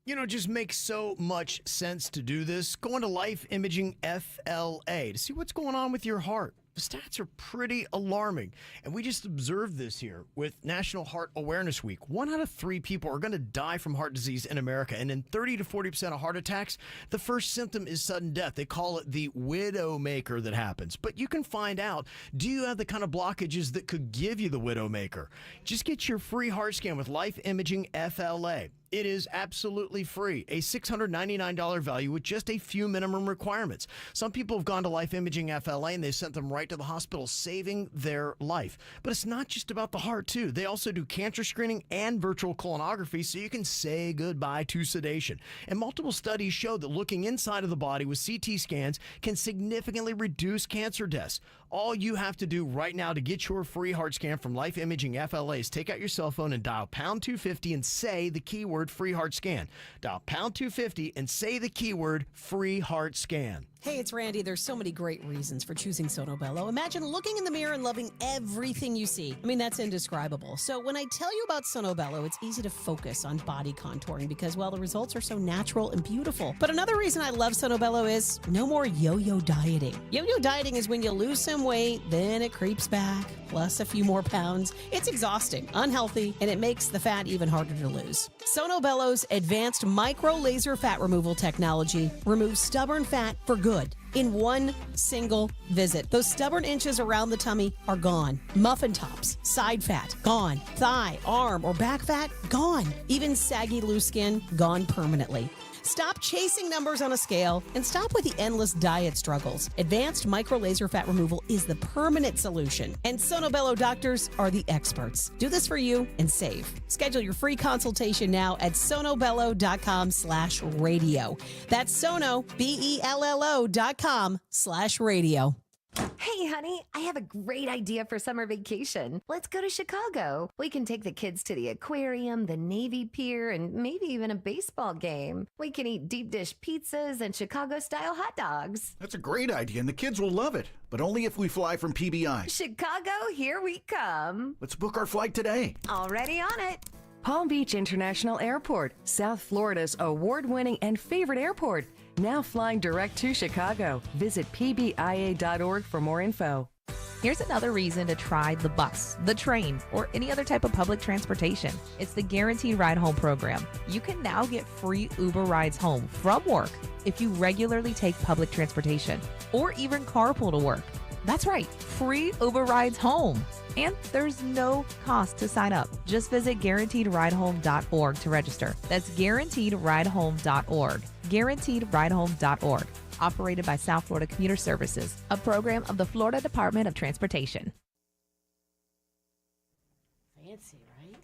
You know, it just makes so much sense to do this. Go into Life Imaging FLA to see what's going on with your heart. The stats are pretty alarming. And we just observed this here with National Heart Awareness Week. 1 out of 3 people are going to die from heart disease in America. And in 30 to 40% of heart attacks, the first symptom is sudden death. They call it the widowmaker that happens. But you can find out, do you have the kind of blockages that could give you the widowmaker? Just get your free heart scan with Life Imaging FLA. It is absolutely free, a $699 value with just a few minimum requirements. Some people have gone to Life Imaging FLA and they sent them right to the hospital, saving their life. But it's not just about the heart, too. They also do cancer screening and virtual colonography so you can say goodbye to sedation. And multiple studies show that looking inside of the body with CT scans can significantly reduce cancer deaths. All you have to do right now to get your free heart scan from Life Imaging FLA is take out your cell phone and dial pound 250 and say the keyword free heart scan. Dial pound 250 and say the keyword free heart scan. Hey, it's Randy. There's so many great reasons for choosing Sono Bello. Imagine looking in the mirror and loving everything you see. I mean, that's indescribable. So when I tell you about Sono Bello, it's easy to focus on body contouring because, well, the results are so natural and beautiful. But another reason I love Sono Bello is no more yo-yo dieting. Yo-yo dieting is when you lose some weight, then it creeps back, plus a few more pounds. It's exhausting, unhealthy, and it makes the fat even harder to lose. Sono Bello's advanced micro laser fat removal technology removes stubborn fat for good in one single visit. Those stubborn inches around the tummy are gone. Muffin tops, side fat, gone. Thigh, arm, or back fat, gone. Even saggy loose skin, gone permanently. Stop chasing numbers on a scale and stop with the endless diet struggles. Advanced micro laser fat removal is the permanent solution, and Sono Bello doctors are the experts. Do this for you and save. Schedule your free consultation now at sonobello.com/radio. That's Sono, BELLO.com/radio. Hey, honey, I have a great idea for summer vacation. Let's go to Chicago. We can take the kids to the aquarium, the Navy Pier, and maybe even a baseball game. We can eat deep dish pizzas and Chicago-style hot dogs. That's a great idea, and the kids will love it, but only if we fly from PBI. Chicago, here we come. Let's book our flight today. Already on it. Palm Beach International Airport, South Florida's award-winning and favorite airport. Now flying direct to Chicago. Visit pbia.org for more info. Here's another reason to try the bus, the train, or any other type of public transportation. It's the Guaranteed Ride Home program. You can now get free Uber rides home from work if you regularly take public transportation or even carpool to work. That's right, free Uber rides home. And there's no cost to sign up. Just visit guaranteedridehome.org to register. That's guaranteedridehome.org. Guaranteedridehome.org. Operated by South Florida Commuter Services, a program of the Florida Department of Transportation. Fancy, right?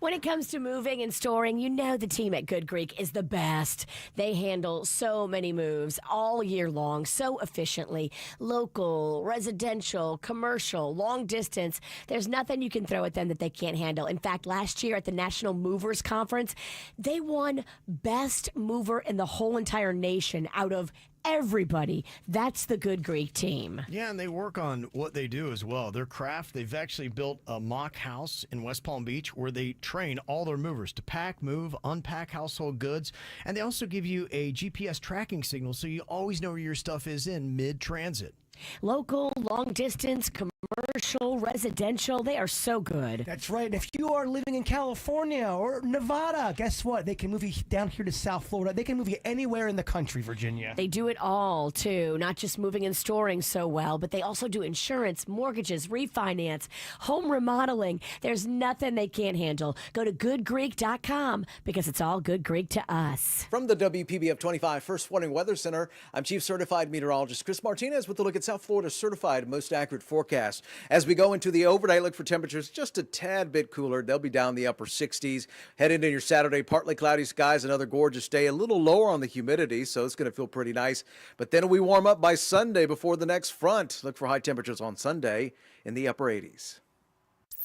When it comes to moving and storing, you know the team at Good Greek is the best. They handle so many moves all year long, so efficiently. Local, residential, commercial, long distance. There's nothing you can throw at them that they can't handle. In fact, last year at the National Movers Conference, they won Best Mover in the whole entire nation out of everybody. That's the Good Greek team. Yeah, and they work on what they do as well. Their craft, they've actually built a mock house in West Palm Beach where they train all their movers to pack, move, unpack household goods. And they also give you a GPS tracking signal so you always know where your stuff is in mid-transit. Local, long distance, commercial, residential, they are so good. That's right. And if you are living in California or Nevada, guess what? They can move you down here to South Florida. They can move you anywhere in the country, Virginia. They do it all, too. Not just moving and storing so well, but they also do insurance, mortgages, refinance, home remodeling. There's nothing they can't handle. Go to goodgreek.com because it's all Good Greek to us. From the WPBF 25 First Warning Weather Center, I'm Chief Certified Meteorologist Chris Martinez with a look at South Florida's certified most accurate forecast. As we go into the overnight, look for temperatures just a tad bit cooler. They'll be down in the upper 60s. Head into your Saturday, partly cloudy skies, another gorgeous day. A little lower on the humidity, so it's going to feel pretty nice. But then we warm up by Sunday before the next front. Look for high temperatures on Sunday in the upper 80s.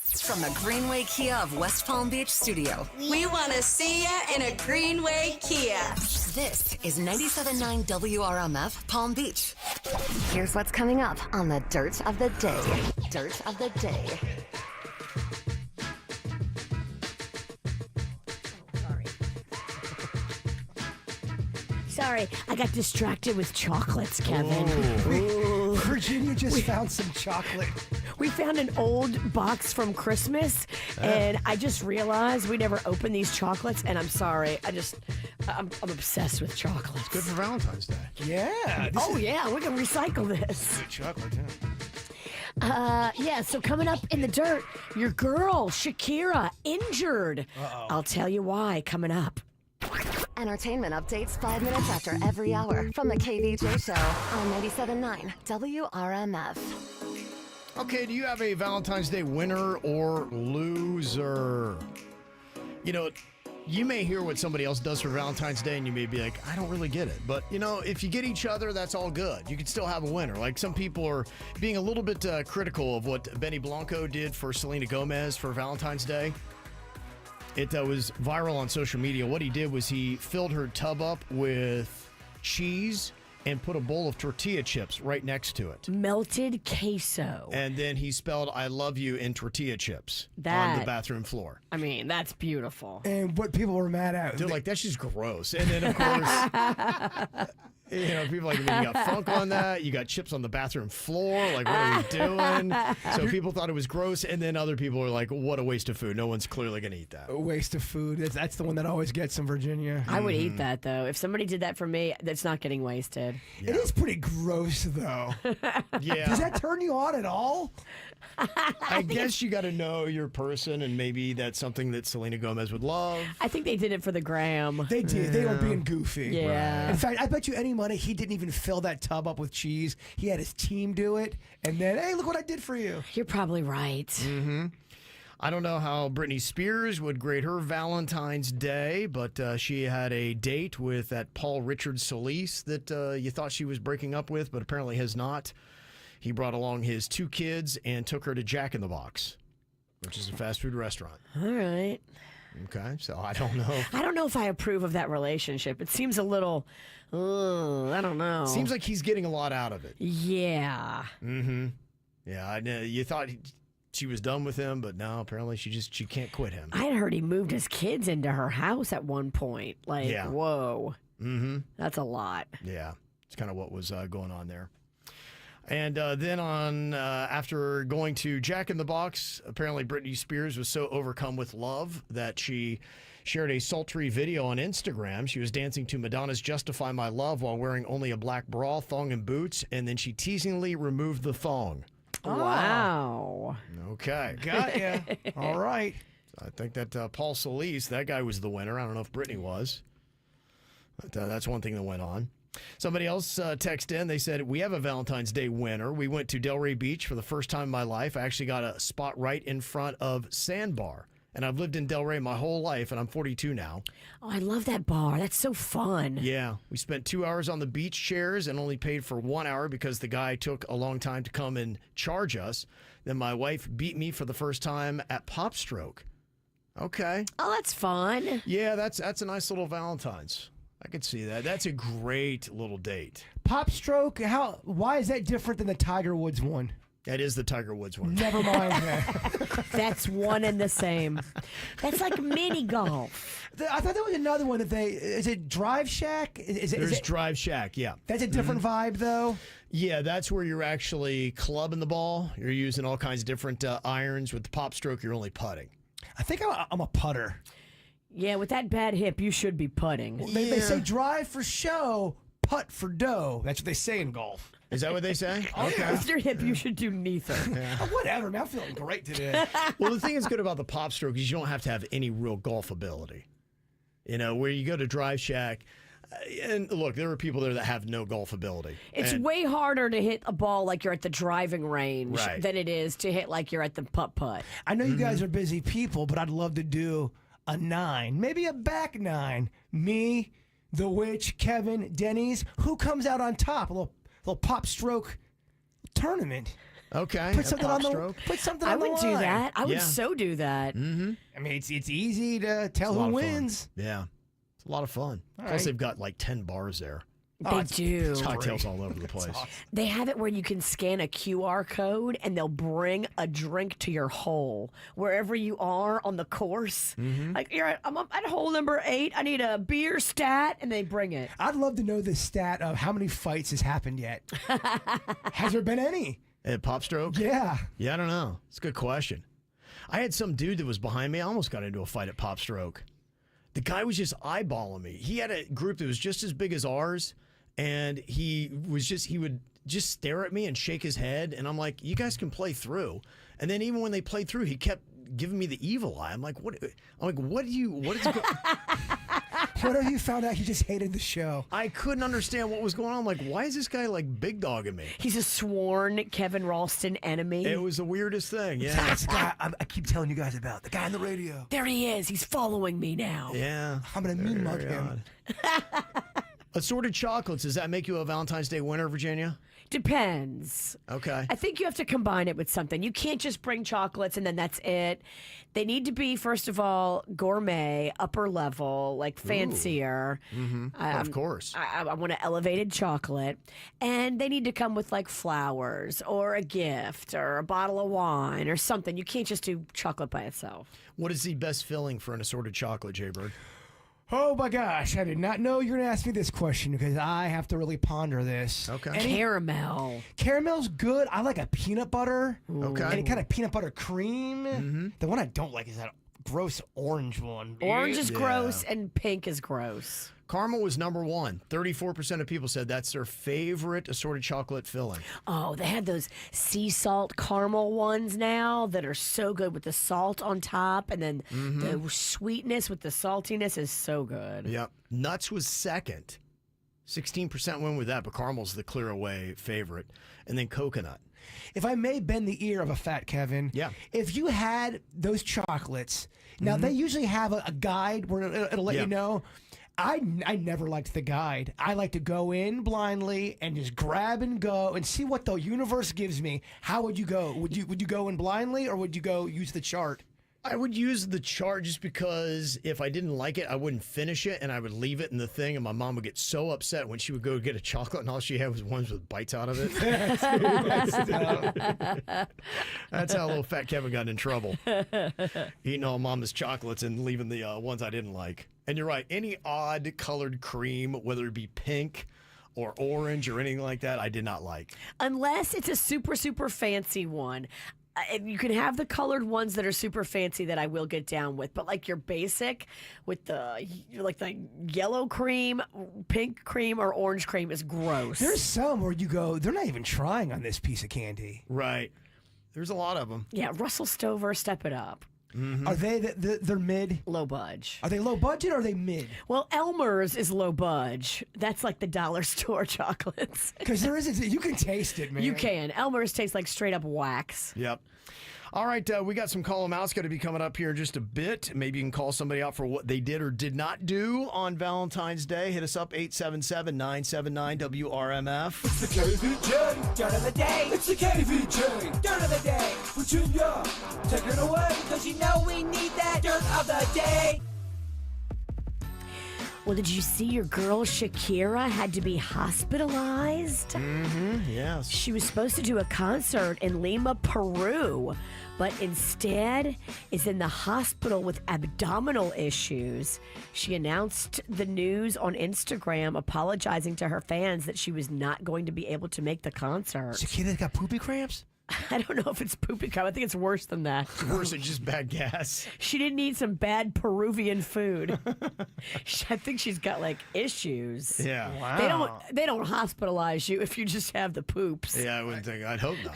From the Greenway Kia of West Palm Beach studio, we want to see ya in a Greenway Kia. This is 97.9 WRMF Palm Beach. Here's what's coming up on the Dirt of the Day. Dirt of the Day. Sorry, I got distracted with chocolates, Kevin. Virginia just found some chocolate. We found an old box from Christmas, and I just realized we never opened these chocolates, and I'm sorry. I'm obsessed with chocolates. It's good for Valentine's Day. Yeah. Yeah, we can recycle this. Good chocolate, yeah. Yeah, so coming up in the dirt, your girl, Shakira, injured. I'll tell you why coming up. Entertainment updates 5 minutes after every hour from the KVJ Show on 97.9 WRMF. Okay, do you have a Valentine's Day winner or loser? You know, you may hear what somebody else does for Valentine's Day and you may be like, I don't really get it. But, you know, if you get each other, that's all good. You can still have a winner. Like some people are being a little bit critical of what Benny Blanco did for Selena Gomez for Valentine's Day. It was viral on social media. What he did was he filled her tub up with cheese and put a bowl of tortilla chips right next to it. Melted queso. And then he spelled I love you in tortilla chips on That- the bathroom floor. I mean, that's beautiful. And what people were mad at. They're like, that's just gross. And then, of course, you know, people are like, you got funk on that. You got chips on the bathroom floor. Like, what are we doing? So people thought it was gross. And then other people were like, what a waste of food. No one's clearly going to eat that. A waste of food. That's the one that always gets them, Virginia. I would eat that, though. If somebody did that for me, that's not getting wasted. It is pretty gross, though. Yeah. Does that turn you on at all? I guess you got to know your person, and maybe that's something that Selena Gomez would love. I think they did it for the gram. They did. They were being goofy. Yeah. In fact, I bet you any money he didn't even fill that tub up with cheese. He had his team do it, and then, hey, look what I did for you. You're probably right. Mm-hmm. I don't know how Britney Spears would grade her Valentine's Day, but she had a date with that Paul Richard Solis that you thought she was breaking up with, but apparently has not. He brought along his 2 kids and took her to Jack in the Box, which is a fast food restaurant. All right. Okay, so I don't know. I don't know if I approve of that relationship. It seems a little, I don't know. Seems like he's getting a lot out of it. Yeah. Mm-hmm. Yeah, I know. You thought she was done with him, but no, apparently she can't quit him. I had heard he moved his kids into her house at one point. Like, Yeah. whoa. Mm-hmm. That's a lot. Yeah, it's kind of what was going on there. And then after going to Jack in the Box, apparently Britney Spears was so overcome with love that she shared a sultry video on Instagram. She was dancing to Madonna's Justify My Love while wearing only a black bra, thong, and boots, and then she teasingly removed the thong. Wow. Okay. Got ya. All right. I think that Paul Solis, that guy was the winner. I don't know if Britney was. But that's one thing that went on. Somebody else texted in. They said, we have a Valentine's Day winner. We went to Delray Beach for the first time in my life. I actually got a spot right in front of Sandbar. And I've lived in Delray my whole life, and I'm 42 now. Oh, I love that bar. That's so fun. Yeah. We spent 2 hours on the beach chairs and only paid for 1 hour because the guy took a long time to come and charge us. Then my wife beat me for the first time at Pop Stroke. Okay. Oh, that's fun. Yeah, that's a nice little Valentine's. I could see that. That's a great little date. Pop Stroke, why is that different than the Tiger Woods one? That is the Tiger Woods one. Never mind that. That's one and the same. That's like mini golf. I thought there was another one that is it Drive Shack? There's Drive Shack, yeah. That's a different vibe, though? Yeah, that's where you're actually clubbing the ball. You're using all kinds of different irons. With the Pop Stroke, you're only putting. I think I'm a putter. Yeah, with that bad hip, you should be putting. Well, they say drive for show, putt for dough. That's what they say in golf. Is that what they say? Okay. With your hip, you should do neither. Oh, whatever, man. I'm feeling great today. Well, the thing that's good about the Pop Stroke is you don't have to have any real golf ability. You know, where you go to Drive Shack, and look, there are people there that have no golf ability. It's way harder to hit a ball like you're at the driving range Right. than it is to hit like you're at the putt-putt. I know you guys are busy people, but I'd love to do a 9, maybe a back 9. Me, the Witch, Kevin, Denny's. Who comes out on top? A little Pop Stroke tournament. Okay. Put something on the line. I would do that. I would so do that. Mm-hmm. I mean, it's easy to tell who wins. Yeah. It's a lot of fun. All Plus, right. they've got like 10 bars there. They do. It's cocktails all over the place. They have it where you can scan a QR code and they'll bring a drink to your hole wherever you are on the course. Mm-hmm. Like I'm at hole number 8. I need a beer stat, and they bring it. I'd love to know the stat of how many fights has happened yet. Has there been any? At Pop Stroke? Yeah. Yeah, I don't know. It's a good question. I had some dude that was behind me. I almost got into a fight at Pop Stroke. The guy was just eyeballing me. He had a group that was just as big as ours, and he would just stare at me and shake his head, and I'm like, you guys can play through. And then even when they played through, he kept giving me the evil eye. I'm like, what is What have you found out he just hated the show? I couldn't understand what was going on. I'm like, why is this guy like big dogging me? He's a sworn Kevin Ralston enemy. It was the weirdest thing. Yeah. That's the guy I keep telling you guys about. The guy on the radio. There he is. He's following me now. Yeah. I'm going to mean mug him. Assorted chocolates, does that make you a Valentine's Day winner, Virginia? Depends. Okay. I think you have to combine it with something. You can't just bring chocolates and then that's it. They need to be, first of all, gourmet, upper level, like fancier. Of course. I want an elevated chocolate. And they need to come with like flowers or a gift or a bottle of wine or something. You can't just do chocolate by itself. What is the best filling for an assorted chocolate, Jaybird? Oh my gosh, I did not know you were going to ask me this question because I have to really ponder this. Okay. Caramel. Caramel's good. I like a peanut butter. Okay. Any kind of peanut butter cream. The one I don't like is that gross orange one. Orange is gross and pink is gross. Caramel was number 1. 34% of people said that's their favorite assorted chocolate filling. Oh, they have those sea salt caramel ones now that are so good with the salt on top, and then the sweetness with the saltiness is so good. Yep. Nuts was second. 16% went with that, but caramel's the clear away favorite. And then coconut. If I may bend the ear of a fat Kevin, if you had those chocolates, now they usually have a guide where it'll let you know. I never liked the guide. I like to go in blindly and just grab and go and see what the universe gives me. How would you go? Would you go in blindly or would you go use the chart? I would use the chart just because if I didn't like it, I wouldn't finish it and I would leave it in the thing, and my mom would get so upset when she would go get a chocolate and all she had was ones with bites out of it. That's how little fat Kevin got in trouble. Eating all mama's chocolates and leaving the ones I didn't like. And you're right, any odd colored cream, whether it be pink or orange or anything like that, I did not like. Unless it's a super, super fancy one. You can have the colored ones that are super fancy that I will get down with, but like your basic with the yellow cream, pink cream, or orange cream is gross. There's some where you go, they're not even trying on this piece of candy. Right. There's a lot of them. Yeah, Russell Stover, step it up. Mm-hmm. Are they they're mid? Low budge. Are they low budget or are they mid? Well, Elmer's is low budge. That's like the dollar store chocolates. Because there isn't. You can taste it, man. You can. Elmer's tastes like straight up wax. Yep. All right, we got some Call 'em Outs going to be coming up here in just a bit. Maybe you can call somebody out for what they did or did not do on Valentine's Day. Hit us up, 877-979-WRMF. It's the KVJ Dirt of the Day. It's the KVJ Dirt of the Day. Virginia, take it away, because you know we need that Dirt of the Day. Well, did you see your girl Shakira had to be hospitalized? Mm-hmm, yes. She was supposed to do a concert in Lima, Peru, but instead is in the hospital with abdominal issues. She announced the news on Instagram, apologizing to her fans that she was not going to be able to make the concert. Shakira got poopy cramps? I don't know if it's poopy cum. I think it's worse than that. It's worse than just bad gas. She didn't eat some bad Peruvian food. I think she's got like issues. Yeah. Wow. They don't hospitalize you if you just have the poops. Yeah, I wouldn't think. I'd hope not.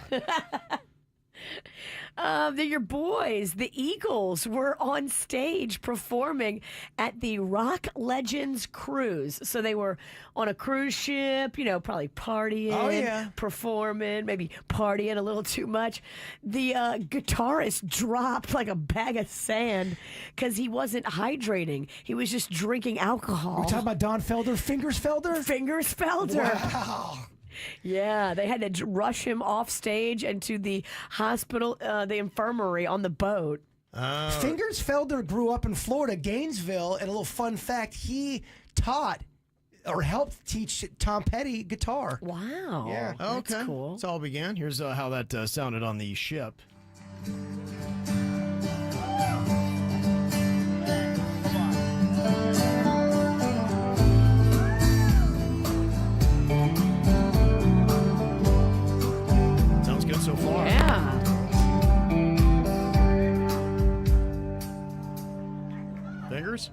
They're your boys. The Eagles were on stage performing at the Rock Legends cruise. So they were on a cruise ship, probably partying, performing, maybe partying a little too much. The guitarist dropped like a bag of sand because he wasn't hydrating. He was just drinking alcohol. We're talking about Don Felder, Fingers Felder? Fingers Felder. Wow. Yeah, they had to rush him off stage and to the hospital, the infirmary on the boat. Fingers Felder grew up in Florida, Gainesville, and a little fun fact, he taught or helped teach Tom Petty guitar. Wow. Yeah. Okay. That's cool. It's all began. Here's how that sounded on the ship. Sounds good so far. Yeah. Fingers?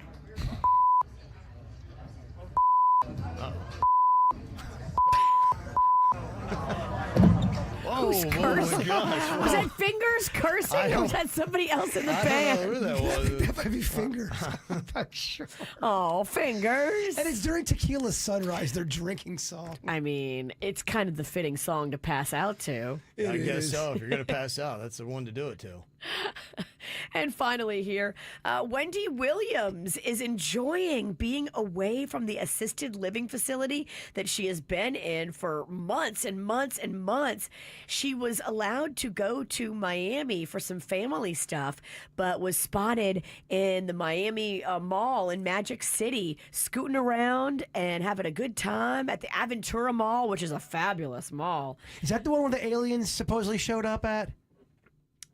Whoa, Who's cursing? my gosh. Was that Fingers cursing, or was that somebody else in the I band? don't know who that was. That might be Fingers. I'm not sure. Oh, Fingers. And it's during Tequila Sunrise, their drinking song. I mean, it's kind of the fitting song to pass out to. I guess so. If you're going to pass out, that's the one to do it to. And finally here, Wendy Williams is enjoying being away from the assisted living facility that she has been in for months and months and months. She was allowed to go to Miami for some family stuff, but was spotted in the Miami Mall in Magic City, scooting around and having a good time at the Aventura Mall, which is a fabulous mall. Is that the one where the aliens supposedly showed up at?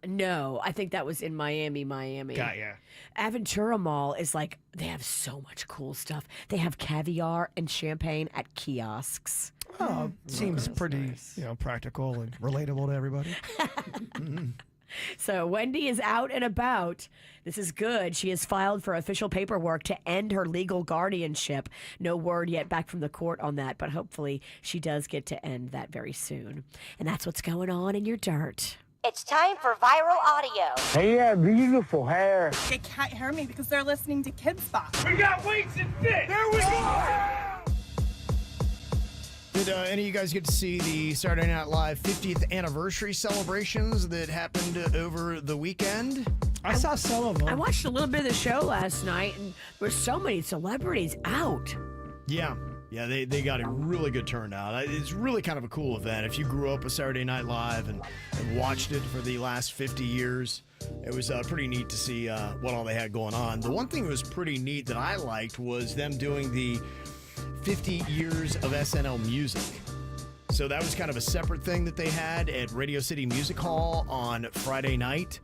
No, I think that was in Miami. Got ya. Aventura Mall is like, they have so much cool stuff. They have caviar and champagne at kiosks. Oh, seems pretty, practical and relatable to everybody. So Wendy is out and about. This is good. She has filed for official paperwork to end her legal guardianship. No word yet back from the court on that, but hopefully she does get to end that very soon. And that's what's going on in your dirt. It's time for viral audio. Hey, yeah, beautiful hair. They can't hear me because they're listening to Kids Box. We got weights and fit. There we go. Did any of you guys get to see the Saturday Night Live 50th anniversary celebrations that happened over the weekend? I saw some of them. I watched a little bit of the show last night, and there were so many celebrities out. Yeah, they got a really good turnout. It's really kind of a cool event. If you grew up with Saturday Night Live and watched it for the last 50 years, it was pretty neat to see what all they had going on. The one thing that was pretty neat that I liked was them doing the 50 years of SNL music. So that was kind of a separate thing that they had at Radio City Music Hall on Friday night.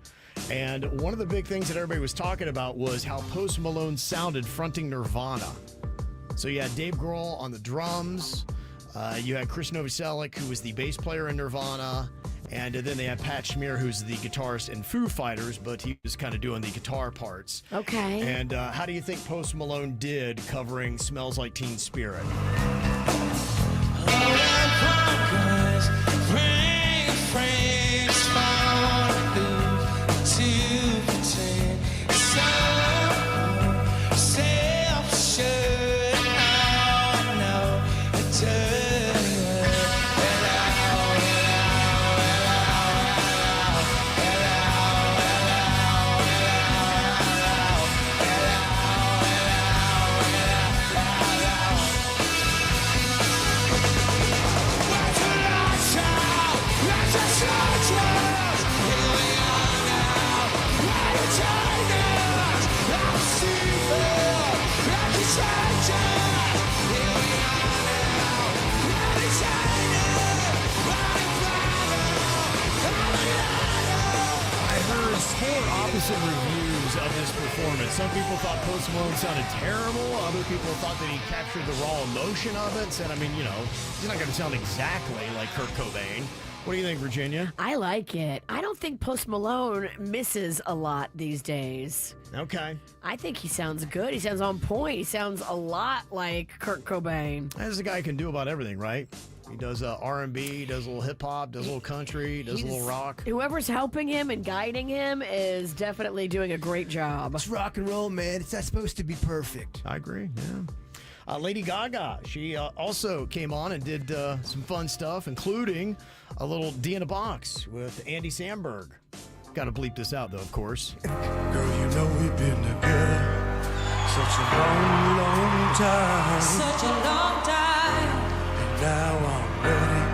And one of the big things that everybody was talking about was how Post Malone sounded fronting Nirvana. So you had Dave Grohl on the drums, You had Chris Novoselic, who was the bass player in Nirvana. And then they had Pat Schmier, who's the guitarist in Foo Fighters, but he was kind of doing the guitar parts. Okay. And how do you think Post Malone did covering Smells Like Teen Spirit? Opposite reviews of this performance. Some people thought Post Malone sounded terrible. Other people thought that he captured the raw emotion of it. Said, I mean, you know, he's not going to sound exactly like Kurt Cobain. What do you think, Virginia? I like it. I don't think Post Malone misses a lot these days. Okay. I think he sounds good. He sounds on point. He sounds a lot like Kurt Cobain. As a guy who can do about everything, right? He does R&B, does a little hip-hop, does a little country, does a little rock. Whoever's helping him and guiding him is definitely doing a great job. It's rock and roll, man. It's not supposed to be perfect. I agree, yeah. Lady Gaga, she also came on and did some fun stuff, including a little D in a Box with Andy Samberg. Got to bleep this out, though, of course. Girl, you know we've been together such a long, long time. Such a long time. And now I'm ready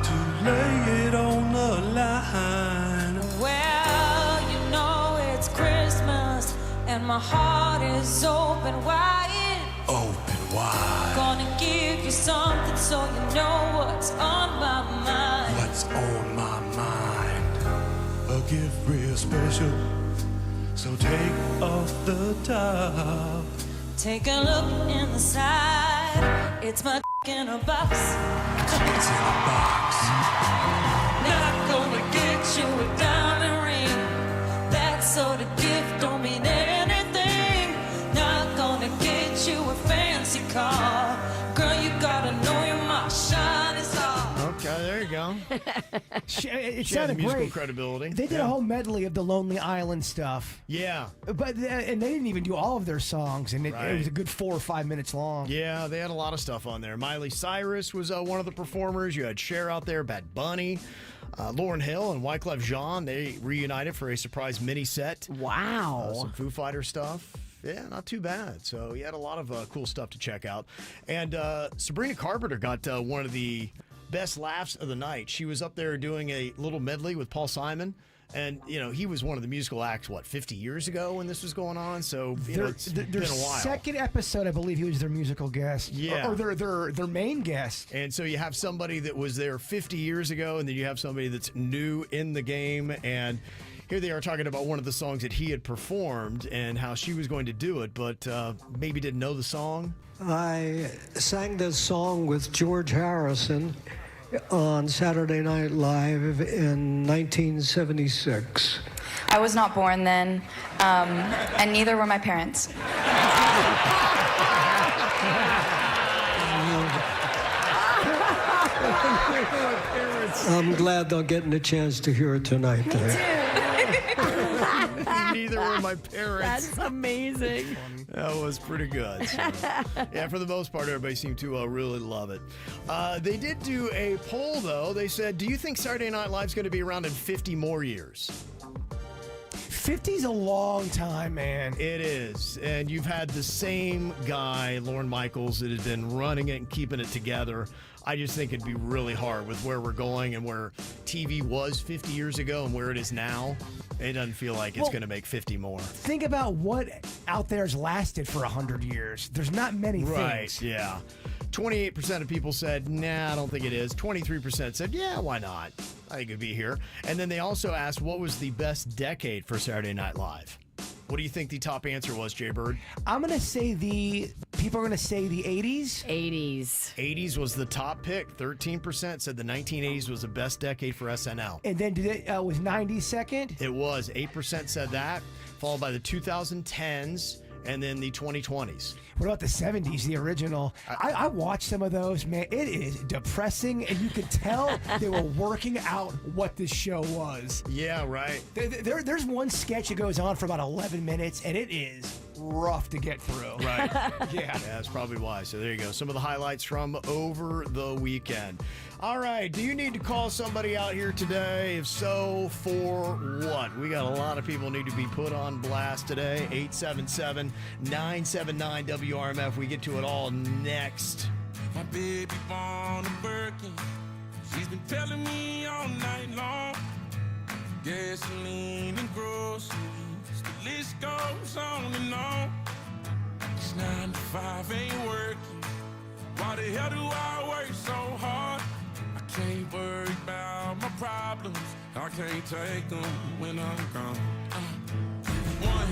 to lay it on the line. Well, you know it's Christmas and my heart is open wide. Open wide. Gonna give you something so you know what's on my mind. What's on my mind? A gift real special. So take off the top. Take a look in the side. It's my in a box. It's in a box. Not gonna get you a diamond ring. That sort of gift don't mean anything. Not gonna get you a fancy car. Girl, you gotta know you're my shining star. Okay, there you go. It She had sounded the musical great. credibility. They did a whole medley of the Lonely Island stuff. Yeah. But and they didn't even do all of their songs, and it Right. was a good 4 or 5 minutes long. Yeah, they had a lot of stuff on there. Miley Cyrus was one of the performers. You had Cher out there, Bad Bunny. Lauryn Hill and Wyclef Jean, they reunited for a surprise mini set. Wow. Some Foo Fighter stuff. Yeah, not too bad. So you had a lot of cool stuff to check out. And Sabrina Carpenter got one of the best laughs of the night. She was up there doing a little medley with Paul Simon. And, you know, he was one of the musical acts, 50 years ago when this was going on? So, you know, it's been a while. Second episode, I believe he was their musical guest. Yeah. Or their main guest. And so you have somebody that was there 50 years ago, and then you have somebody that's new in the game. And here they are talking about one of the songs that he had performed and how she was going to do it, but maybe didn't know the song. I sang this song with George Harrison on Saturday Night Live in 1976. I was not born then, and neither were my parents. I'm glad they're getting a chance to hear it tonight. Neither were my parents. That's amazing. That was pretty good. So, yeah, for the most part, everybody seemed to really love it. They did do a poll, though. They said, do you think Saturday Night Live's going to be around in 50 more years? 50's a long time, man. It is. And you've had the same guy, Lorne Michaels, that has been running it and keeping it together. I just think it'd be really hard with where we're going and where TV was 50 years ago and where it is now. It doesn't feel like it's going to make 50 more. Think about what out there has lasted for 100 years. There's not many Right, things. yeah. 28% of people said, nah, I don't think it is. 23% said, yeah, why not? I think it'd be here. And then they also asked, what was the best decade for Saturday Night Live? What do you think the top answer was, Jaybird? I'm going to say people are going to say the 80s. 80s was the top pick. 13% said the 1980s was the best decade for SNL. And then was 90s second? It was. 8% said that, followed by the 2010s and then the 2020s. What about the 70s, the original? I watched some of those, man. It is depressing, and you could tell they were working out what this show was. Yeah, right. There's one sketch that goes on for about 11 minutes, and it is rough to get through. Right. Yeah. That's probably why. So there you go. Some of the highlights from over the weekend. All right. Do you need to call somebody out here today? If so, for what? We got a lot of people need to be put on blast today. 877-979-WRMF. We get to it all next. My baby born a Birkin. She's been telling me all night long. Gasoline and groceries. The list goes on and on. This 9 to 5 ain't working. Why the hell do I work so hard? I can't worry about my problems. I can't take them when I'm gone. 1,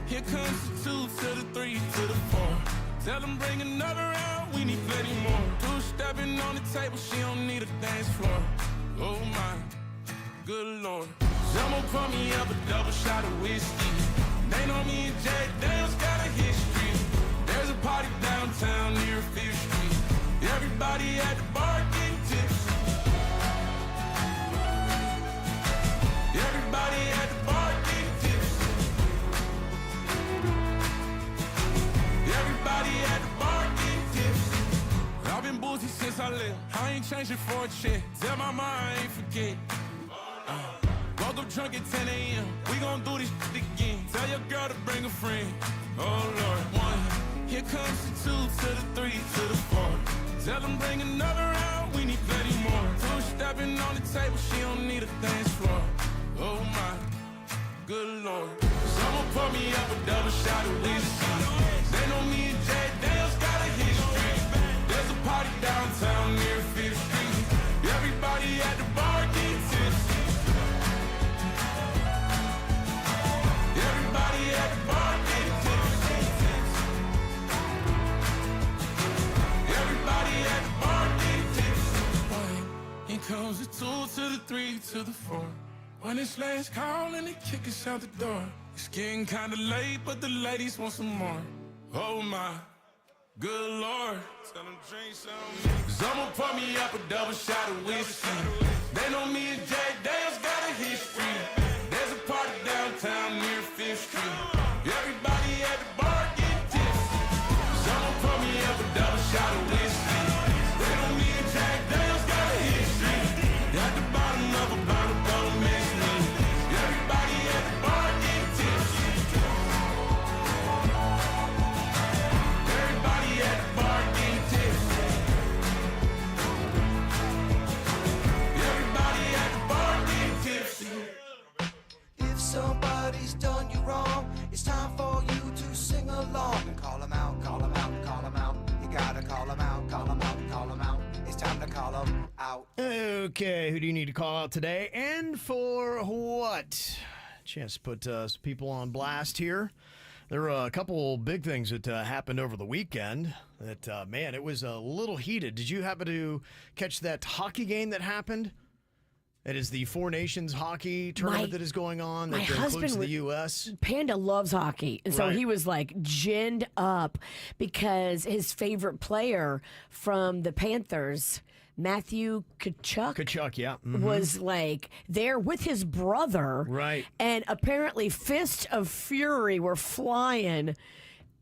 here comes the 2 to the 3 to the 4. Tell them bring another round, we need plenty more. 2 stepping on the table, she don't need a dance floor. Oh my, good Lord. Someone pour me up a double shot of whiskey. They know me and Jack Daniels got a history. There's a party downtown near 5th Street. Everybody at the bar getting tipsy. Everybody at the bar getting tipsy. Everybody at the bar getting tipsy. I've been boozy since I left. I ain't changing for a check. Tell my mom I ain't forget. Woke up drunk at 10 a.m. We gon' do this shit again. Tell your girl to bring a friend. Oh Lord. 1, here comes the 2 to the 3 to the 4. Tell them bring another round, we need plenty more. 2 stepping on the table, she don't need a dance floor. Oh my, good Lord. Someone pour me up a double shot of whiskey. They know me and Jack Daniels got a history. There's a party downtown near 5th Street. Everybody at the bar getting tipsy. Everybody at the bar getting tipsy. Everybody at the bar getting tipsy. 1, here comes the 2 to the 3 to the 4. When it's last call and they kick us out the door. It's getting kinda late, but the ladies want some more. Oh my, good Lord. Tell them drink some. Someone pour me up a double shot of whiskey. They know me and Jack Daniels got a history. There's a party downtown near 5th Street. Everybody at the bar getting tipsy. Someone pour me up a double shot of whiskey. They know me and Jack Daniels got a history. At the bottom of a bottle, don't miss me. Everybody at the bar getting tipsy. Everybody at the bar getting tipsy. Everybody at the bar getting tipsy. If somebody's done you wrong, it's time for you to sing along and call them out, call them out, call them out. You gotta call them out, call them out, call them out. It's time to call them out. Okay, who do you need to call out today? And for what? Chance to put some people on blast here. There were a couple big things that happened over the weekend that, man, it was a little heated. Did you happen to catch that hockey game that happened? It is the Four Nations hockey tournament that is going on that includes the U.S. Panda loves hockey. And so he was like ginned up because his favorite player from the Panthers, Matthew Tkachuk, yeah. was like there with his brother. Right. And apparently fists of fury were flying.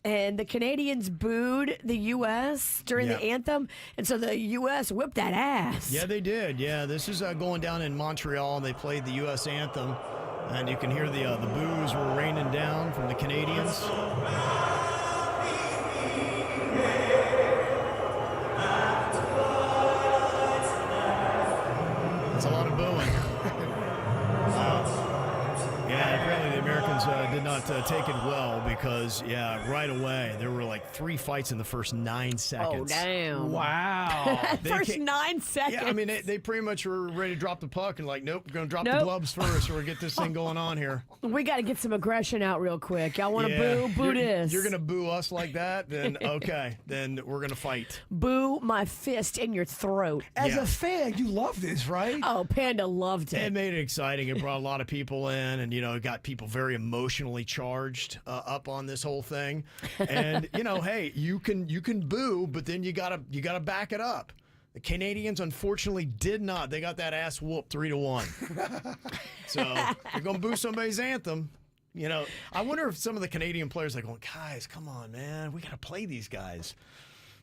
And the Canadians booed the U.S. during the anthem. And so the U.S. whipped that ass. Yeah, they did. Yeah, this is going down in Montreal. They played the U.S. anthem. And you can hear the boos were raining down from the Canadians. That's a lot of booing. Yeah, apparently the Americans did not not taken well because, right away, there were like 3 fights in the first 9 seconds. Oh, damn. Wow. First 9 seconds. Yeah, I mean, they pretty much were ready to drop the puck and like, nope, we're going to drop the gloves first or we get this thing going on here. We got to get some aggression out real quick. Y'all want to boo? Boo this. You're going to boo us like that? Then, okay, then we're going to fight. Boo my fist in your throat. As a fan, you love this, right? Oh, Panda loved it. It made it exciting. It brought a lot of people in and, it got people very emotionally charged up on this whole thing. And, hey, you can boo, but then you gotta back it up. The Canadians, unfortunately, did not. They got that ass whooped 3-1. So you're going to boo somebody's anthem. I wonder if some of the Canadian players are going, guys, come on, man. We got to play these guys.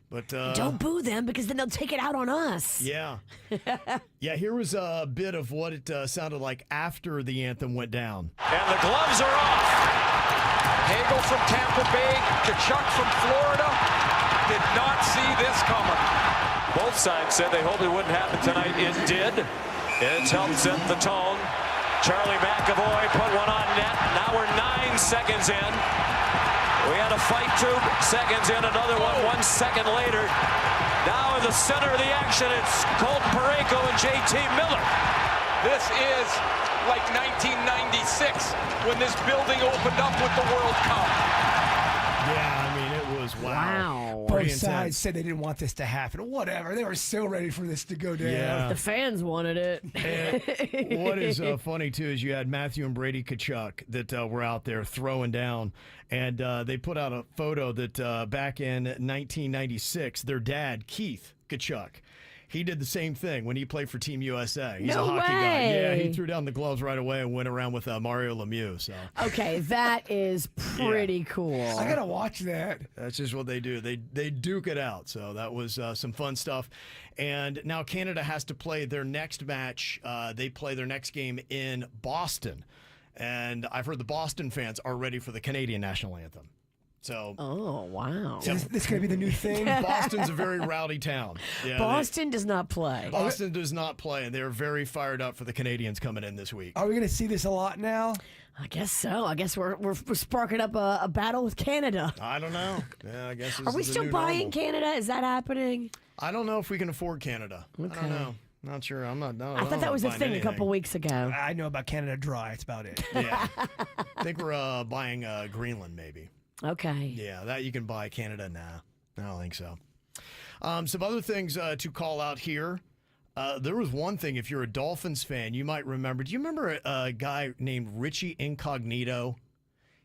But don't boo them because then they'll take it out on us. Yeah. Yeah, here was a bit of what it sounded like after the anthem went down. And the gloves are off. Hagel from Tampa Bay, Kachuk from Florida. Did not see this coming. Both sides said they hoped it wouldn't happen tonight. It did. It's helped set the tone. Charlie McAvoy put one on net. Now we're 9 seconds in. We had a fight 2 seconds in, another one 1 second later. Now in the center of the action, it's Colton Parayko and JT Miller. This is like 1996 when this building opened up with the World Cup. Yeah, I mean, it was wow. Both sides said they didn't want this to happen. Whatever. They were so ready for this to go down. Yeah. The fans wanted it. And what is funny, too, is you had Matthew and Brady Tkachuk that were out there throwing down. And they put out a photo that back in 1996, their dad, Keith Tkachuk, he did the same thing when he played for Team USA. He's a hockey guy. Yeah, he threw down the gloves right away and went around with Mario Lemieux. So okay, that is pretty cool. I gotta watch that. That's just what they do. They duke it out. So that was some fun stuff. And now Canada has to play their next match. They play their next game in Boston. And I've heard the Boston fans are ready for the Canadian national anthem. So, oh, wow. So this going to be the new thing? Boston's a very rowdy town. Yeah, Boston does not play. Boston does not play, and they're very fired up for the Canadians coming in this week. Are we going to see this a lot now? I guess so. I guess we're sparking up a battle with Canada. I don't know. Yeah, I guess. Are we still buying Canada? Is that happening? I don't know if we can afford Canada. Okay. I don't know. Not sure. I'm not. No, I thought that was a thing anything. a couple weeks ago. I know about Canada Dry. That's about it. Yeah. I think we're buying Greenland, maybe. Okay. Yeah, that you can buy. Canada, nah. I don't think so. Some other things to call out here. There was one thing, if you're a Dolphins fan, you might remember. Do you remember a guy named Richie Incognito?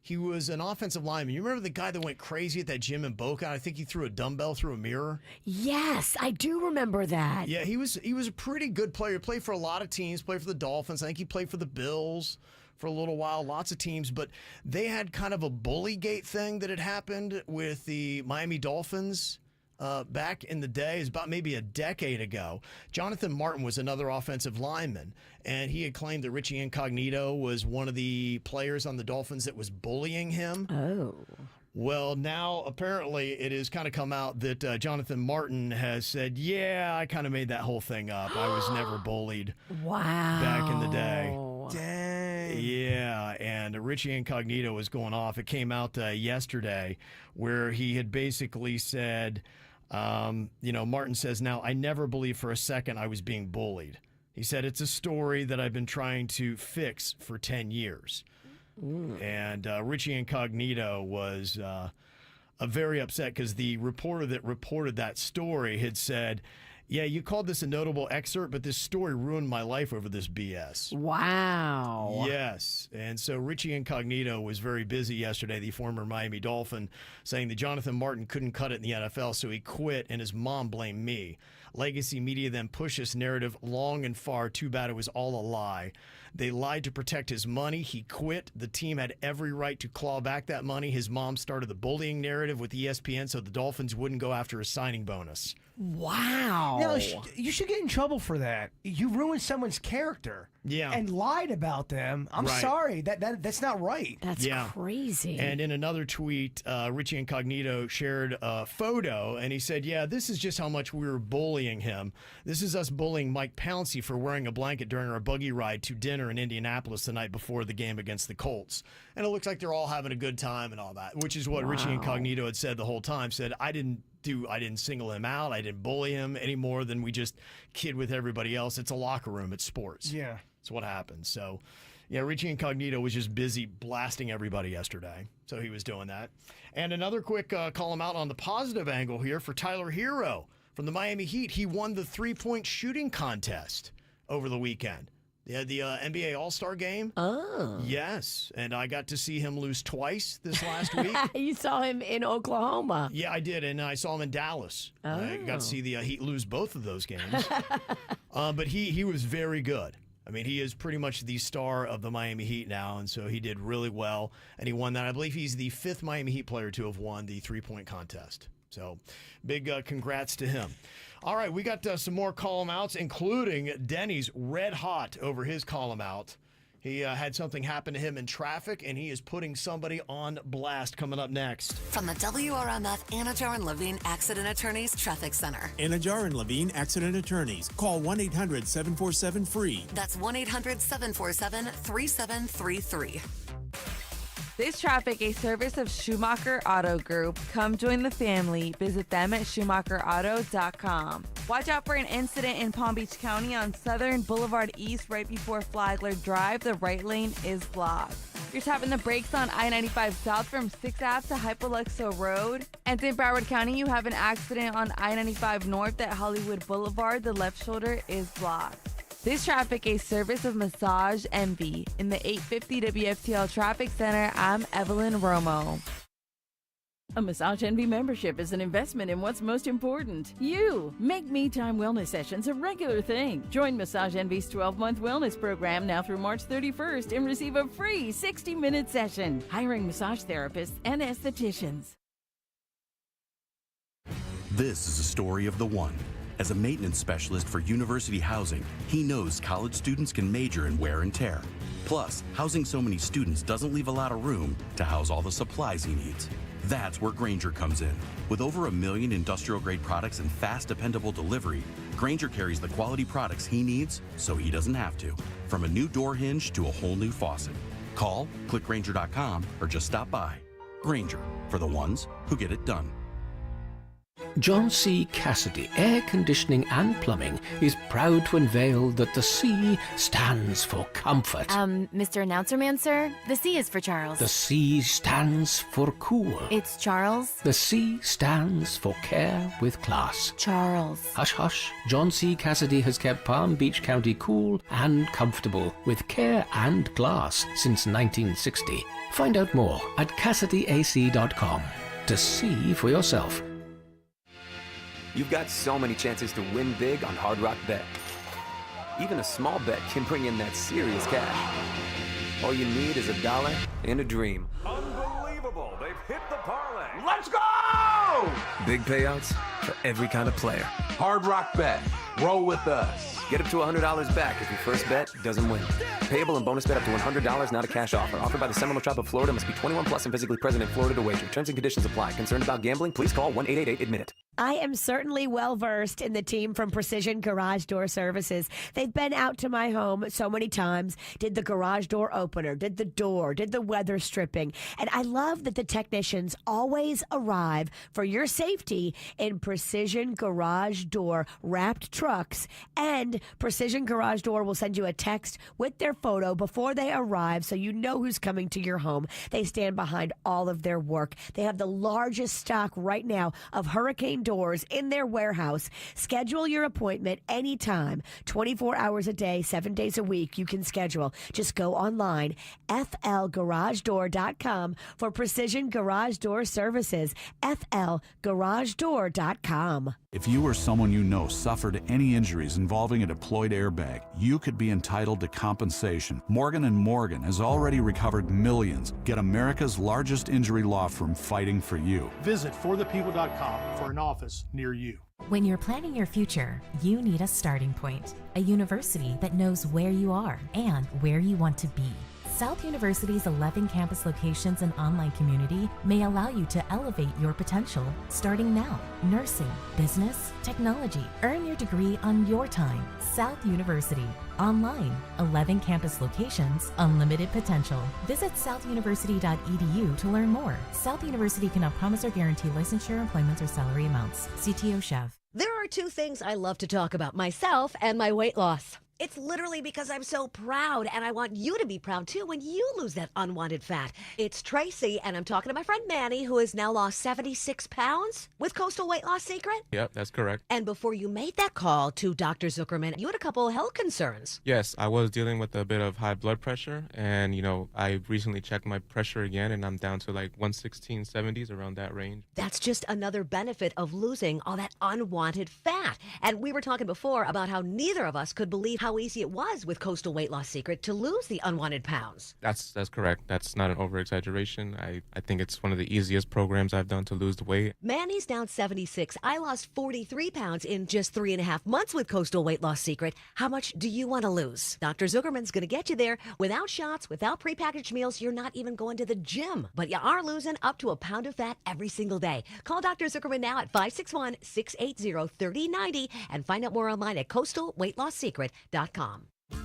He was an offensive lineman. You remember the guy that went crazy at that gym in Boca? I think he threw a dumbbell through a mirror. Yes, I do remember that. Yeah, he was a pretty good player. He played for a lot of teams, played for the Dolphins. I think he played for the Bills for a little while, lots of teams. But they had kind of a bullygate thing that had happened with the Miami Dolphins back in the day. It was about maybe a decade ago. Jonathan Martin was another offensive lineman, and he had claimed that Richie Incognito was one of the players on the Dolphins that was bullying him. Oh. Well, now apparently it has kind of come out that Jonathan Martin has said, yeah, I kind of made that whole thing up. I was never bullied. Wow. Back in the day. Dang. Yeah, and Richie Incognito was going off. It came out yesterday where he had basically said, Martin says, now, I never believed for a second I was being bullied. He said, it's a story that I've been trying to fix for 10 years. And Richie Incognito was very upset because the reporter that reported that story had said, yeah, you called this a notable excerpt, but this story ruined my life over this BS. Wow. Yes. And so Richie Incognito was very busy yesterday, the former Miami Dolphin, saying that Jonathan Martin couldn't cut it in the NFL, so he quit, and his mom blamed me. Legacy media then pushed this narrative long and far. Too bad it was all a lie. They lied to protect his money. He quit. The team had every right to claw back that money. His mom started the bullying narrative with ESPN so the Dolphins wouldn't go after a signing bonus. Wow. Now, you should get in trouble for that. You ruined someone's character. Yeah. And lied about them. I'm Right. sorry. That's not right. That's crazy. And in another tweet, Richie Incognito shared a photo, and he said, yeah, this is just how much we were bullying him. This is us bullying Mike Pouncey for wearing a blanket during our buggy ride to dinner in Indianapolis the night before the game against the Colts. And it looks like they're all having a good time and all that, which is what Richie Incognito had said the whole time. Said, I didn't single him out. I didn't bully him any more than we just kid with everybody else. It's a locker room. It's sports. Yeah. That's what happens. So, yeah, Richie Incognito was just busy blasting everybody yesterday. So he was doing that. And another quick call him out on the positive angle here for Tyler Hero from the Miami Heat. He won the three-point shooting contest over the weekend. They had the NBA All-Star game. Oh. Yes. And I got to see him lose twice this last week. You saw him in Oklahoma. Yeah, I did. And I saw him in Dallas. I got to see the Heat lose both of those games. But he was very good. I mean, he is pretty much the star of the Miami Heat now, and so he did really well, and he won that. I believe he's the 5th Miami Heat player to have won the three-point contest. So big congrats to him. All right, we got some more call-em-outs, including Denny's red hot over his call-em-out. He had something happen to him in traffic, and he is putting somebody on blast coming up next. From the WRMF Anajar and Levine Accident Attorneys Traffic Center. Anajar and Levine Accident Attorneys. Call 1-800-747-FREE. That's 1-800-747-3733. This traffic, a service of Schumacher Auto Group. Come join the family. Visit them at SchumacherAuto.com. Watch out for an incident in Palm Beach County on Southern Boulevard East right before Flagler Drive. The right lane is blocked. You're tapping the brakes on I-95 South from 6th Ave to Hypoluxo Road. And in Broward County, you have an accident on I-95 North at Hollywood Boulevard. The left shoulder is blocked. This traffic, a service of Massage Envy. In the 850 WFTL Traffic Center, I'm Evelyn Romo. A Massage Envy membership is an investment in what's most important. You! Make Me Time wellness sessions a regular thing. Join Massage Envy's 12-month wellness program now through March 31st and receive a free 60-minute session. Hiring massage therapists and estheticians. This is a story of the one. As a maintenance specialist for university housing, he knows college students can major in wear and tear. Plus, housing so many students doesn't leave a lot of room to house all the supplies he needs. That's where Grainger comes in. With over 1 million industrial-grade products and fast, dependable delivery, Grainger carries the quality products he needs so he doesn't have to. From a new door hinge to a whole new faucet. Call, click Grainger.com, or just stop by. Grainger, for the ones who get it done. John C. Cassidy Air Conditioning and Plumbing is proud to unveil that the C stands for comfort. Mr. Announcer Man, sir? The C is for Charles. The C stands for cool. It's Charles. The C stands for care with class. Charles. Hush, hush. John C. Cassidy has kept Palm Beach County cool and comfortable with care and glass since 1960. Find out more at CassidyAC.com to see for yourself. You've got so many chances to win big on Hard Rock Bet. Even a small bet can bring in that serious cash. All you need is $1 and a dream. Unbelievable. They've hit the parlay. Let's go! Big payouts for every kind of player. Hard Rock Bet. Roll with us. Get up to $100 back if your first bet doesn't win. Payable and bonus bet up to $100, not a cash offer. Offered by the Seminole Tribe of Florida. Must be 21 plus and physically present in Florida to wager. Terms and conditions apply. Concerned about gambling? Please call 1-888-ADMIT-IT. I am certainly well-versed in the team from Precision Garage Door Services. They've been out to my home so many times, did the garage door opener, did the door, did the weather stripping. And I love that the technicians always arrive for your safety in Precision Garage Door wrapped trucks. And Precision Garage Door will send you a text with their photo before they arrive so you know who's coming to your home. They stand behind all of their work. They have the largest stock right now of hurricane doors in their warehouse. Schedule your appointment anytime, 24 hours a day, 7 days a week. You can schedule. Just go online, flgaragedoor.com for Precision Garage Door Services, flgaragedoor.com. If you or someone you know suffered any injuries involving a deployed airbag, you could be entitled to compensation. Morgan & Morgan has already recovered millions. Get America's largest injury law firm fighting for you. Visit forthepeople.com for an office near you. When you're planning your future, you need a starting point, a university that knows where you are and where you want to be. South University's 11 campus locations and online community may allow you to elevate your potential starting now. Nursing, business, technology. Earn your degree on your time. South University. Online. 11 campus locations. Unlimited potential. Visit southuniversity.edu to learn more. South University cannot promise or guarantee licensure, employment, or salary amounts. CTO Chev. There are two things I love to talk about, myself and my weight loss. It's literally because I'm so proud, and I want you to be proud too when you lose that unwanted fat. It's Tracy, and I'm talking to my friend Manny, who has now lost 76 pounds with Coastal Weight Loss Secret. Yep, that's correct. And before you made that call to Dr. Zuckerman, you had a couple of health concerns. Yes, I was dealing with a bit of high blood pressure, and, I recently checked my pressure again, and I'm down to like 116, 70s, around that range. That's just another benefit of losing all that unwanted fat. And we were talking before about how neither of us could believe how easy it was with Coastal Weight Loss Secret to lose the unwanted pounds. That's correct. That's not an over-exaggeration. I think it's one of the easiest programs I've done to lose the weight. Manny's down 76. I lost 43 pounds in just 3.5 months with Coastal Weight Loss Secret. How much do you want to lose? Dr. Zuckerman's going to get you there without shots, without prepackaged meals. You're not even going to the gym, but you are losing up to a pound of fat every single day. Call Dr. Zuckerman now at 561-680-3090 and find out more online at coastalweightloss.secret.com.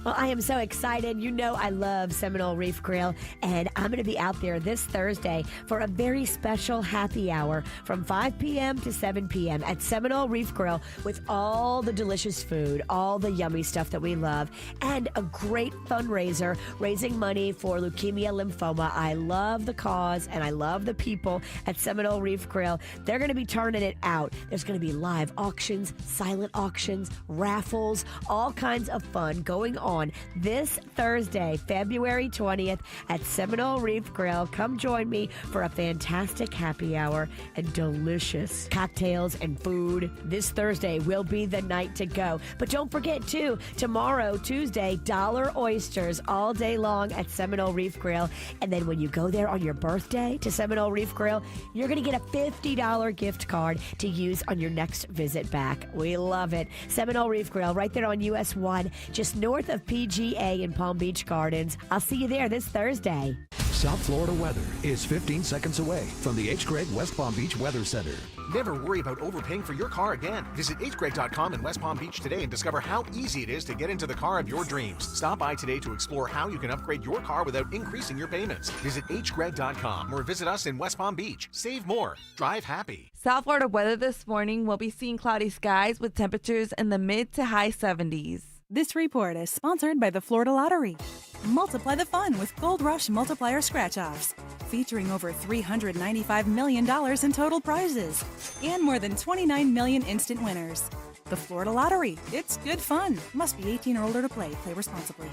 Well, I am so excited. You know I love Seminole Reef Grill, and I'm going to be out there this Thursday for a very special happy hour from 5 p.m. to 7 p.m. at Seminole Reef Grill with all the delicious food, all the yummy stuff that we love, and a great fundraiser raising money for leukemia lymphoma. I love the cause, and I love the people at Seminole Reef Grill. They're going to be turning it out. There's going to be live auctions, silent auctions, raffles, all kinds of fun going on this Thursday, February 20th at Seminole Reef Grill. Come join me for a fantastic happy hour and delicious cocktails and food. This Thursday will be the night to go. But don't forget, too, tomorrow, Tuesday, dollar oysters all day long at Seminole Reef Grill. And then when you go there on your birthday to Seminole Reef Grill, you're going to get a $50 gift card to use on your next visit back. We love it. Seminole Reef Grill, right there on US 1, just north of PGA in Palm Beach Gardens. I'll see you there this Thursday. South Florida weather is 15 seconds away from the H. Gregg West Palm Beach Weather Center. Never worry about overpaying for your car again. Visit hgregg.com in West Palm Beach today and discover how easy it is to get into the car of your dreams. Stop by today to explore how you can upgrade your car without increasing your payments. Visit hgregg.com or visit us in West Palm Beach. Save more. Drive happy. South Florida weather this morning will be seeing cloudy skies with temperatures in the mid to high 70s. This report is sponsored by the Florida Lottery. Multiply the fun with Gold Rush Multiplier Scratch-Offs, featuring over $395 million in total prizes and more than 29 million instant winners. The Florida Lottery. It's good fun. Must be 18 or older to play. Play responsibly.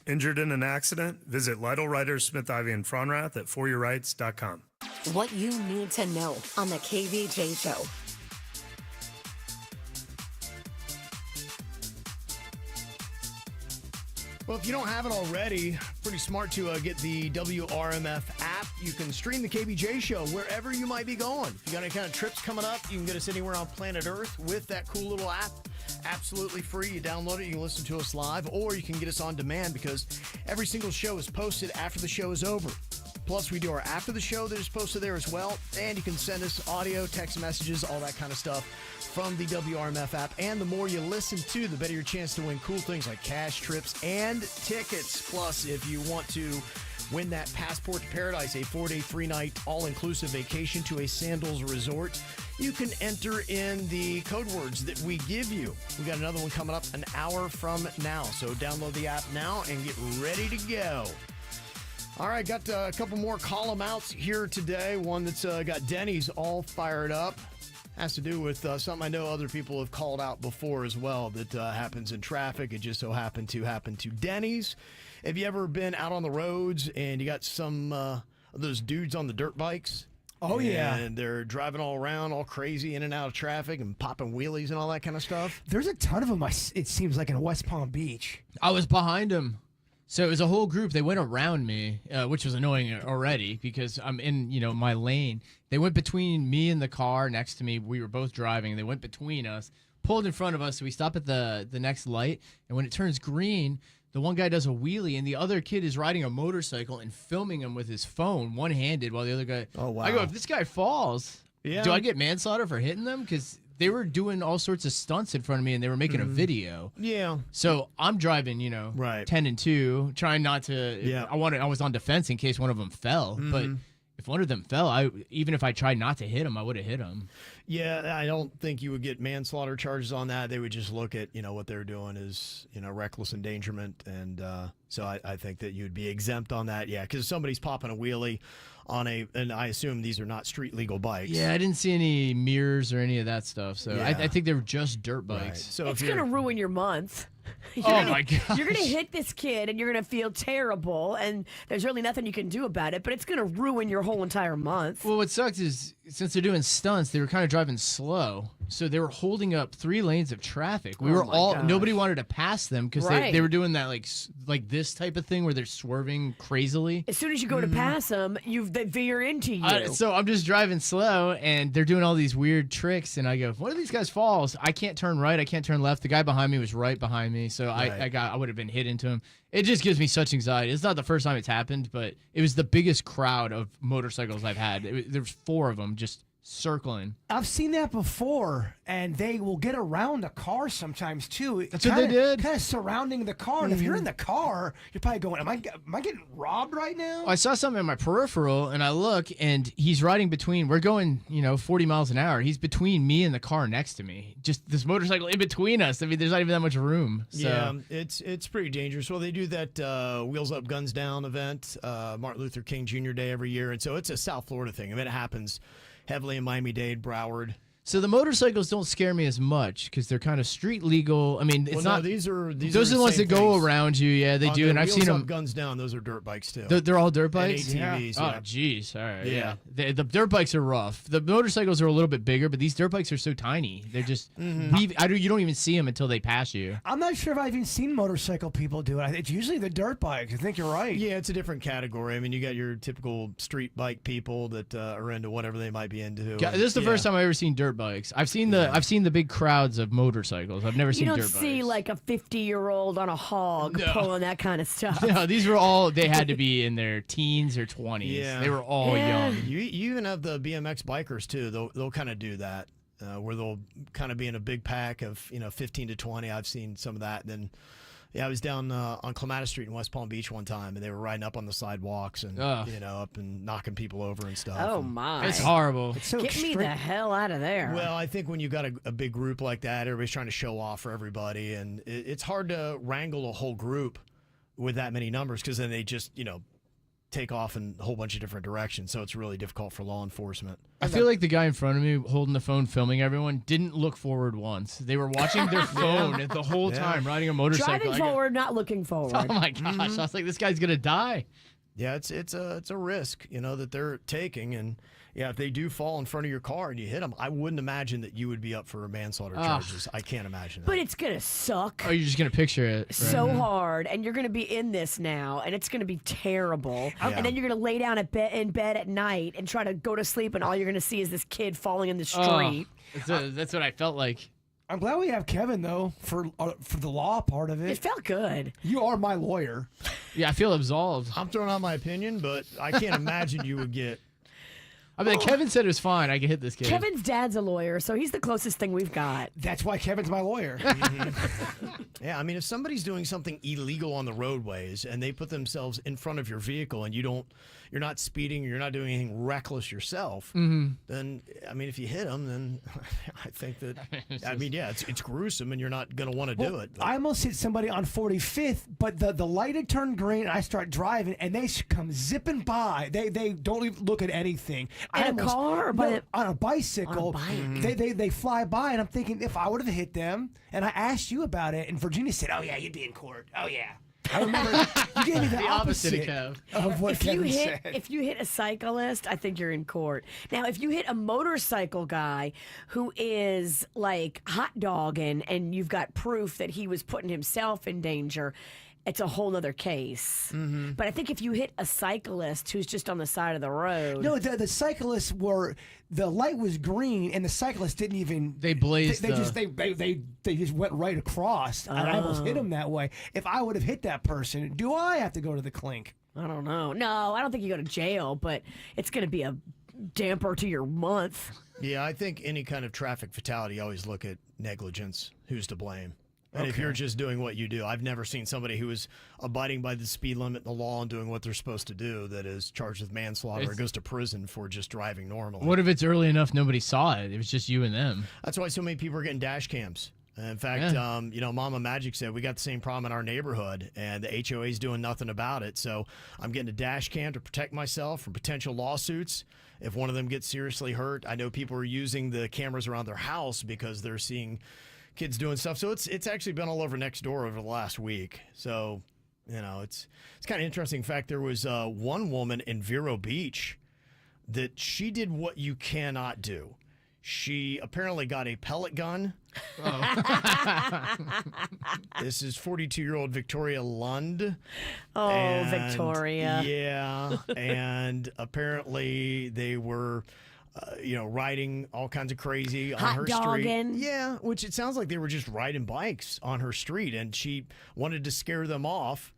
Injured in an accident? Visit Lytle Writers Smith Ivy and Fronrath at foryourrights.com. What you need to know on the KVJ Show. Well, if you don't have it already, pretty smart to get the WRMF app. You can stream the KVJ Show wherever you might be going. If you got any kind of trips coming up, you can get us anywhere on planet Earth with that cool little app. Absolutely free. You download it, you can listen to us live, or you can get us on demand because every single show is posted after the show is over. Plus, we do our after the show that is posted there as well, and you can send us audio, text messages, all that kind of stuff from the WRMF app. And the more you listen to, the better your chance to win cool things like cash, trips, and tickets. Plus, if you want to win that Passport to Paradise, a 4-day, 3-night, all-inclusive vacation to a Sandals resort, you can enter in the code words that we give you. We got another one coming up an hour from now, so download the app now and get ready to go. All right, got a couple more call-em outs here today. One that's got Denny's all fired up. Has to do with something I know other people have called out before as well that happens in traffic. It just so happened to happen to Denny's. Have you ever been out on the roads and you got some of those dudes on the dirt bikes? Oh, yeah. And they're driving all around, all crazy, in and out of traffic and popping wheelies and all that kind of stuff? There's a ton of them, it seems like, in West Palm Beach. I was behind him. So it was a whole group. They went around me, which was annoying already because I'm in, my lane. They went between me and the car next to me. We were both driving. They went between us, pulled in front of us. So we stop at the next light. And when it turns green, the one guy does a wheelie, and the other kid is riding a motorcycle and filming him with his phone, one-handed, while the other guy. Oh, wow. I go, if this guy falls, do I get manslaughter for hitting them? Because they were doing all sorts of stunts in front of me, and they were making a video. Yeah. So I'm driving, 10 and 2, trying not to. Yeah. I was on defense in case one of them fell, but if one of them fell, even if I tried not to hit him, I would have hit him. Yeah, I don't think you would get manslaughter charges on that. They would just look at, what they're doing is, reckless endangerment. And so I think that you'd be exempt on that. Yeah, because if somebody's popping a wheelie on and I assume these are not street legal bikes. Yeah, I didn't see any mirrors or any of that stuff. So Yeah. I think they were just dirt bikes. Right. So It's going to ruin your month. My gosh. You're going to hit this kid and you're going to feel terrible, and there's really nothing you can do about it, but it's going to ruin your whole entire month. Well, what sucks is since they're doing stunts, they were kind of driving slow. So they were holding up 3 lanes of traffic. Nobody wanted to pass them because they were doing that like this type of thing where they're swerving crazily. As soon as you go to pass them, they veer into you. So I'm just driving slow, and they're doing all these weird tricks, and I go, if one of these guys falls, I can't turn right, I can't turn left. The guy behind me was right behind me, so I would have been hit into him. It just gives me such anxiety. It's not the first time it's happened, but it was the biggest crowd of motorcycles I've had. There's 4 of them just circling. I've seen that before, and they will get around a car sometimes too. That's what they did. Kind of surrounding the car, and if you're in the car, you're probably going, "Am I getting robbed right now?" I saw something in my peripheral, and I look, and he's riding between. We're going, 40 miles an hour. He's between me and the car next to me. Just this motorcycle in between us. I mean, there's not even that much room. So. Yeah, it's pretty dangerous. Well, they do that Wheels Up, Guns Down event, Martin Luther King Jr. Day every year, and so it's a South Florida thing. I mean, it happens heavily in Miami-Dade, Broward. So the motorcycles don't scare me as much because they're kind of street legal. I mean, it's not. These are those are the ones that go around you. Yeah, they do, and I've seen them. Guns Down. Those are dirt bikes too. They're all dirt bikes. And ATVs. Yeah. Oh, geez. All right. Yeah. The dirt bikes are rough. The motorcycles are a little bit bigger, but these dirt bikes are so tiny. They're just. You don't even see them until they pass you. I'm not sure if I've even seen motorcycle people do it. It's usually the dirt bikes. I think you're right. Yeah, it's a different category. I mean, you got your typical street bike people that are into whatever they might be into. This is the first time I've ever seen dirt bikes. I've seen the big crowds of motorcycles. I've never seen dirt bikes. You don't see like a 50-year-old on a hog pulling that kind of stuff. No, these were all, they had to be in their teens or 20s. Yeah. They were all young. You even have the BMX bikers too. They'll kind of do that where they'll kind of be in a big pack of 15 to 20. I've seen some of that. Then I was down on Clematis Street in West Palm Beach one time, and they were riding up on the sidewalks and up and knocking people over and stuff. Oh my! It's horrible. It's so Get me the hell out of there. Well, I think when you got a big group like that, everybody's trying to show off for everybody, and it's hard to wrangle a whole group with that many numbers because then they just take off in a whole bunch of different directions. So it's really difficult for law enforcement. I feel like the guy in front of me holding the phone, filming everyone, didn't look forward once. They were watching their phone the whole time, riding a motorcycle. Driving forward, not looking forward. Oh my gosh! I was like, this guy's gonna die. Yeah, it's a risk, that they're taking, and if they do fall in front of your car and you hit them, I wouldn't imagine that you would be up for manslaughter charges. I can't imagine that. But it's gonna suck. Oh, you're just gonna picture it so hard, and you're gonna be in this now, and it's gonna be terrible. And then you're gonna lay down in bed at night and try to go to sleep, and all you're gonna see is this kid falling in the street. That's what I felt like. I'm glad we have Kevin though for the law part of it. It felt good. You are my lawyer. Yeah, I feel absolved. I'm throwing out my opinion, but I can't imagine you would get. I mean, Kevin said it was fine. I could hit this kid. Kevin's dad's a lawyer, so he's the closest thing we've got. That's why Kevin's my lawyer. Yeah, I mean, if somebody's doing something illegal on the roadways and they put themselves in front of your vehicle and you're not speeding, you're not doing anything reckless yourself, then, I mean, if you hit them, then I think that, it's gruesome and you're not going to want to do it. I almost hit somebody on 45th, but the light had turned green and I start driving and they come zipping by. They don't even look at anything. In a car? On a bicycle. On a bike. They fly by and I'm thinking, if I would have hit them, and I asked you about it, and Virginia said, "Oh yeah, you'd be in court. Oh yeah." I remember you gave me the opposite of what Kevin said. If you hit a cyclist, I think you're in court. Now, if you hit a motorcycle guy who is like hot dogging and you've got proof that he was putting himself in danger, it's a whole nother case. Mm-hmm. But I think if you hit a cyclist who's just on the side of the road. No, the cyclists were, the light was green and the cyclists didn't even. They blazed. They just went right across. And I almost hit them that way. If I would have hit that person, do I have to go to the clink? I don't know. No, I don't think you go to jail, but it's going to be a damper to your month. Yeah, I think any kind of traffic fatality, you always look at negligence. Who's to blame? And if Okay. you're just doing what you do, I've never seen somebody who is abiding by the speed limit and the law and doing what they're supposed to do that is charged with manslaughter or goes to prison for just driving normally. What if it's early enough nobody saw it? It was just you and them. That's why so many people are getting dash cams. In fact, Mama Magic said we got the same problem in our neighborhood, and the HOA is doing nothing about it. So I'm getting a dash cam to protect myself from potential lawsuits. If one of them gets seriously hurt, I know people are using the cameras around their house because they're seeing kids doing stuff. So it's actually been all over next door over the last week. So, it's kind of interesting. In fact, there was one woman in Vero Beach that she did what you cannot do. She apparently got a pellet gun. This is 42-year-old Victoria Lund. Oh, Victoria. Yeah, and apparently they were, riding all kinds of crazy on Hot her dogging. street. Yeah, which it sounds like they were just riding bikes on her street, and she wanted to scare them off.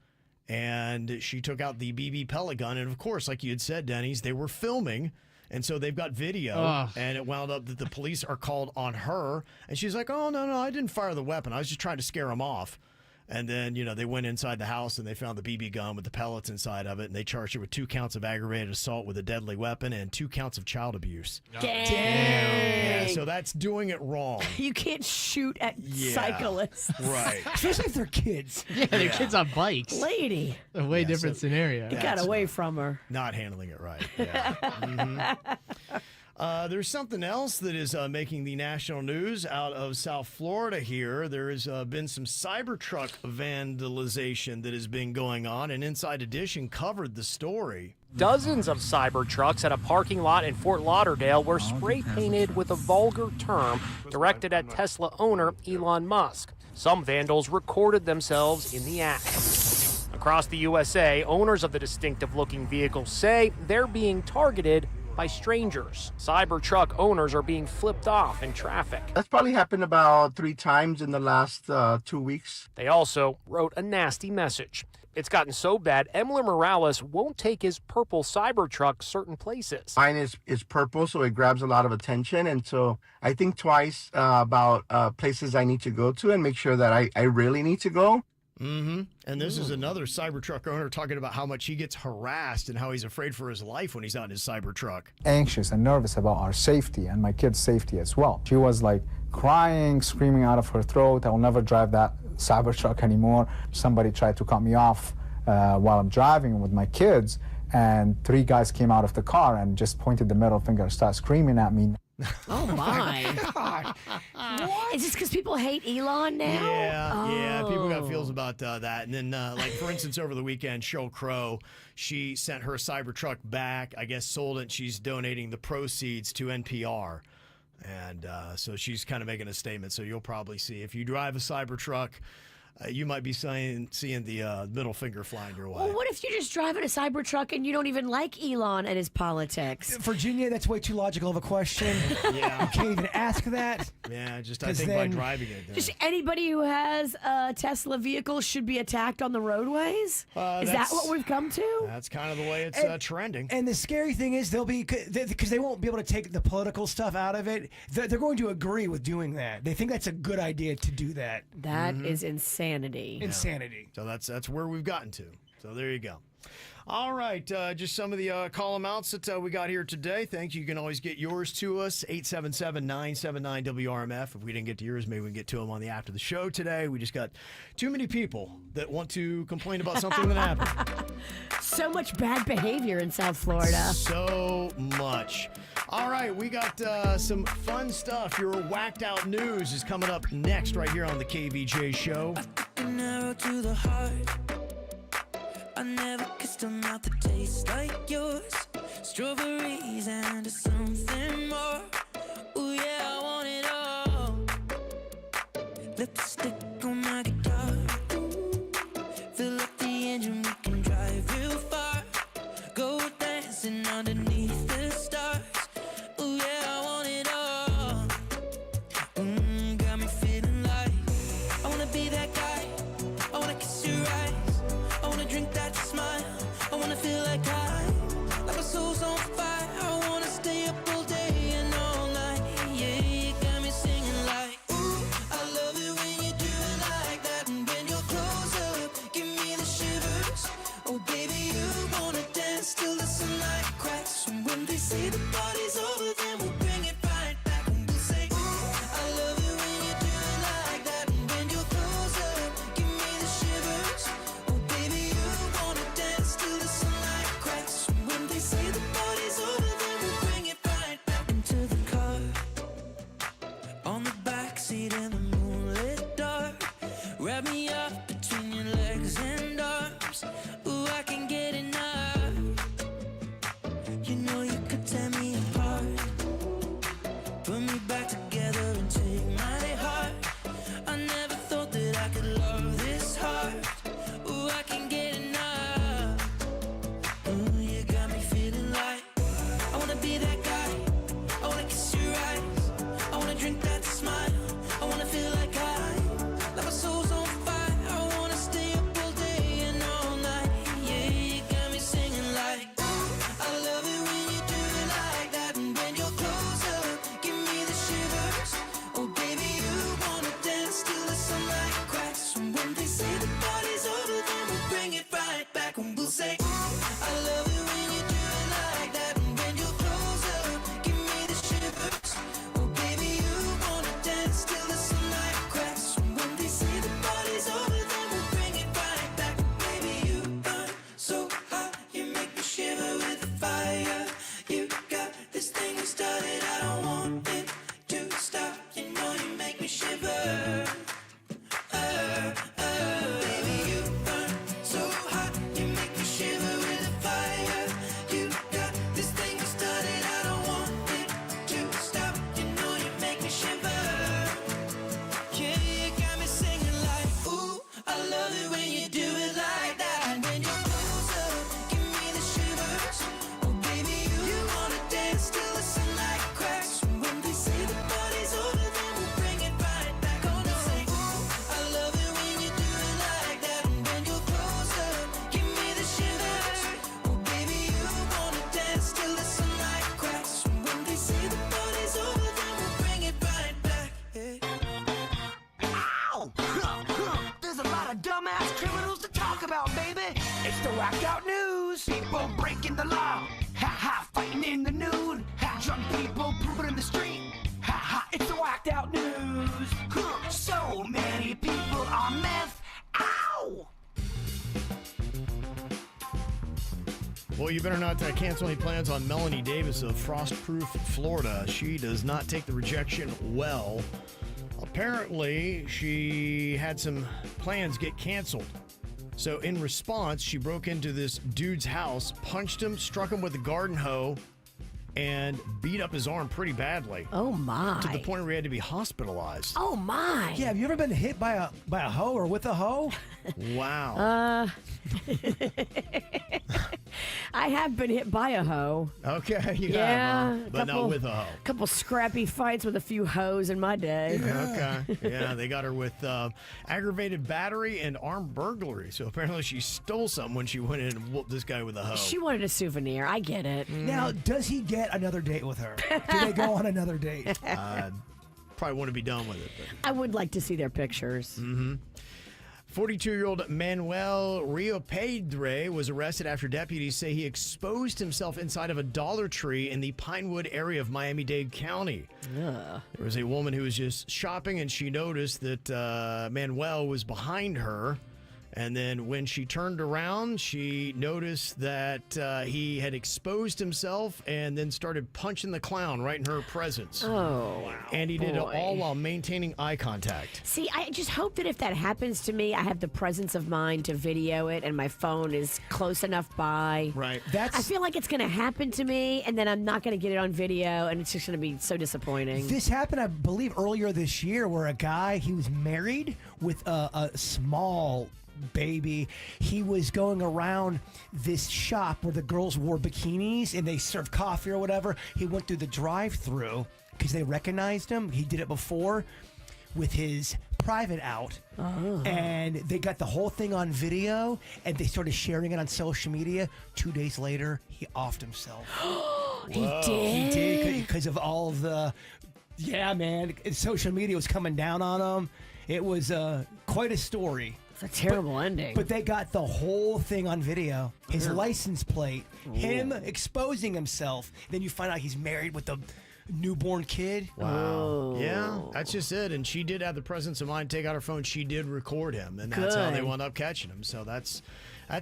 And she took out the BB pellet gun, and of course, like you had said, Denny's, they were filming. And so they've got video, and it wound up that the police are called on her. And she's like, oh, no, I didn't fire the weapon. I was just trying to scare them off. And then, they went inside the house, and they found the BB gun with the pellets inside of it. And they charged her with 2 counts of aggravated assault with a deadly weapon and 2 counts of child abuse. Dang. Yeah, so that's doing it wrong. You can't shoot at cyclists. Right. Especially if they're kids. Yeah, they're kids on bikes. Lady. A way different scenario. You got away from her. Not handling it right. Yeah. There's something else that is making the national news out of South Florida here. There has been some Cybertruck vandalization that has been going on, and Inside Edition covered the story. Dozens of Cybertrucks at a parking lot in Fort Lauderdale were spray painted with a vulgar term directed at Tesla owner Elon Musk. Some vandals recorded themselves in the act. Across the USA, owners of the distinctive-looking vehicles say they're being targeted by strangers. Cybertruck owners are being flipped off in traffic. That's probably happened about 3 times in the last 2 weeks. They also wrote a nasty message. It's gotten so bad, Emler Morales won't take his purple Cybertruck certain places. Mine is purple, so it grabs a lot of attention. And so I think twice about places I need to go to and make sure that I really need to go. Mm-hmm. And this is another Cybertruck owner talking about how much he gets harassed and how he's afraid for his life when he's out in his Cybertruck. Anxious and nervous about our safety and my kid's safety as well. She was like crying, screaming out of her throat, I will never drive that Cybertruck anymore. Somebody tried to cut me off while I'm driving with my kids, and 3 guys came out of the car and just pointed the middle finger and started screaming at me. Oh, my. Is this because people hate Elon now? Yeah, people got feels about that. And then, like, for instance, over the weekend, Sheryl Crow, she sent her Cybertruck back, I guess sold it. She's donating the proceeds to NPR. And so she's kind of making a statement. So you'll probably see, if you drive a Cybertruck, you might be seeing the middle finger flying your way. Well, what if you're just driving a Cybertruck and you don't even like Elon and his politics? Virginia, that's way too logical of a question. Yeah. You can't even ask that. Yeah, just I think by driving it. Just anybody who has a Tesla vehicle should be attacked on the roadways? Is that what we've come to? That's kind of the way it's trending. And the scary thing is because they won't be able to take the political stuff out of it, they're going to agree with doing that. They think that's a good idea to do that. That is insanity. Insanity. So that's where we've gotten to. So there you go. All right, just some of the call amounts that we got here today. Thanks. You can always get yours to us, 877-979-WRMF. If we didn't get to yours, maybe we can get to them on the after the show today. We just got too many people that want to complain about something that happened. So much bad behavior in South Florida. So much. All right, we got some fun stuff. Your whacked out news is coming up next right here on the KVJ Show. An arrow to the heart. I never kissed a mouth that tastes like yours. Strawberries and something more. Ooh yeah, I want it all. Lipstick on my guitar. Feel whacked out news. People breaking the law. Ha ha, fighting in the nude. Ha, drunk people pooping in the street. Ha ha, it's the whacked out news. Huh, so many people on meth. Ow! Well, you better not cancel any plans on Melanie Davis of Frostproof, Florida. She does not take the rejection well. Apparently, she had some plans get canceled. So in response, she broke into this dude's house, punched him, struck him with a garden hoe, and beat up his arm pretty badly. Oh, my. To the point where he had to be hospitalized. Oh, my. Yeah, have you ever been hit by a hoe or with a hoe? Wow. I have been hit by a hoe. Okay, you yeah, have, but not with a hoe. A couple scrappy fights with a few hoes in my day. Okay. Yeah, they got her with aggravated battery and armed burglary. So apparently she stole something when she went in and whooped this guy with a hoe. She wanted a souvenir. I get it. Now, does he get another date with her? Do they go on another date? Probably want to be done with it. I would like to see their pictures. Mm-hmm. 42-year-old Manuel Rio Pedre was arrested after deputies say he exposed himself inside of a Dollar Tree in the Pinewood area of Miami-Dade County. Yeah. There was a woman who was just shopping, and she noticed that Manuel was behind her. And then when she turned around, she noticed that he had exposed himself and then started punching the clown right in her presence. Oh, wow. And he did it all while maintaining eye contact. See, I just hope that if that happens to me, I have the presence of mind to video it and my phone is close enough by. Right. I feel like it's going to happen to me and then I'm not going to get it on video and it's just going to be so disappointing. This happened, I believe, earlier this year where a guy, he was married with a small baby. He was going around this shop where the girls wore bikinis and they served coffee or whatever. He went through the drive-thru because they recognized him. He did it before with his private out. And they got the whole thing on video and they started sharing it on social media. 2 days later, he offed himself. He did? He did because of all of the... Yeah, man. Social media was coming down on him. It was quite a story. It's a terrible ending. But they got the whole thing on video. His license plate, him exposing himself. Then you find out he's married with a newborn kid. Wow. Yeah, that's just it. And she did have the presence of mind to take out her phone. She did record him, and that's how they wound up catching him. So that's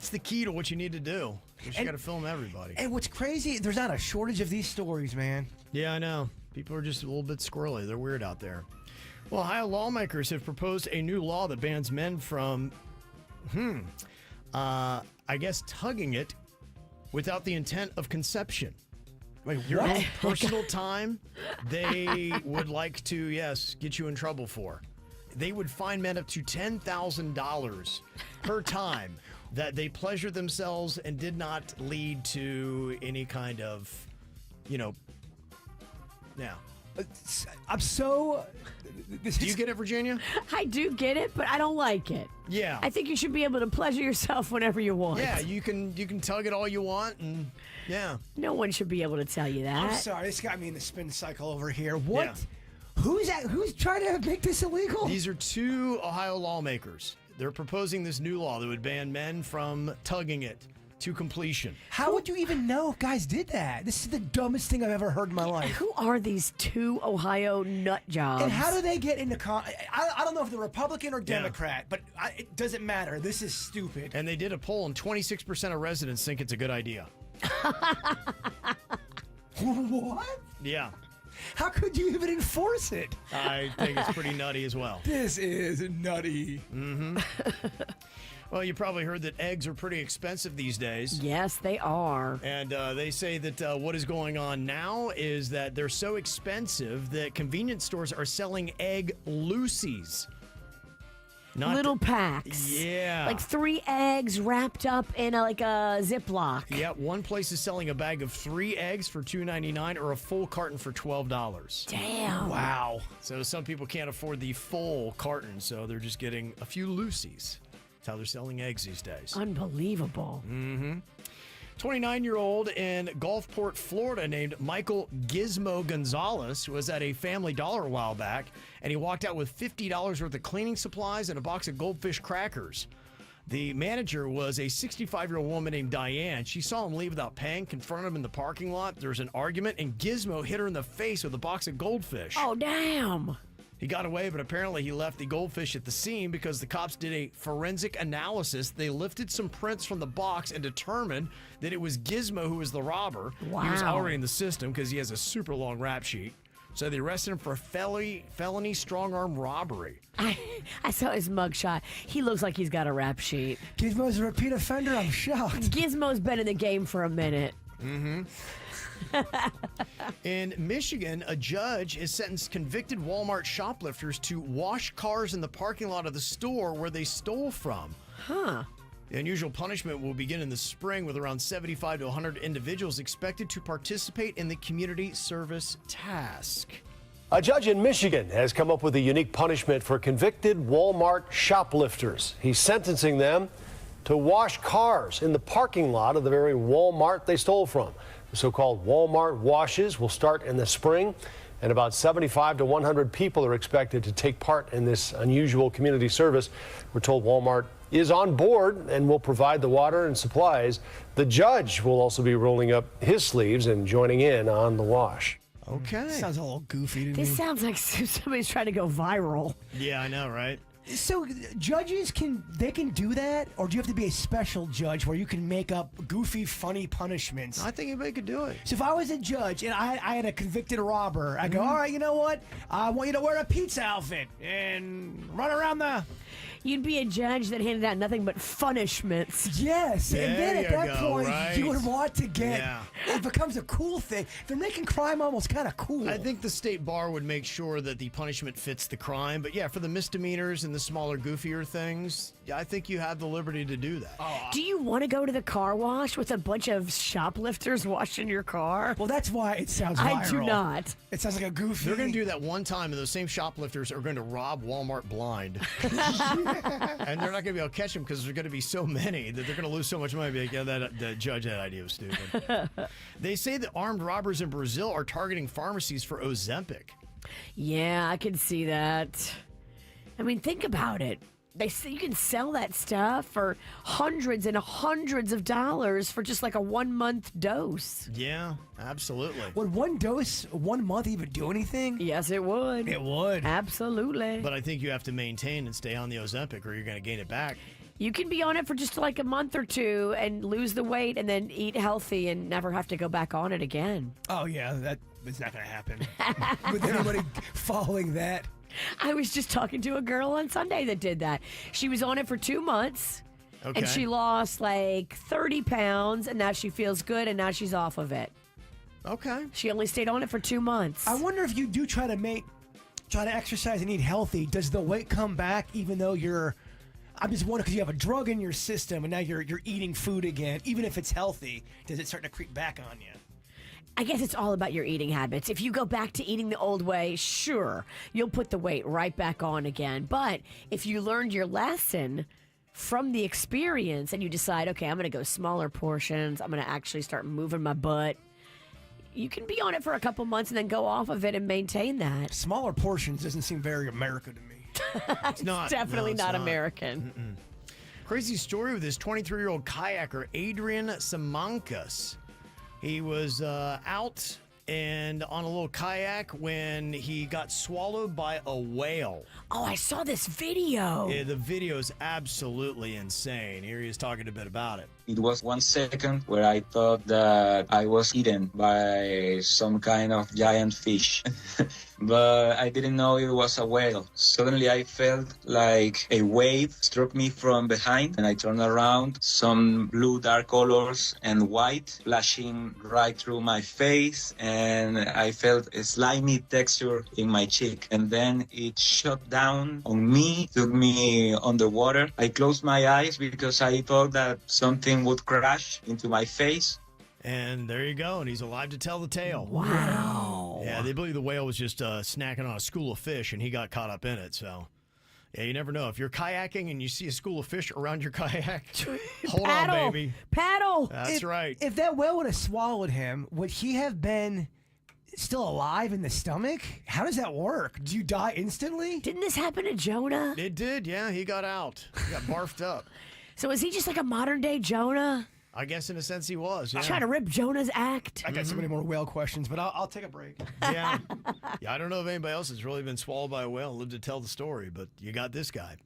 the key to what you need to do. You just got to film everybody. And what's crazy, there's not a shortage of these stories, man. Yeah, I know. People are just a little bit squirrely. They're weird out there. Well, Ohio lawmakers have proposed a new law that bans men from, I guess, tugging it without the intent of conception. Like your own personal time, they would like to, yes, get you in trouble for. They would fine men up to $10,000 per time that they pleasured themselves and did not lead to any kind of, yeah. I'm so... Do you get it, Virginia? I do get it, but I don't like it. Yeah. I think you should be able to pleasure yourself whenever you want. Yeah, you can tug it all you want, and yeah. No one should be able to tell you that. I'm sorry, this got me in the spin cycle over here. What? Yeah. Who's trying to make this illegal? These are two Ohio lawmakers. They're proposing this new law that would ban men from tugging it to completion. How would you even know if guys did that? This is the dumbest thing I've ever heard in my life. Who are these two Ohio nut jobs? And how do they get into I don't know if they're Republican or Democrat, but it doesn't matter. This is stupid. And they did a poll, and 26% of residents think it's a good idea. What? Yeah. How could you even enforce it? I think it's pretty nutty as well. This is nutty. Mm-hmm. Well, you probably heard that eggs are pretty expensive these days. Yes, they are. And they say that what is going on now is that they're so expensive that convenience stores are selling egg loosies. Little packs. Yeah. Like 3 eggs wrapped up in a Ziploc. Yeah, one place is selling a bag of 3 eggs for $2.99 or a full carton for $12. Damn. Wow. So some people can't afford the full carton, so they're just getting a few loosies. That's how they're selling eggs these days. Unbelievable. Mm-hmm. 29-year-old in Gulfport, Florida, named Michael Gizmo Gonzalez was at a Family Dollar a while back, and he walked out with $50 worth of cleaning supplies and a box of Goldfish crackers. The manager was a 65-year-old woman named Diane. She saw him leave without paying, confronted him in the parking lot. There was an argument, and Gizmo hit her in the face with a box of goldfish. Oh, damn. He got away, but apparently he left the goldfish at the scene because the cops did a forensic analysis. They lifted some prints from the box and determined that it was Gizmo who was the robber. Wow. He was already in the system because he has a super long rap sheet. So they arrested him for felony strong-arm robbery. I saw his mugshot. He looks like he's got a rap sheet. Gizmo's a repeat offender? I'm shocked. Gizmo's been in the game for a minute. Mm-hmm. In Michigan, a judge has sentenced convicted Walmart shoplifters to wash cars in the parking lot of the store where they stole from. Huh. The unusual punishment will begin in the spring with around 75 to 100 individuals expected to participate in the community service task. A judge in Michigan has come up with a unique punishment for convicted Walmart shoplifters. He's sentencing them to wash cars in the parking lot of the very Walmart they stole from. The so-called Walmart washes will start in the spring, and about 75 to 100 people are expected to take part in this unusual community service. We're told Walmart is on board and will provide the water and supplies. The judge will also be rolling up his sleeves and joining in on the wash. Okay. Sounds a little goofy to me. This sounds like somebody's trying to go viral. Yeah, I know, right? So judges can do that, or do you have to be a special judge where you can make up goofy, funny punishments? I think anybody could do it. So if I was a judge and I had a convicted robber, I go, all right, you know what? I want you to wear a pizza outfit and run around the... You'd be a judge that handed out nothing but punishments. Yes, and then at that point, right. you would want to get... Yeah. It becomes a cool thing. They're making crime almost kind of cool. I think the state bar would make sure that the punishment fits the crime. But yeah, for the misdemeanors and the smaller, goofier things, yeah, I think you have the liberty to do that. Do you want to go to the car wash with a bunch of shoplifters washing your car? Well, that's why it sounds viral. I do not. It sounds like a goofy... They're going to do that one time, and those same shoplifters are going to rob Walmart blind. And they're not going to be able to catch them because there's going to be so many that they're going to lose so much money. Like, yeah, the judge, that idea was stupid. They say that armed robbers in Brazil are targeting pharmacies for Ozempic. Yeah, I can see that. I mean, think about it. They say you can sell that stuff for hundreds and hundreds of dollars for just like a 1 month dose. Yeah, absolutely. Would one dose, 1 month even do anything? Yes, it would. It would. Absolutely. But I think you have to maintain and stay on the Ozempic or you're going to gain it back. You can be on it for just like a month or two and lose the weight and then eat healthy and never have to go back on it again. Oh, yeah, that's not going to happen. With anybody following that. I was just talking to a girl on Sunday that did that. She was on it for 2 months, and she lost like 30 pounds, and now she feels good, and now she's off of it. Okay. She only stayed on it for 2 months. I wonder if you do try to exercise and eat healthy, does the weight come back even though you're... I'm just wondering because you have a drug in your system, and now you're eating food again, even if it's healthy, does it start to creep back on you? I guess it's all about your eating habits. If you go back to eating the old way, sure, you'll put the weight right back on again. But if you learned your lesson from the experience and you decide, okay, I'm going to go smaller portions, I'm going to actually start moving my butt, you can be on it for a couple months and then go off of it and maintain that. Smaller portions doesn't seem very American to me. It's definitely not American. Mm-mm. Crazy story with this 23-year-old kayaker, Adrian Simancas. He was out and on a little kayak when he got swallowed by a whale. Oh, I saw this video. Yeah, the video is absolutely insane. Here he is talking a bit about it. It was 1 second where I thought that I was eaten by some kind of giant fish, but I didn't know it was a whale. Suddenly I felt like a wave struck me from behind, and I turned around, some blue dark colors and white flashing right through my face, and I felt a slimy texture in my cheek. And then it shot down on me, took me underwater. I closed my eyes because I thought that something would crash into my face. And there you go, and he's alive to tell the tale. Wow. Yeah, they believe the whale was just snacking on a school of fish, and he got caught up in it, so... Yeah, you never know. If you're kayaking and you see a school of fish around your kayak, hold Paddle. on, baby. Paddle. That's right. If that whale would have swallowed him, would he have been still alive in the stomach? How does that work? Do you die instantly? Didn't this happen to Jonah? It did, yeah. He got out. He got barfed up. So is he just like a modern day Jonah? I guess in a sense he was. Yeah. Trying to rip Jonah's act. I got so many more whale questions, but I'll take a break. Yeah. I don't know if anybody else has really been swallowed by a whale and lived to tell the story, but you got this guy.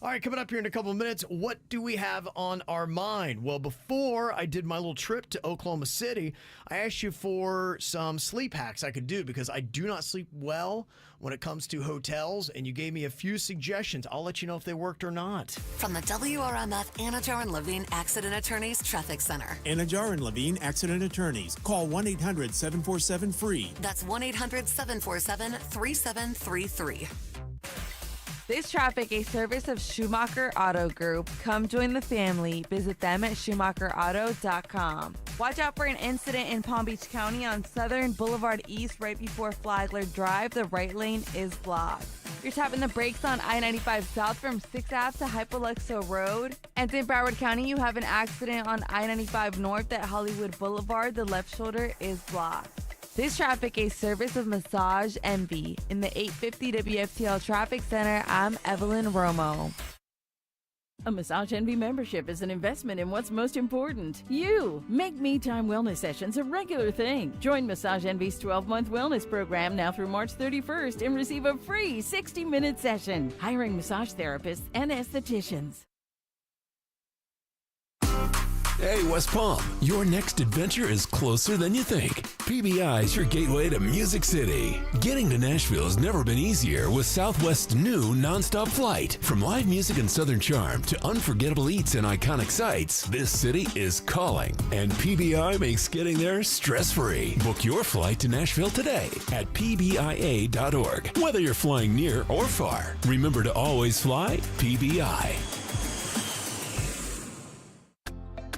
All right, coming up here in a couple of minutes, what do we have on our mind? Well, before I did my little trip to Oklahoma City, I asked you for some sleep hacks I could do because I do not sleep well when it comes to hotels, and you gave me a few suggestions. I'll let you know if they worked or not. From the WRMF Anajar and Levine Accident Attorneys Traffic Center. Anajar and Levine Accident Attorneys. Call 1-800-747-FREE. That's 1-800-747-3733. This traffic, a service of Schumacher Auto Group. Come join the family. Visit them at SchumacherAuto.com. Watch out for an incident in Palm Beach County on Southern Boulevard East right before Flagler Drive. The right lane is blocked. You're tapping the brakes on I-95 South from 6th Ave to Hypoluxo Road. And in Broward County, you have an accident on I-95 North at Hollywood Boulevard. The left shoulder is blocked. This traffic, a service of Massage Envy. In the 850 WFTL Traffic Center, I'm Evelyn Romo. A Massage Envy membership is an investment in what's most important. You! Make Me Time wellness sessions a regular thing. Join Massage Envy's 12-month wellness program now through March 31st and receive a free 60-minute session. Hiring massage therapists and estheticians. Hey, West Palm, your next adventure is closer than you think. PBI is your gateway to Music City. Getting to Nashville has never been easier with Southwest's new nonstop flight. From live music and Southern charm to unforgettable eats and iconic sights, this city is calling. And PBI makes getting there stress-free. Book your flight to Nashville today at pbia.org. Whether you're flying near or far, remember to always fly PBI.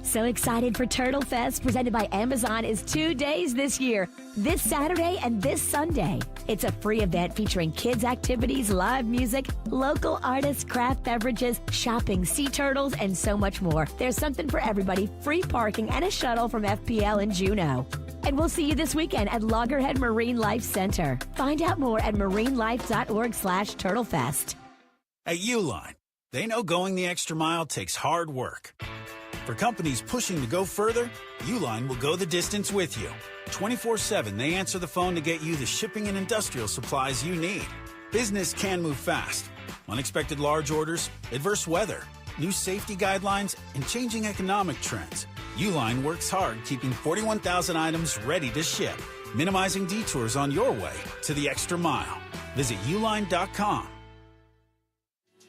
So excited for Turtle Fest, presented by Amazon, is 2 days this year, this Saturday and this Sunday. It's a free event featuring kids' activities, live music, local artists, craft beverages, shopping, sea turtles, and so much more. There's something for everybody, free parking, and a shuttle from FPL in Juneau. And we'll see you this weekend at Loggerhead Marine Life Center. Find out more at marinelife.org/turtlefest. At Uline, they know going the extra mile takes hard work. For companies pushing to go further, Uline will go the distance with you. 24/7, they answer the phone to get you the shipping and industrial supplies you need. Business can move fast. Unexpected large orders, adverse weather, new safety guidelines, and changing economic trends. Uline works hard keeping 41,000 items ready to ship, minimizing detours on your way to the extra mile. Visit uline.com.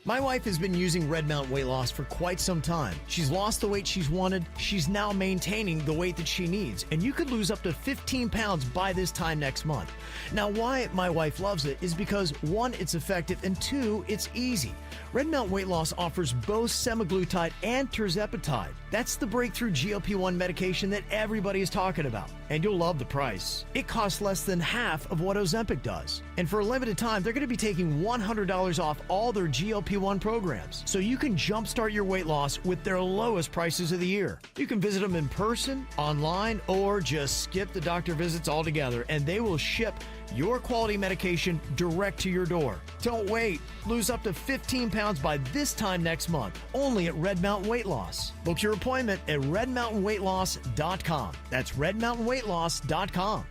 My wife has been using Red Mountain Weight Loss for quite some time. She's lost the weight she's wanted. She's now maintaining the weight that she needs. And you could lose up to 15 pounds by this time next month. Now, why my wife loves it is because, one, it's effective, and two, it's easy. Red Mountain Weight Loss offers both semaglutide and tirzepatide. That's the breakthrough GLP-1 medication that everybody is talking about. And you'll love the price. It costs less than half of what Ozempic does. And for a limited time, they're going to be taking $100 off all their GLP-1 programs. So you can jumpstart your weight loss with their lowest prices of the year. You can visit them in person, online, or just skip the doctor visits altogether, and they will ship your quality medication direct to your door. Don't wait. Lose up to 15 pounds by this time next month, only at Red Mountain Weight Loss. Book your appointment at redmountainweightloss.com. That's redmountainweightloss.com.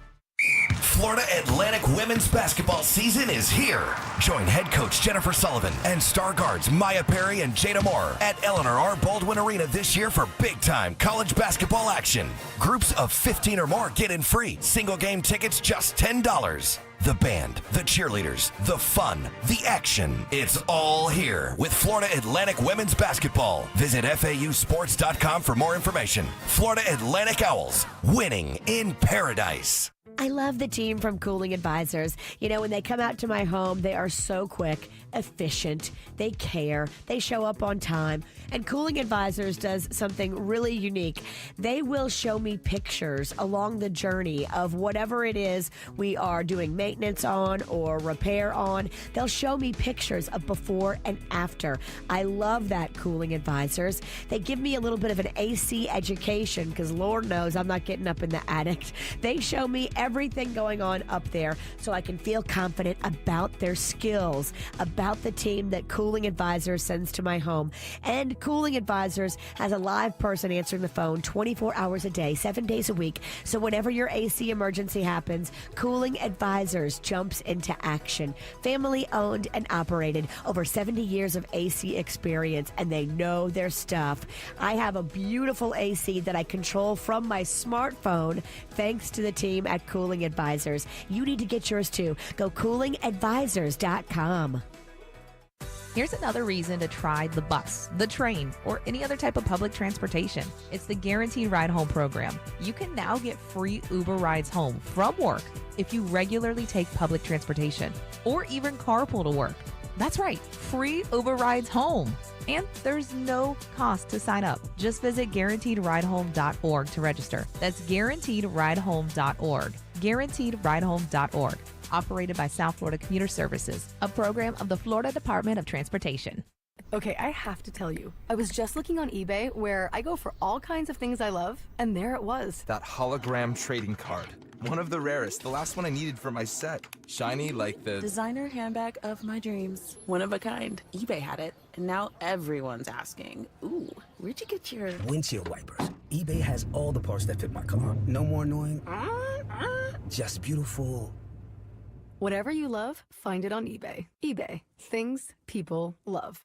Florida Atlantic women's basketball season is here. Join head coach Jennifer Sullivan and star guards Maya Perry and Jada Moore at Eleanor R. Baldwin Arena this year for big-time college basketball action. Groups of 15 or more get in free. Single game tickets just $10. The band, the cheerleaders, the fun, the action. It's all here with Florida Atlantic women's basketball. Visit FAUsports.com for more information. Florida Atlantic Owls, winning in paradise. I love the team from Cooling Advisors. You know, when they come out to my home, they are so quick, efficient, they care, they show up on time. And Cooling Advisors does something really unique. They will show me pictures along the journey of whatever it is we are doing maintenance on or repair on. They'll show me pictures of before and after. I love that, Cooling Advisors. They give me a little bit of an AC education because Lord knows I'm not getting up in the attic. They show me everything going on up there so I can feel confident about their skills, about the team that Cooling Advisors sends to my home. And Cooling Advisors has a live person answering the phone 24 hours a day, 7 days a week. So whenever your AC emergency happens, Cooling Advisors jumps into action. Family owned and operated, over 70 years of AC experience, and they know their stuff. I have a beautiful AC that I control from my smartphone thanks to the team at Cooling Advisors. You need to get yours too. Go coolingadvisors.com. Here's another reason to try the bus, the train, or any other type of public transportation. It's the Guaranteed Ride Home program. You can now get free Uber rides home from work if you regularly take public transportation or even carpool to work. That's right, free Uber rides home. And there's no cost to sign up. Just visit guaranteedridehome.org to register. That's guaranteedridehome.org. Guaranteedridehome.org. Operated by South Florida Commuter Services, a program of the Florida Department of Transportation. Okay, I have to tell you, I was just looking on eBay where I go for all kinds of things I love, and there it was. That hologram trading card. One of the rarest, the last one I needed for my set. Shiny like the designer handbag of my dreams. One of a kind. eBay had it, and now everyone's asking, ooh, where'd you get your windshield wipers? eBay has all the parts that fit my car. No more annoying, just beautiful. Whatever you love, find it on eBay. eBay. Things people love.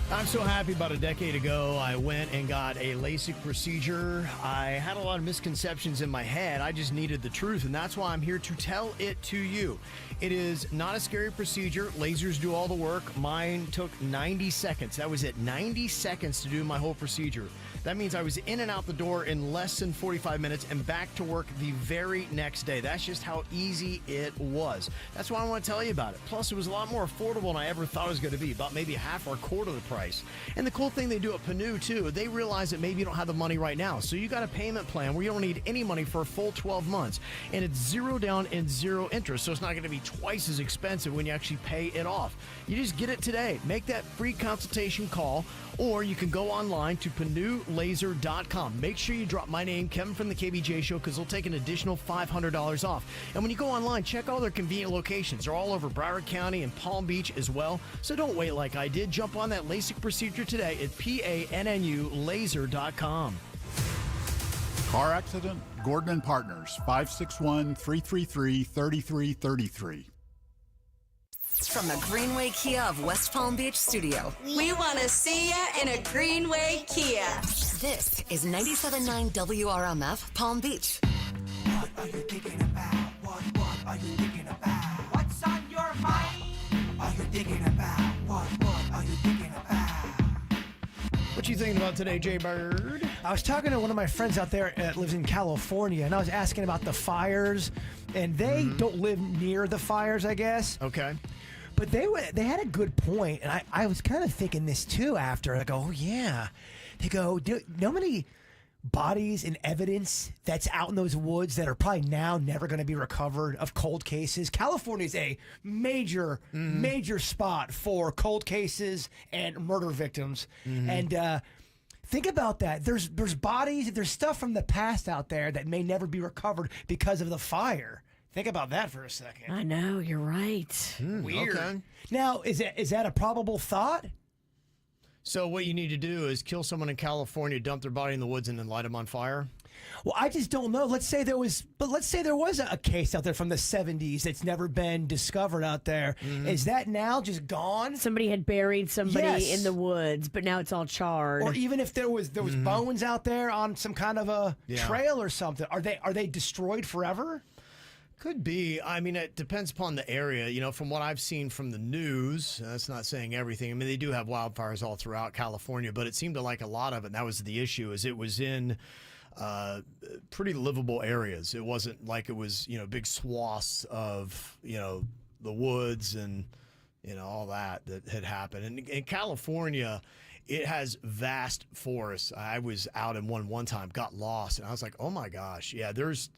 I'm so happy. About a decade ago, I went and got a LASIK procedure. I had a lot of misconceptions in my head. I just needed the truth, and that's why I'm here to tell it to you. It is not a scary procedure. Lasers do all the work. Mine took 90 seconds. That was it, 90 seconds to do my whole procedure. That means I was in and out the door in less than 45 minutes and back to work the very next day. That's just how easy it was. That's why I want to tell you about it. Plus, it was a lot more affordable than I ever thought it was going to be, about maybe half or a quarter of the price. And the cool thing they do at Panu, too, they realize that maybe you don't have the money right now. So you got a payment plan where you don't need any money for a full 12 months. And it's zero down and zero interest, so it's not going to be twice as expensive when you actually pay it off. You just get it today. Make that free consultation call, or you can go online to PanuLaser.com. Make sure you drop my name, Kevin from the KVJ Show, because they'll take an additional $500 off. And when you go online, check all their convenient locations. They're all over Broward County and Palm Beach as well. So don't wait like I did. Jump on that LASIK procedure today at PANNULaser.com. Car accident? Gordon and Partners, 561-333-3333. From the Greenway Kia of West Palm Beach studio, we want to see ya in a Greenway Kia. This is 97.9 WRMF Palm Beach. What are you thinking about? What are you thinking about? What's on your mind? Are you thinking about? What are you thinking about? What you thinking about today, Jaybird? I was talking to one of my friends out there that lives in California, and I was asking about the fires, and they don't live near the fires, I guess. Okay. But they had a good point, and I was kind of thinking this too after. I go, oh, yeah. They go, do you know how many bodies and evidence that's out in those woods that are probably now never going to be recovered of cold cases? California is a major spot for cold cases and murder victims. And think about that. There's bodies, there's stuff from the past out there that may never be recovered because of the fire. Think about that for a second. I know, you're right. Weird. Okay. Now, is that a probable thought? So what you need to do is kill someone in California, dump their body in the woods, and then light them on fire? Well, I just don't know. Let's say there was a case out there from the 70s that's never been discovered out there. Is that now just gone? Somebody had buried somebody in the woods, but now it's all charred. Or even if there was bones out there on some kind of a trail or something, are they destroyed forever? Could be. I mean, it depends upon the area. You know, from what I've seen from the news, that's not saying everything. I mean, they do have wildfires all throughout California, but it seemed to like a lot of it, and that was the issue, is it was in pretty livable areas. It wasn't like it was, big swaths of, the woods and, all that had happened. And in California, it has vast forests. I was out in one time, got lost, and I was like, oh my gosh, yeah, there's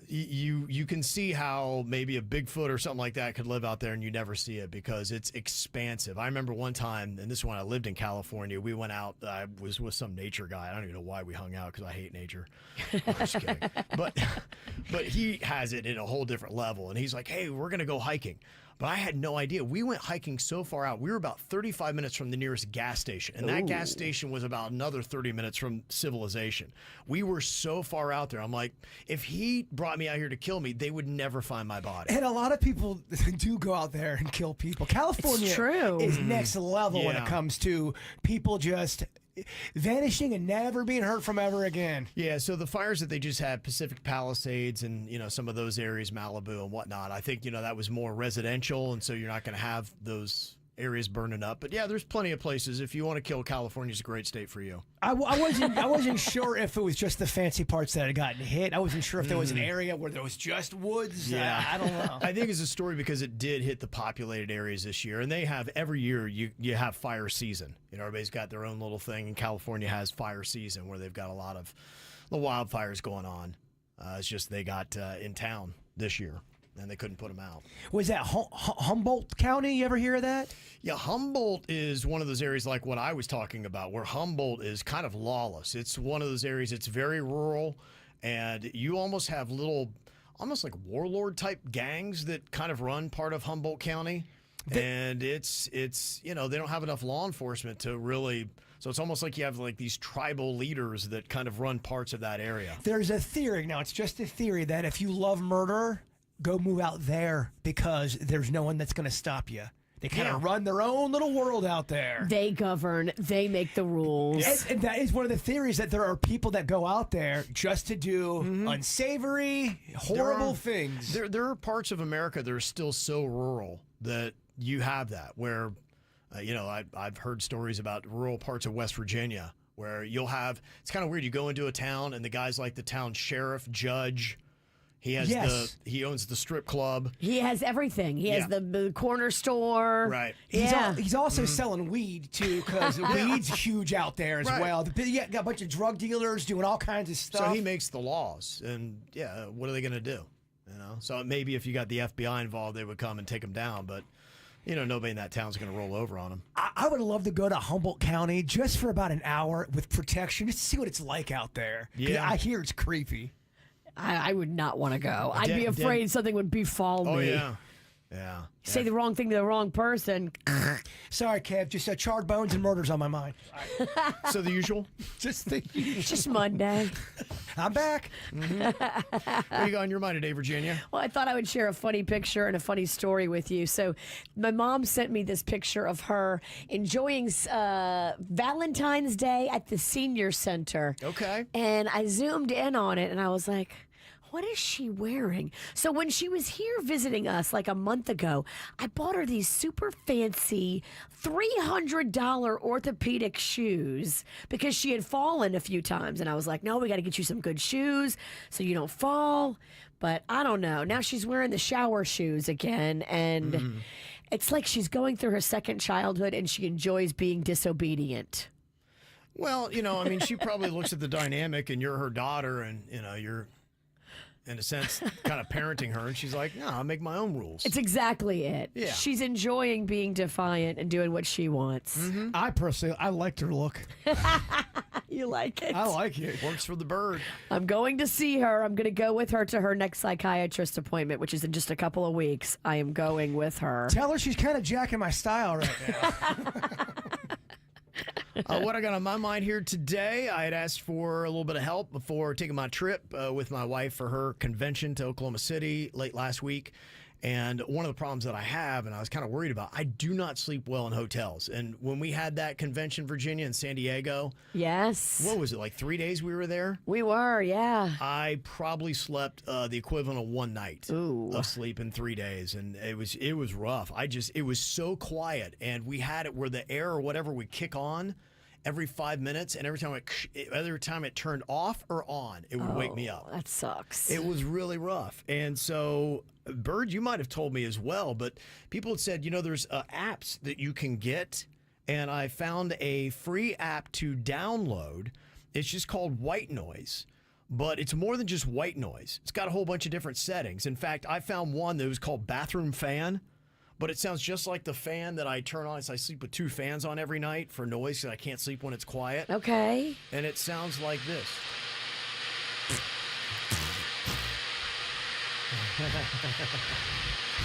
you can see how maybe a Bigfoot or something like that could live out there and you never see it because it's expansive. I remember one time, and this is when I lived in California, we went out, I was with some nature guy. I don't even know why we hung out because I hate nature. I'm just kidding. But he has it in a whole different level, and he's like, hey, we're going to go hiking. But I had no idea. We went hiking so far out. We were about 35 minutes from the nearest gas station. And that gas station was about another 30 minutes from civilization. We were so far out there. I'm like, if he brought me out here to kill me, they would never find my body. And a lot of people do go out there and kill people. California is next level when it comes to people just vanishing and never being heard from ever again. Yeah, so the fires that they just had, Pacific Palisades and, some of those areas, Malibu and whatnot, I think, that was more residential, and so you're not going to have those areas burning up. But yeah, there's plenty of places. If you want to kill, California's a great state for you. I wasn't sure if it was just the fancy parts that had gotten hit. I wasn't sure if there was an area where there was just woods. Yeah. I don't know. I think it's a story because it did hit the populated areas this year, and they have every year you have fire season. Everybody's got their own little thing, and California has fire season where they've got a lot of the wildfires going on. It's just they got in town this year, and they couldn't put them out. Was that Humboldt County? You ever hear of that? Yeah, Humboldt is one of those areas like what I was talking about, where Humboldt is kind of lawless. It's one of those areas, it's very rural, and you almost have almost like warlord type gangs that kind of run part of Humboldt County. And it's they don't have enough law enforcement to really, so it's almost like you have like these tribal leaders that kind of run parts of that area. There's a theory, now it's just a theory, that if you love murder, go move out there because there's no one that's going to stop you. They kind of run their own little world out there. They govern. They make the rules. And that is one of the theories, that there are people that go out there just to do unsavory, horrible things. There are parts of America that are still so rural that you have that, where, I've heard stories about rural parts of West Virginia where you'll have, it's kind of weird. You go into a town and the guy's like the town sheriff, judge. He has he owns the strip club. He has everything. He has the corner store. Right. He's also selling weed too, because weed's huge out there as well. You got a bunch of drug dealers doing all kinds of stuff. So he makes the laws, and what are they going to do? So maybe if you got the FBI involved, they would come and take him down, but nobody in that town's going to roll over on him. I would love to go to Humboldt County just for about an hour with protection, just to see what it's like out there. Yeah. I hear it's creepy. I would not want to go. I'd be afraid something would befall me. Oh, yeah. Say the wrong thing to the wrong person. Sorry, Kev. Just charred bones and murders on my mind. So the usual? Just the usual. Just Monday. I'm back. What you got on your mind today, Virginia? Well, I thought I would share a funny picture and a funny story with you. So my mom sent me this picture of her enjoying Valentine's Day at the senior center. Okay. And I zoomed in on it, and I was like, what is she wearing? So when she was here visiting us like a month ago, I bought her these super fancy $300 orthopedic shoes because she had fallen a few times. And I was like, no, we got to get you some good shoes so you don't fall. But I don't know. Now she's wearing the shower shoes again. And it's like she's going through her second childhood and she enjoys being disobedient. Well, she probably looks at the dynamic, and you're her daughter, and, you're, in a sense, kind of parenting her, and she's like, no, I'll make my own rules. It's exactly it. Yeah. She's enjoying being defiant and doing what she wants. I liked her look. You like it? I like it. Works for the bird. I'm going to see her. I'm going to go with her to her next psychiatrist appointment, which is in just a couple of weeks. I am going with her. Tell her she's kind of jacking my style right now. What I got on my mind here today, I had asked for a little bit of help before taking my trip with my wife for her convention to Oklahoma City late last week. And one of the problems that I have, and I was kind of worried about, I do not sleep well in hotels. And when we had that convention, Virginia, in San Diego. Yes. What was it, like 3 days we were there? We were, yeah. I probably slept the equivalent of one night of sleep in 3 days. And it was rough. It was so quiet. And we had it where the air or whatever would kick on every 5 minutes, and every time it turned off or on, it would wake me up. That sucks. It was really rough. And so, Bird, you might have told me as well, but people had said, there's apps that you can get, and I found a free app to download. It's just called White Noise. but it's more than just white noise. It's got a whole bunch of different settings. In fact, I found one that was called bathroom fan, but it sounds just like the fan that I turn on. So I sleep with 2 fans on every night for noise because I can't sleep when it's quiet. Okay. And it sounds like this.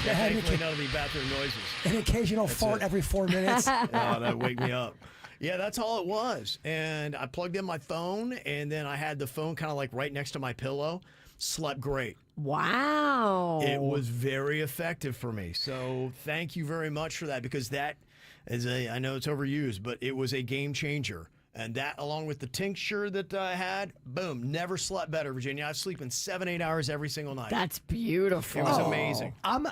Thankfully, none of the bathroom noises. An occasional fart every 4 minutes. Oh, that woke me up. Yeah, that's all it was. And I plugged in my phone, and then I had the phone kind of like right next to my pillow. Slept great. Wow. It was very effective for me. So thank you very much for that, because that is I know it's overused, but it was a game changer. And that, along with the tincture that I had, boom, never slept better, Virginia. I sleep in 7-8 hours every single night. That's beautiful. It was amazing. I'm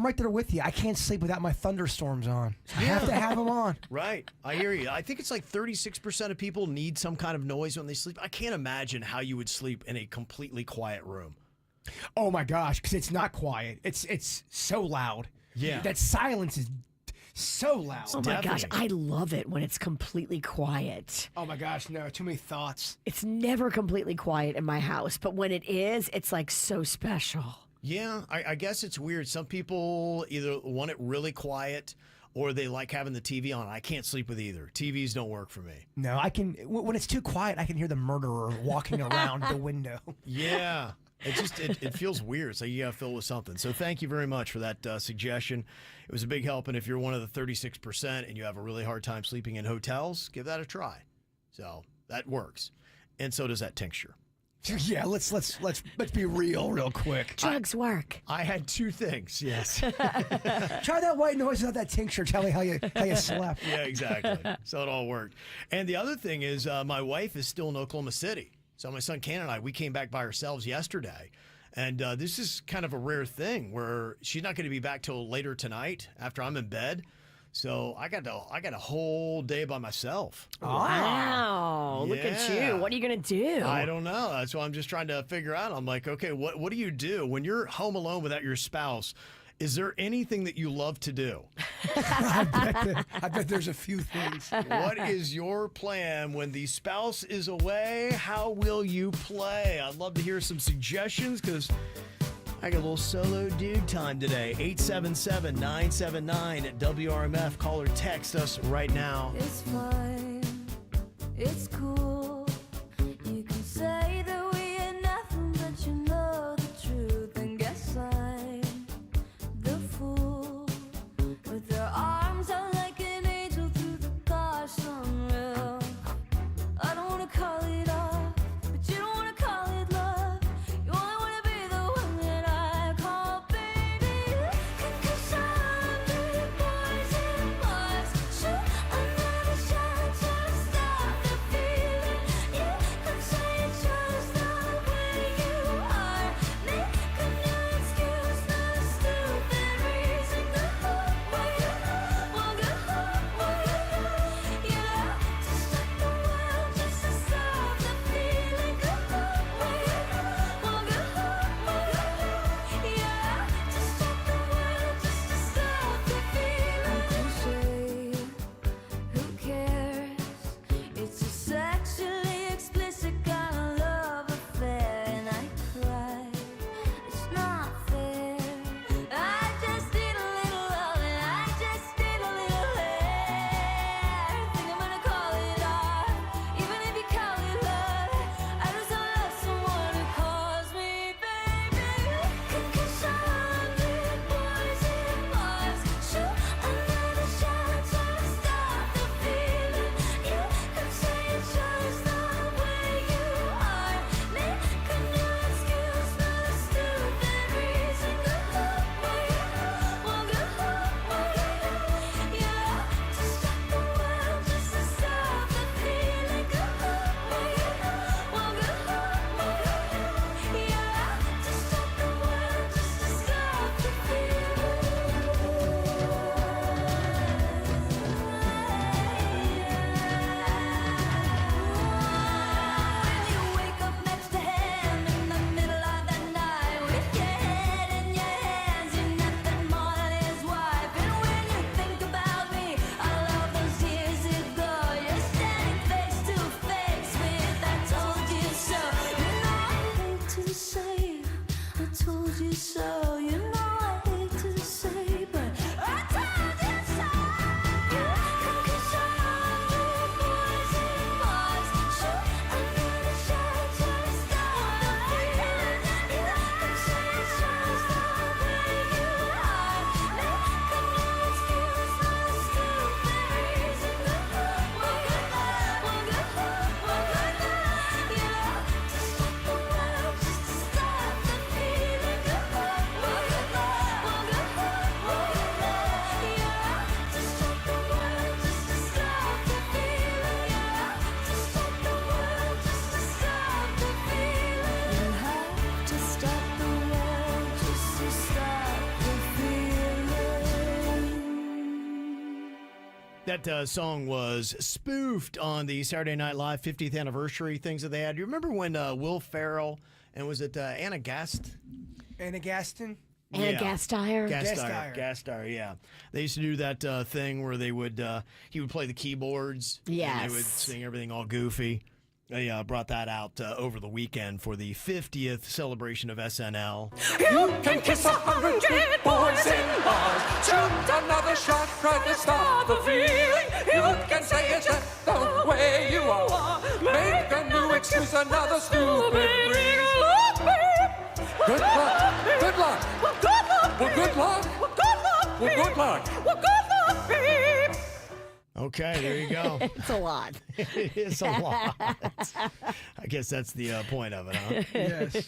right there with you. I can't sleep without my thunderstorms on. I have to have them on. Right. I hear you. I think it's like 36% of people need some kind of noise when they sleep. I can't imagine how you would sleep in a completely quiet room. Oh my gosh, because it's not quiet. It's so loud. Yeah. That silence is so loud. Oh my gosh, I love it when it's completely quiet. Oh my gosh, no, too many thoughts. It's never completely quiet in my house, but when it is, it's like so special. Yeah, I guess it's weird. Some people either want it really quiet or they like having the TV on. I can't sleep with either. TVs don't work for me. No, I can. When it's too quiet, I can hear the murderer walking around the window. Yeah. It feels weird, so you got to fill it with something. So thank you very much for that suggestion. It was a big help, and if you're one of the 36% and you have a really hard time sleeping in hotels, give that a try. So that works, and so does that tincture. Yeah, let's be real quick. Drugs work. I had 2 things. Yes. Try that white noise without that tincture. Tell me how you slept. Yeah, exactly. So it all worked. And the other thing is, my wife is still in Oklahoma City. So my son Ken and I, we came back by ourselves yesterday. And this is kind of a rare thing where she's not going to be back till later tonight after I'm in bed. So I got a whole day by myself. Wow. Look at you. What are you going to do? I don't know. That's what I'm just trying to figure out. I'm like, okay, what do you do when you're home alone without your spouse? Is there anything that you love to do? I bet there's a few things. What is your plan when the spouse is away? How will you play? I'd love to hear some suggestions because I got a little solo dude time today. 877-979-WRMF. Call or text us right now. It's fine. It's cool. You can say that we are nothing, but you know the truth. And guess I'm the fool with their arms out like an angel through the car sunroof. I don't wanna call it off, but you don't wanna call it love. You only wanna be the one that I call baby. Cause I'm the poison was shoot another shot to stop the feeling. That song was spoofed on the Saturday Night Live 50th anniversary things that they had. Do you remember when Will Ferrell and was it Anna Gast? Anna Gaston? Anna Gasteyer? Gasteyer, yeah. They used to do that thing where they would he would play the keyboards. Yes. And they would sing everything all goofy. They brought that out over the weekend for the 50th celebration of SNL. You can kiss 100 good boys in bars. Shoot another shot right to start the feeling. You can say it just the way you are. Make a new excuse, another stupid reason. Good luck. Good luck. Well, good luck. Well, good luck. Well, good luck, babe. Okay, there you go. It's a lot. It is a lot. I guess that's the point of it, huh? Yes.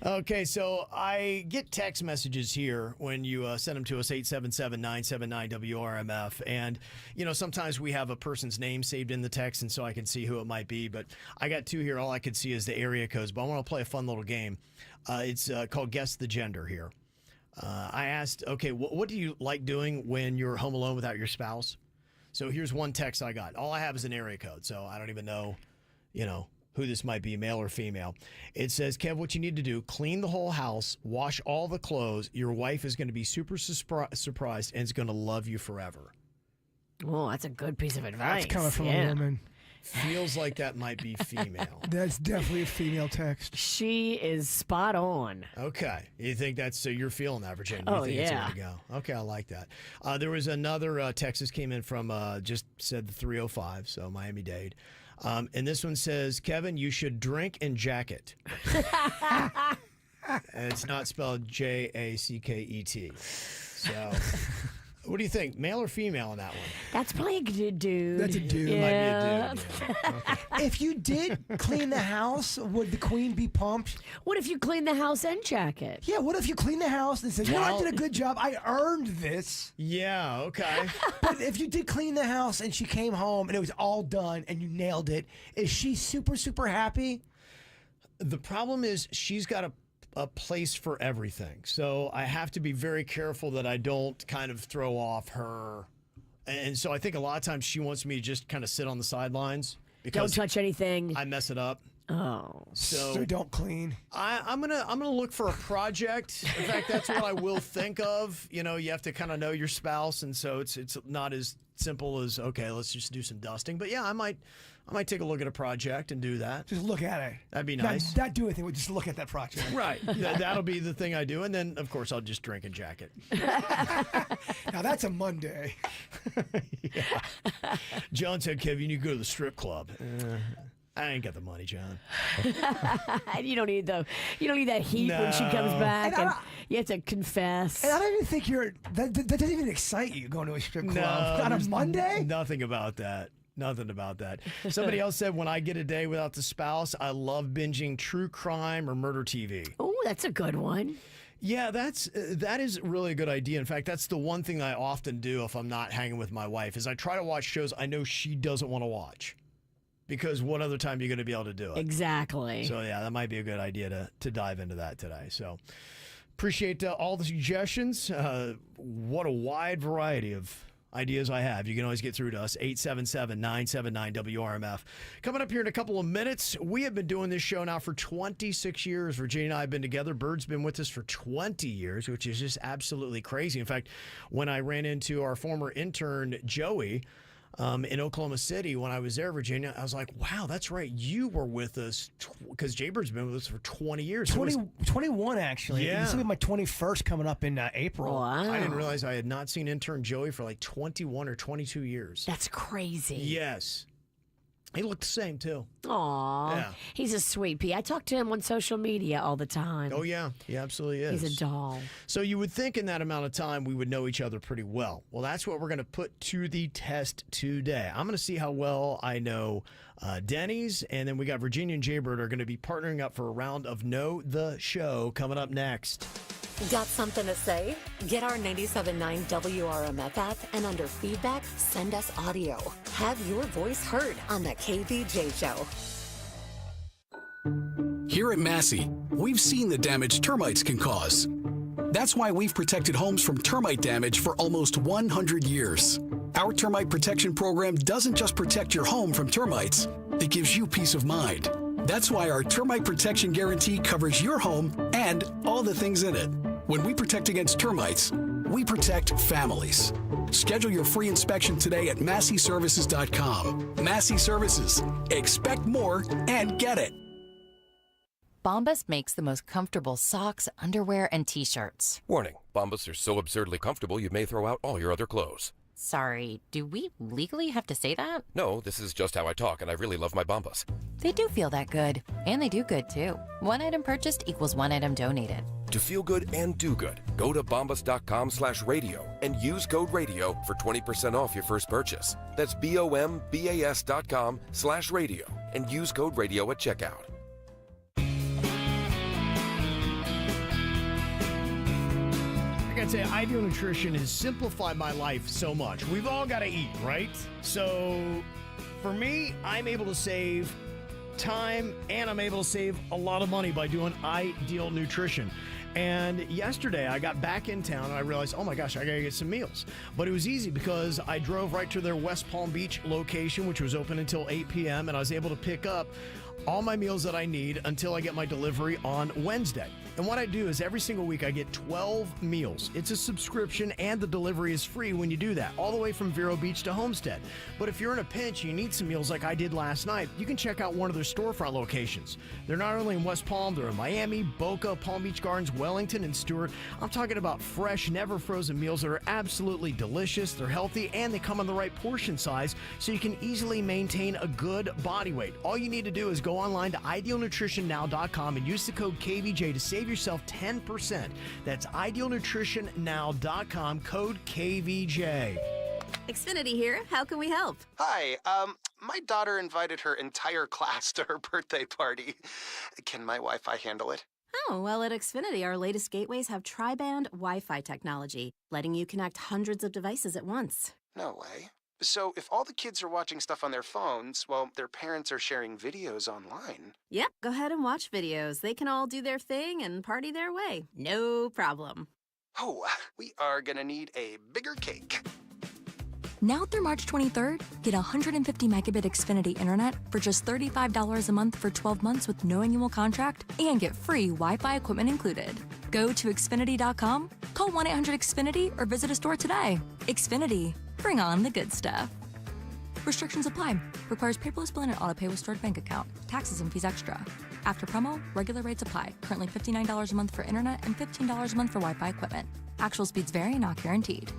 Okay, so I get text messages here when you send them to us, 877-979-WRMF. And, you know, sometimes we have a person's name saved in the text, and so I can see who it might be. But I got two here. All I could see is the area codes. But I want to play a fun little game. It's called Guess the Gender here. I asked, okay, what do you like doing when you're home alone without your spouse? So here's one text I got. All I have is an area code, so I don't even know, you know, who this might be, male or female. It says, Kev, what you need to do, clean the whole house, wash all the clothes. Your wife is going to be super surprised and is going to love you forever. Oh, that's a good piece of advice. That's coming from a woman. Feels like that might be female. That's definitely a female text. She is spot on. Okay. You think that's, so you're feeling that, Virginia? Oh, you think yeah. It's the way to go. Okay, I like that. There was another text that came in from, just said the 305, so Miami-Dade. And this one says, Kevin, you should drink and jacket. And it's not spelled Jacket. So, what do you think? Male or female on that one? That's probably a good dude. That's a dude. It might be a dude. Yeah. Okay. If you did clean the house, would the queen be pumped? What if you clean the house and jacket? Yeah, what if you clean the house and said, I did a good job. I earned this. Yeah, okay. But if you did clean the house and she came home and it was all done and you nailed it, is she super, super happy? The problem is she's got a place for everything. So I have to be very careful that I don't kind of throw off her. And so I think a lot of times she wants me to just kind of sit on the sidelines. Because don't touch anything. I mess it up. Oh. So don't clean. I'm gonna look for a project. In fact, that's what I will think of. You know, you have to kind of know your spouse, and so it's not as simple as, okay, let's just do some dusting. But yeah, I might take a look at a project and do that. Just look at it. That'd be nice. Not do anything. Just look at that project. Right. That'll be the thing I do, and then of course I'll just drink and jacket. Now that's a Monday. Yeah. John said, Kev, you need to go to the strip club. I ain't got the money, John. You don't need that heat when she comes back, and you have to confess. And I don't even think that doesn't even excite you going to a strip club on a Monday. Nothing about that. Nothing about that. Somebody else said, when I get a day without the spouse, I love binging true crime or murder TV. Oh, that's a good one. Yeah, that is really a good idea. In fact, that's the one thing I often do if I'm not hanging with my wife is I try to watch shows I know she doesn't want to watch. Because what other time are you going to be able to do it? Exactly. So, yeah, that might be a good idea to dive into that today. So, appreciate all the suggestions. What a wide variety of ideas I have. You can always get through to us, 877-979-WRMF. Coming up here in a couple of minutes, we have been doing this show now for 26 years. Virginia and I have been together. Bird's been with us for 20 years, which is just absolutely crazy. In fact, when I ran into our former intern, Joey, in Oklahoma City, when I was there, Virginia, I was like, wow, that's right. You were with us because Jaybird's been with us for 20 years. 21, actually. Yeah. This will be my 21st coming up in April. Wow. I didn't realize I had not seen intern Joey for like 21 or 22 years. That's crazy. Yes. He looked the same, too. Aw. Yeah. He's a sweet pea. I talk to him on social media all the time. Oh, yeah. He absolutely is. He's a doll. So you would think in that amount of time we would know each other pretty well. Well, that's what we're going to put to the test today. I'm going to see how well I know Denny's, and then we got Virginia and Jaybird are going to be partnering up for a round of Know the Show coming up next. Got something to say? Get our 97.9 WRMF app, and under feedback, send us audio. Have your voice heard on the KVJ Show. Here at Massey, we've seen the damage termites can cause. That's why we've protected homes from termite damage for almost 100 years. Our termite protection program doesn't just protect your home from termites, it gives you peace of mind. That's why our termite protection guarantee covers your home and all the things in it. When we protect against termites, we protect families. Schedule your free inspection today at MasseyServices.com. Massey Services. Expect more and get it. Bombas makes the most comfortable socks, underwear, and T-shirts. Warning, Bombas are so absurdly comfortable you may throw out all your other clothes. Sorry, do we legally have to say that? No, this is just how I talk, and I really love my Bombas. They do feel that good. And they do good, too. One item purchased equals one item donated. To feel good and do good, go to bombas.com/radio and use code radio for 20% off your first purchase. That's BOMBAS.com/radio and use code radio at checkout. I gotta say, Ideal Nutrition has simplified my life so much. We've all got to eat, right? So for me, I'm able to save time and I'm able to save a lot of money by doing Ideal Nutrition. And yesterday I got back in town and I realized, oh my gosh, I gotta get some meals. But it was easy because I drove right to their West Palm Beach location, which was open until 8 p.m. and I was able to pick up all my meals that I need until I get my delivery on Wednesday. And what I do is every single week I get 12 meals. It's a subscription and the delivery is free when you do that, all the way from Vero Beach to Homestead. But if you're in a pinch and you need some meals like I did last night, you can check out one of their storefront locations. They're not only in West Palm, they're in Miami, Boca, Palm Beach Gardens, Wellington, and Stewart. I'm talking about fresh, never frozen meals that are absolutely delicious, they're healthy, and they come in the right portion size so you can easily maintain a good body weight. All you need to do is go online to idealnutritionnow.com and use the code KVJ to save yourself 10%. That's idealnutritionnow.com, code KVJ. Xfinity here. How can we help? Hi. My daughter invited her entire class to her birthday party. Can my Wi-Fi handle it? Oh, well, at Xfinity, our latest gateways have tri-band Wi-Fi technology, letting you connect hundreds of devices at once. No way. So if all the kids are watching stuff on their phones, well, their parents are sharing videos online. Yep, go ahead and watch videos. They can all do their thing and party their way. No problem. Oh, we are gonna need a bigger cake. Now through March 23rd, get 150 megabit Xfinity internet for just $35 a month for 12 months with no annual contract and get free Wi-Fi equipment included. Go to Xfinity.com, call 1-800-XFINITY or visit a store today. Xfinity. Bring on the good stuff. Restrictions apply. Requires paperless billing and autopay with stored bank account. Taxes and fees extra. After promo, regular rates apply. Currently $59 a month for internet and $15 a month for Wi-Fi equipment. Actual speeds vary, not guaranteed.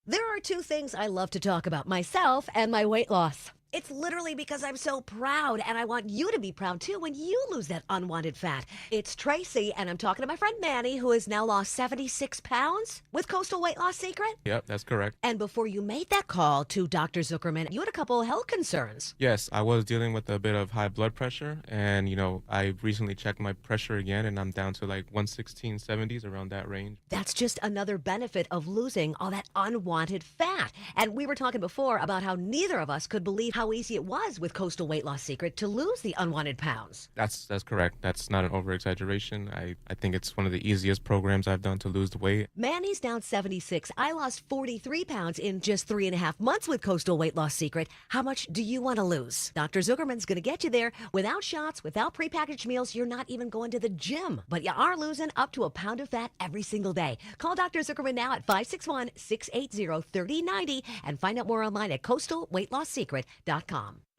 There are two things I love to talk about, myself and my weight loss. It's literally because I'm so proud, and I want you to be proud too when you lose that unwanted fat. It's Tracy, and I'm talking to my friend Manny, who has now lost 76 pounds with Coastal Weight Loss Secret. Yep, that's correct. And before you made that call to Dr. Zuckerman, you had a couple of health concerns. Yes, I was dealing with a bit of high blood pressure, and, I recently checked my pressure again, and I'm down to like 116, 70s, around that range. That's just another benefit of losing all that unwanted fat. And we were talking before about how neither of us could believe how easy it was with Coastal Weight Loss Secret to lose the unwanted pounds. That's correct. That's not an over-exaggeration. I think it's one of the easiest programs I've done to lose the weight. Manny's down 76. I lost 43 pounds in just 3.5 months with Coastal Weight Loss Secret. How much do you want to lose? Dr. Zuckerman's going to get you there without shots, without prepackaged meals. You're not even going to the gym, but you are losing up to a pound of fat every single day. Call Dr. Zuckerman now at 561-680-3090 and find out more online at coastalweightloss.secret.com.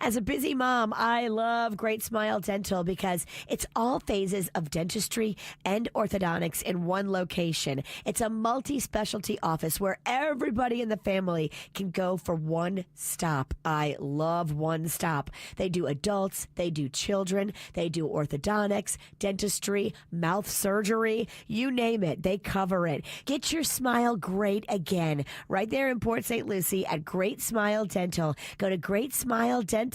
As a busy mom, I love Great Smile Dental because it's all phases of dentistry and orthodontics in one location. It's a multi-specialty office where everybody in the family can go for one stop. I love one stop. They do adults, they do children, they do orthodontics, dentistry, mouth surgery, you name it, they cover it. Get your smile great again right there in Port St. Lucie at Great Smile Dental. Go to greatsmiledental.com.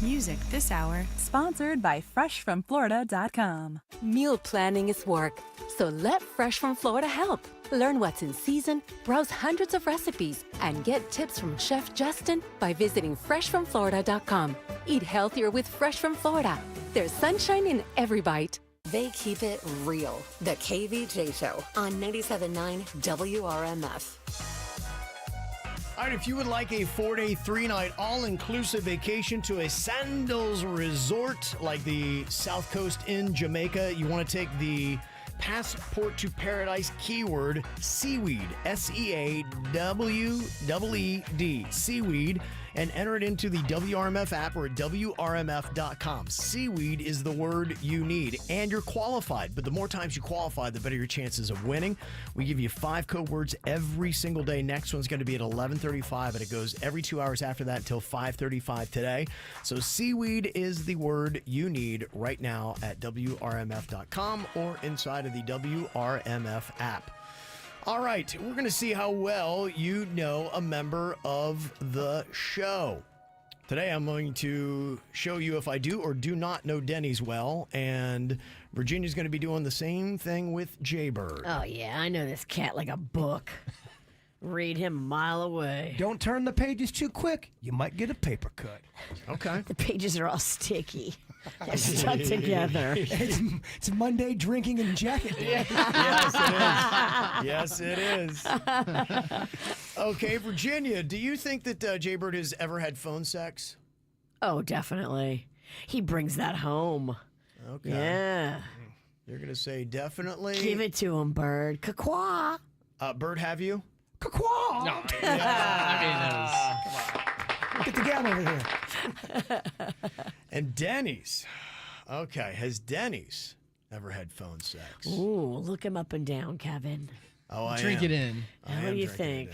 Music this hour, sponsored by FreshFromFlorida.com. Meal planning is work, so let Fresh from Florida help. Learn what's in season, browse hundreds of recipes, and get tips from Chef Justin by visiting FreshFromFlorida.com. Eat healthier with Fresh from Florida. There's sunshine in every bite. They keep it real. The KVJ Show on 97.9 WRMF. All right, if you would like a 4-day, 3-night, all-inclusive vacation to a sandals resort like the South Coast in Jamaica, you want to take the Passport to Paradise keyword seaweed, SEAWEED, seaweed, and enter it into the WRMF app or at WRMF.com. Seaweed is the word you need, and you're qualified. But the more times you qualify, the better your chances of winning. We give you 5 code words every single day. Next one's going to be at 11:35, and it goes every 2 hours after that until 5:35 today. So seaweed is the word you need right now at WRMF.com or inside of the WRMF app. All right, we're going to see how well you know a member of the show. Today, I'm going to show you if I do or do not know Denny's well, and Virginia's going to be doing the same thing with Jaybird. Oh, yeah, I know this cat like a book. Read him a mile away. Don't turn the pages too quick. You might get a paper cut. Okay. The pages are all sticky. They're stuck together. It's Monday drinking and jacket day. Yes, it is. Okay, Virginia, do you think that Jaybird has ever had phone sex? Oh, definitely. He brings that home. Okay. Yeah. You're going to say definitely. Give it to him, Bird. Caquaw. Bird, have you? Caquaw. No, that was... Get the gal over here. And Denny's. Okay, has Denny's ever had phone sex? Ooh, look him up and down, Kevin. Oh, I Drink am. it in. What do you think?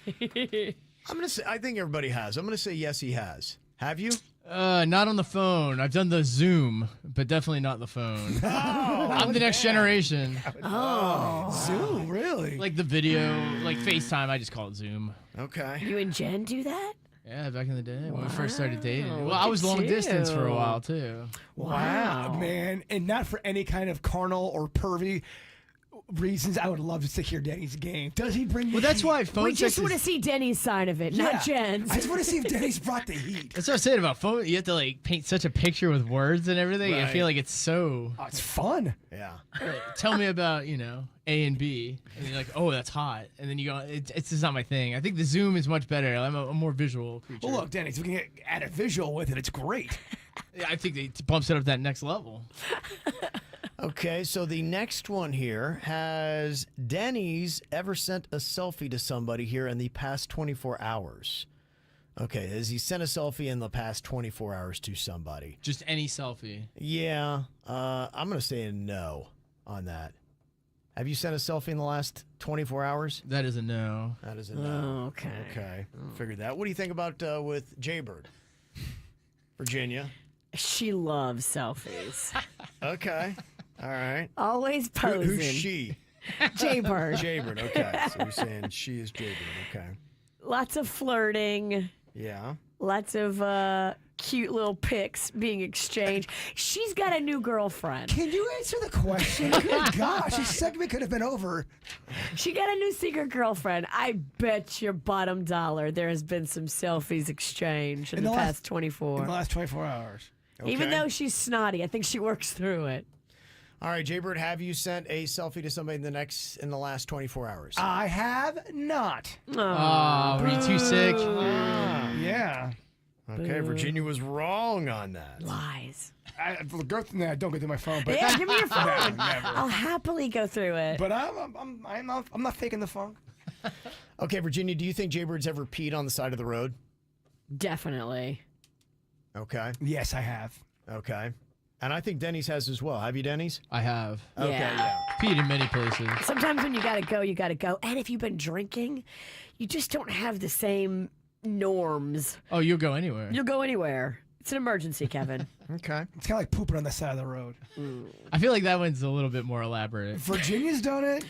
I'm gonna say. I think everybody has. I'm gonna say yes, he has. Have you? Not on the phone. I've done the Zoom, but definitely not the phone. I'm the next generation. Zoom, really? Like the video, like FaceTime, I just call it Zoom. Okay. You and Jen do that? Yeah, back in the day when we first started dating. Wow, Well, I was look at long distance for a you. while, too. Wow, man. And not for any kind of carnal or pervy reasons. I would love to hear Denny's game. Does he bring the Well, that's heat? why phone We sex just is... want to see Denny's side of it, not Jen's. I just want to see if Denny's brought the heat. That's what I'm saying about phone. You have to, like, paint such a picture with words and everything. I Right. feel like it's so... Oh, it's fun. Yeah. Tell me about, A and B. And you're like, oh, that's hot. And then you go, it's just not my thing. I think the Zoom is much better. I'm a more visual creature. Well, look, Denny's, we can add a visual with it. It's great. Yeah, I think it bumps it up that next level. Okay, so the next one here, has Denny's ever sent a selfie to somebody here in the past 24 hours? Okay, has he sent a selfie in the past 24 hours to somebody? Just any selfie. Yeah, I'm going to say a no on that. Have you sent a selfie in the last 24 hours? That is a no. That is a no. Oh, okay. Okay, figured that. What do you think about with Jaybird? Virginia? She loves selfies. Okay, all right. Always posing. Who's she? Jaybird. Jaybird, okay. So you're saying she is Jaybird, okay. Lots of flirting. Yeah. Lots of cute little pics being exchanged. She's got a new girlfriend. Can you answer the question? Good gosh, this segment could have been over. She got a new secret girlfriend. I bet your bottom dollar there has been some selfies exchanged in the past 24. In the last 24 hours. Even Okay. though she's snotty, I think she works through it. All right, Jaybird, have you sent a selfie to somebody in the last 24 hours? I have not. Oh, were you too sick? Yeah. Okay, Virginia was wrong on that. Lies. Don't go through my phone. But Yeah, give me your phone. Never, never. I'll happily go through it. But I'm not faking the funk. Okay, Virginia, do you think Jaybird's ever peed on the side of the road? Definitely. Okay. Yes, I have. Okay. And I think Denny's has as well. Have you, Denny's? I have. Okay, yeah. Peed in many places. Sometimes when you gotta go, you gotta go. And if you've been drinking, you just don't have the same norms. Oh, you'll go anywhere. You'll go anywhere. It's an emergency, Kevin. Okay. It's kind of like pooping on the side of the road. I feel like that one's a little bit more elaborate. Virginia's done it.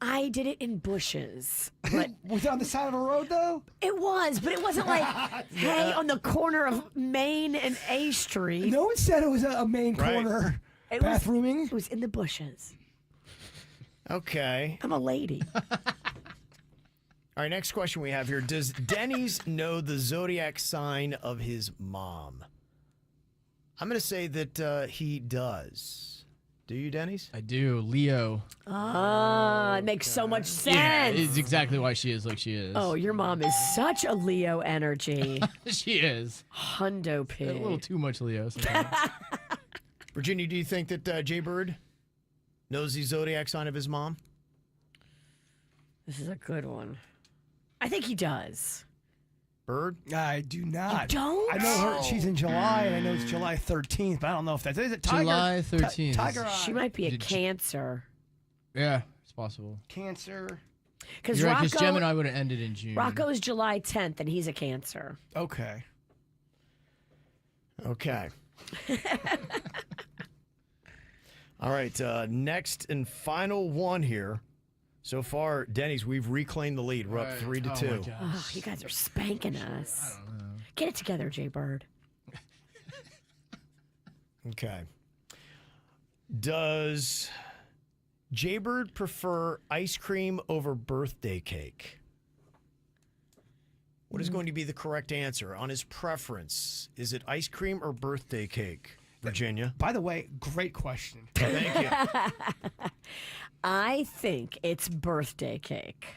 I did it in bushes. But Was it on the side of a road, though? it was, but it wasn't like, hey, on the corner of Main and A Street. No one said it was a main Right. corner It was- bathrooming. It was in the bushes. Okay. I'm a lady. All right, next question we have here. Does Denny's know the zodiac sign of his mom? I'm going to say that he does. Do you, Denny's? I do. Leo. Ah, It makes so much sense. Yeah, it's exactly why she is like she is. Oh, your mom is such a Leo energy. She is. Hundo pig. A little too much Leo sometimes. Virginia, do you think that Jaybird knows the zodiac sign of his mom? This is a good one. I think he does. Bird? I do not. You don't? I know her. She's in July, and I know it's July 13th, but I don't know if that's is it Tiger. July 13th. Tiger. She might be a Cancer. Yeah, it's possible. Cancer. Because You're right, Rocco, 'cause Gemini would have ended in June. Rocco is July 10th, and he's a Cancer. Okay. Okay. All right, next and final one here. So far, Denny's, we've reclaimed the lead. We're up 3-2. Oh, you guys are spanking us. I don't know. Get it together, Jaybird. Okay. Does Jaybird prefer ice cream over birthday cake? What is going to be the correct answer on his preference? Is it ice cream or birthday cake, Virginia? By the way, great question. Thank you. I think it's birthday cake.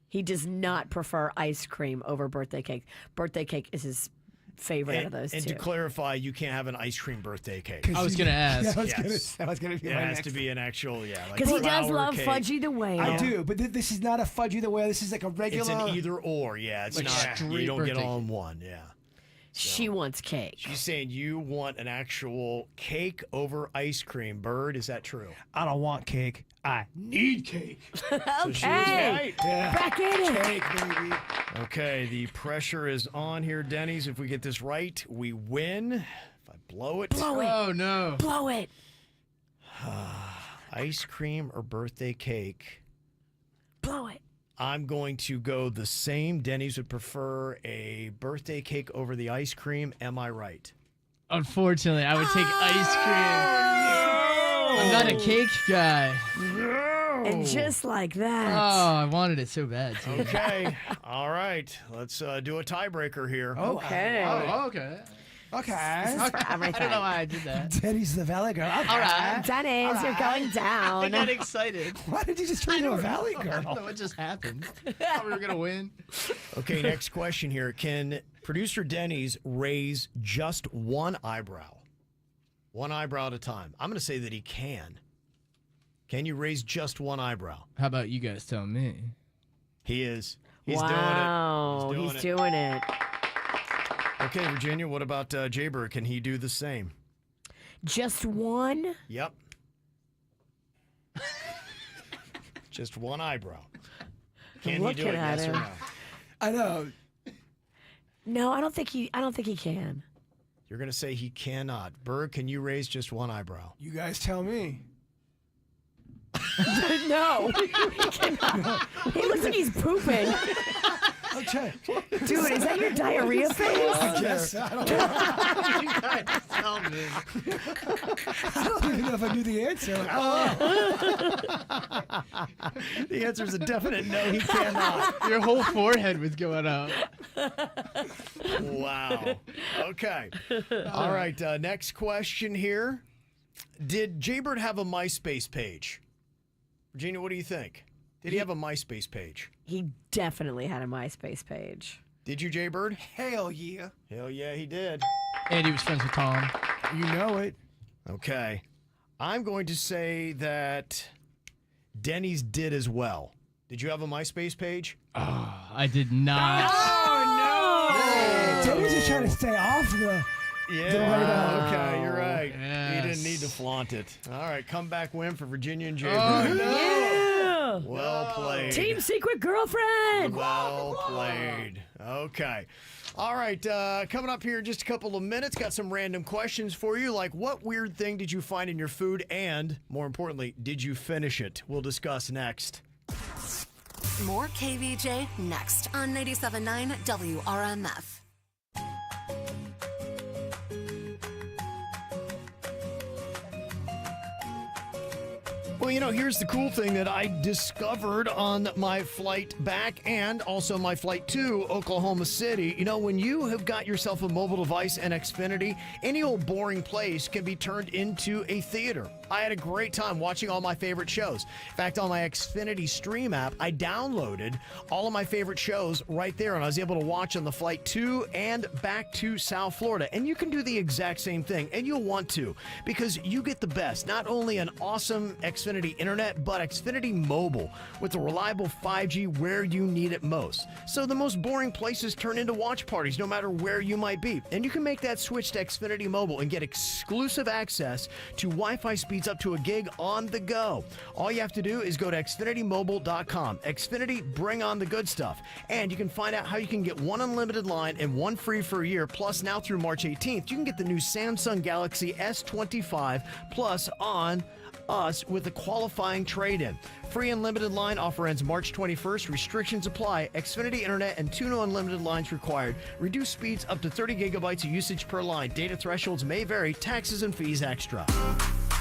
He does not prefer ice cream over birthday cake. Birthday cake is his favorite out of those and two. to clarify, you can't have an ice cream birthday cake. I was going to ask. Yeah, that was gonna be It my has next to be an actual, like Because he does flour love cake. fudgy the whale. I do, but this is not a fudgy the way. This is like a regular. It's an either or, yeah. It's Like not, straight you don't get birthday all in one, yeah. She wants cake. She's saying you want an actual cake over ice cream. Bird, is that true? I don't want cake. I need cake. So she was Okay. right. Yeah. Back in it. Cake, baby. Okay, the pressure is on here, Denny's. If we get this right, we win. If I blow it, Blow it. Oh, no. Blow it. ice cream or birthday cake, Blow it. I'm going to go the same. Denny's would prefer a birthday cake over the ice cream. Am I right? Unfortunately, I would take ice cream. I'm not a cake guy. And just like that. Oh, I wanted it so bad, too. Okay. All right. Let's do a tiebreaker here. Okay. Oh, okay. Okay. This is for I everything. don't know why I did that. Teddy's the valley girl. Okay. All right. Dennis, you're going I down. got excited. Why did you just turn into a valley I don't know girl? what just happened. Thought we were going to win. Okay, next question here. Can producer Denny's raise just one eyebrow? One eyebrow at a time. I'm going to say that he can. Can you raise just one eyebrow? How about you guys tell me? He is. He's Wow, doing it. he's doing it. Okay, Virginia, what about Jaybird? Can he do the same? Just one? Yep. Just one eyebrow. Can he do looking it, at yes or him. no? I know. No, I don't think he can. You're going to say he cannot. Berg, can you raise just one eyebrow? You guys tell me. No. He cannot. He looks like he's pooping. Okay. Dude, is that your diarrhea face? I guess. I don't know. You guys tell me. I don't even know if I knew the answer. The answer is a definite no, he cannot. Your whole forehead was going up. Wow. Okay. All right. Next question here. Did Jaybird have a MySpace page? Virginia, what do you think? Did he have a MySpace page? He definitely had a MySpace page. Did you, Jaybird? Hell yeah. Hell yeah, he did. And he was friends with Tom. You know it. Okay. I'm going to say that Denny's did as well. Did you have a MySpace page? Oh, I did not. Oh, no. Denny's just trying to stay off the... Yeah. Okay, you're right. Yes. He didn't need to flaunt it. All right, comeback win for Virginia and Jaybird. Oh, no. Yeah. Well played. Team Secret Girlfriend. Well played. Okay. All right, coming up here in just a couple of minutes, got some random questions for you, like what weird thing did you find in your food, and more importantly, did you finish it? We'll discuss next. More KVJ next on 97.9 WRMF. Well, you know, here's the cool thing that I discovered on my flight back and also my flight to Oklahoma City. You know, when you have got yourself a mobile device and Xfinity, any old boring place can be turned into a theater. I had a great time watching all my favorite shows. In fact, on my Xfinity Stream app, I downloaded all of my favorite shows right there, and I was able to watch on the flight to and back to South Florida. And you can do the exact same thing, and you'll want to, because you get the best, not only an awesome Xfinity internet, but Xfinity mobile with a reliable 5G where you need it most. So the most boring places turn into watch parties, no matter where you might be. And you can make that switch to Xfinity mobile and get exclusive access to Wi-Fi speeds up to a gig on the go. All you have to do is go to xfinitymobile.com. Xfinity, bring on the good stuff. And you can find out how you can get one unlimited line and one free for a year. Plus, now through March 18th, you can get the new Samsung Galaxy S25 Plus on us with a qualifying trade-in. Free unlimited line offer ends March 21st. Restrictions apply. Xfinity Internet and 2 new unlimited lines required. Reduced speeds up to 30 gigabytes of usage per line. Data thresholds may vary. Taxes and fees extra.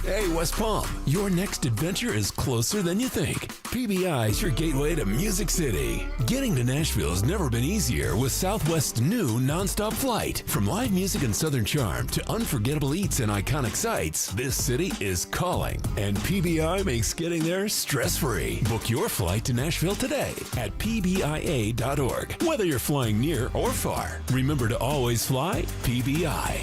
Hey, West Palm, your next adventure is closer than you think. PBI is your gateway to Music City. Getting to Nashville has never been easier with Southwest's new nonstop flight. From live music and Southern charm to unforgettable eats and iconic sights, this city is calling. And PBI makes getting there stress-free. Book your flight to Nashville today at pbia.org. Whether you're flying near or far, remember to always fly PBI.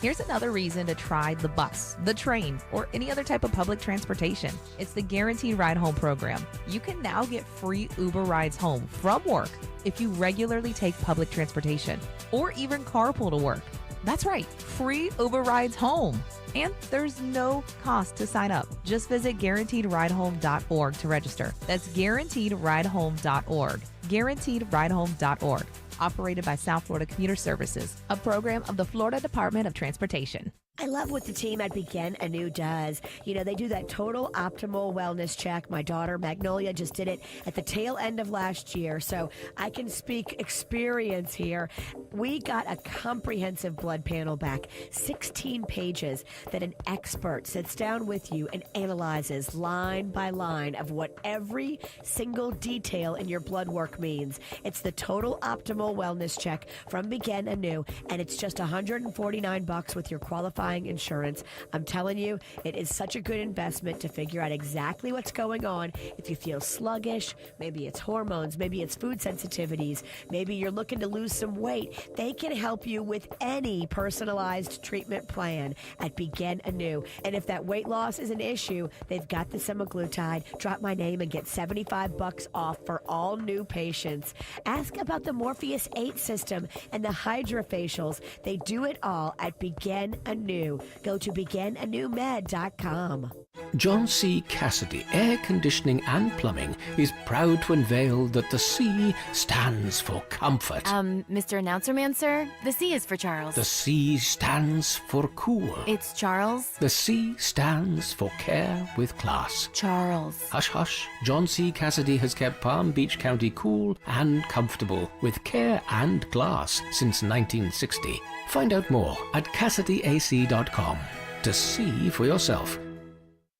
Here's another reason to try the bus, the train, or any other type of public transportation. It's the Guaranteed Ride Home program. You can now get free Uber rides home from work if you regularly take public transportation or even carpool to work. That's right, free Uber rides home. And there's no cost to sign up. Just visit guaranteedridehome.org to register. That's guaranteedridehome.org. Guaranteedridehome.org. Operated by South Florida Commuter Services, a program of the Florida Department of Transportation. I love what the team at Begin Anew does. You know, they do that total optimal wellness check. My daughter, Magnolia, just did it at the tail end of last year, so I can speak experience here. We got a comprehensive blood panel back, 16 pages, that an expert sits down with you and analyzes line by line of what every single detail in your blood work means. It's the total optimal wellness check from Begin Anew, and it's just $149 with your qualifying insurance. I'm telling you, it is such a good investment to figure out exactly what's going on. If you feel sluggish, maybe it's hormones, maybe it's food sensitivities, maybe you're looking to lose some weight, they can help you with any personalized treatment plan at Begin Anew. And if that weight loss is an issue, they've got the semaglutide. Drop my name and get $75 off for all new patients. Ask about the Morpheus 8 system and the hydrofacials. They do it all at Begin Anew. Go to beginanewmed.com. John C. Cassidy Air Conditioning and Plumbing is proud to unveil that the C stands for comfort. Mr. Announcer Man, sir, the C is for Charles. The C stands for cool. It's Charles. The C stands for care with class. Charles. Hush, hush. John C. Cassidy has kept Palm Beach County cool and comfortable with care and glass since 1960. Find out more at CassidyAC.com to see for yourself.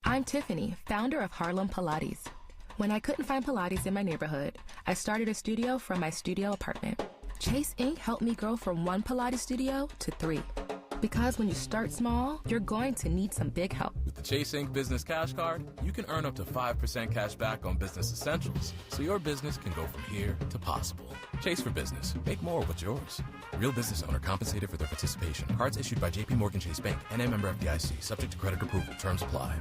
I'm Tiffany, founder of Harlem Pilates. When I couldn't find Pilates in my neighborhood, I started a studio from my studio apartment. Chase Inc. helped me grow from 1 Pilates studio to 3. Because when you start small, you're going to need some big help. With the Chase Inc. Business Cash Card, you can earn up to 5% cash back on business essentials, so your business can go from here to possible. Chase for business. Make more what's yours. Real business owner compensated for their participation. Cards issued by J.P. Morgan Chase Bank, N.A. member FDIC, subject to credit approval. Terms apply.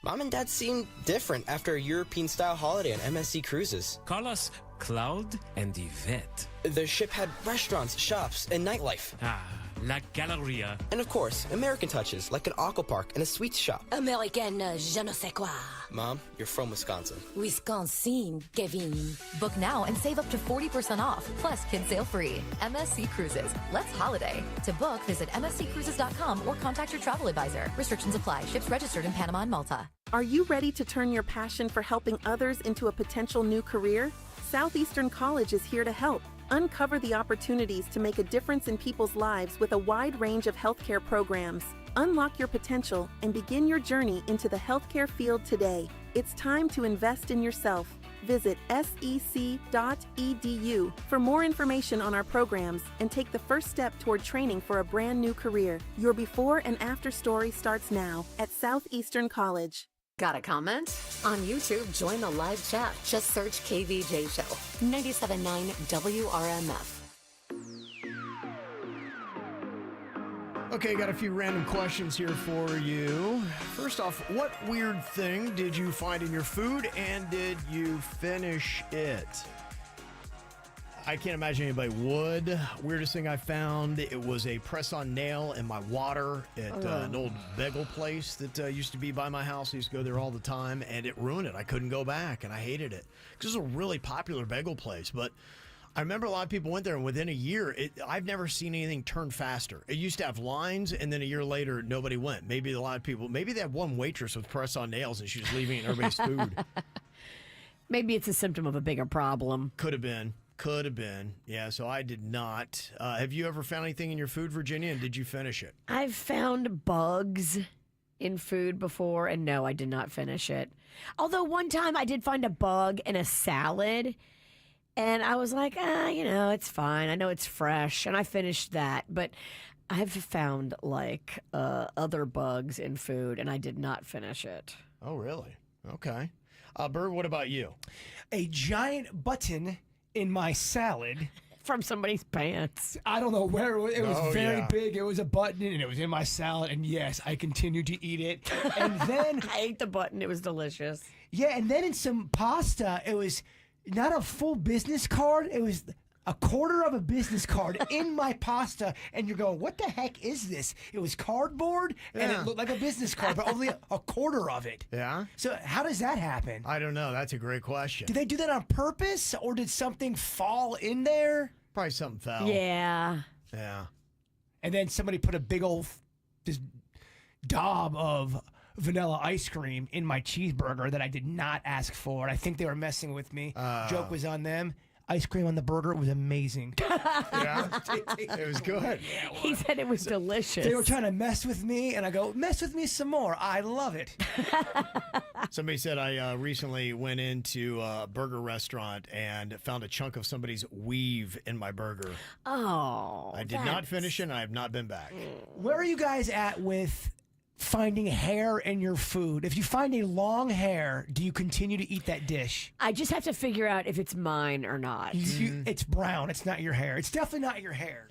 Mom and Dad seemed different after a European-style holiday on MSC Cruises. Call us Cloud and Yvette. The ship had restaurants, shops, and nightlife. La Galleria. And of course, American touches, like an aqua park and a sweets shop. American je ne sais quoi. Mom, you're from Wisconsin. Wisconsin, Kevin. Book now and save up to 40% off, plus kids sail free. MSC Cruises. Let's holiday. To book, visit msccruises.com or contact your travel advisor. Restrictions apply. Ships registered in Panama and Malta. Are you ready to turn your passion for helping others into a potential new career? Southeastern College is here to help. Uncover the opportunities to make a difference in people's lives with a wide range of healthcare programs. Unlock your potential and begin your journey into the healthcare field today. It's time to invest in yourself. Visit sec.edu for more information on our programs and take the first step toward training for a brand new career. Your before and after story starts now at Southeastern College. Got a comment? On YouTube, join the live chat. Just search KVJ Show 97.9 WRMF. Okay, got a few random questions here for you. First off, what weird thing did you find in your food and did you finish it? I can't imagine anybody would. Weirdest thing I found, it was a press-on nail in my water at an old bagel place that used to be by my house. I used to go there all the time, and it ruined it. I couldn't go back, and I hated it. Because it was a really popular bagel place, but I remember a lot of people went there, and within a year, I've never seen anything turn faster. It used to have lines, and then a year later, nobody went. Maybe a lot of people, maybe they had one waitress with press-on nails, and she was leaving everybody's food. Maybe it's a symptom of a bigger problem. Could have been. Could have been. Yeah, so I did not. Have you ever found anything in your food, Virginia, and did you finish it? I've found bugs in food before, and no, I did not finish it. Although one time I did find a bug in a salad, and I was like, it's fine. I know it's fresh, and I finished that. But I've found, other bugs in food, and I did not finish it. Oh, really? Okay. Bird, what about you? A giant button in my salad. From somebody's pants. I don't know where it was. Very big. It was a button, and it was in my salad. And yes, I continued to eat it. And then I ate the button. It was delicious. Yeah, and then in some pasta, it was not a full business card. It was a quarter of a business card in my pasta. And you're going, what the heck is this? It was cardboard, and it looked like a business card, but only a quarter of it. Yeah? So how does that happen? I don't know. That's a great question. Did they do that on purpose, or did something fall in there? Probably something fell. Yeah. Yeah. And then somebody put a big old this daub of vanilla ice cream in my cheeseburger that I did not ask for. I think they were messing with me. Joke was on them. Ice cream on the burger was amazing. Yeah, it was good. Yeah, it was. He said it was delicious. They were trying to mess with me, and I go, mess with me some more. I love it. Somebody said I recently went into a burger restaurant and found a chunk of somebody's weave in my burger. Oh. I did not finish it, and I have not been back. Where are you guys at with finding hair in your food? If you find a long hair, do you continue to eat that dish? I just have to figure out if it's mine or not. It's brown. It's not your hair. It's definitely not your hair.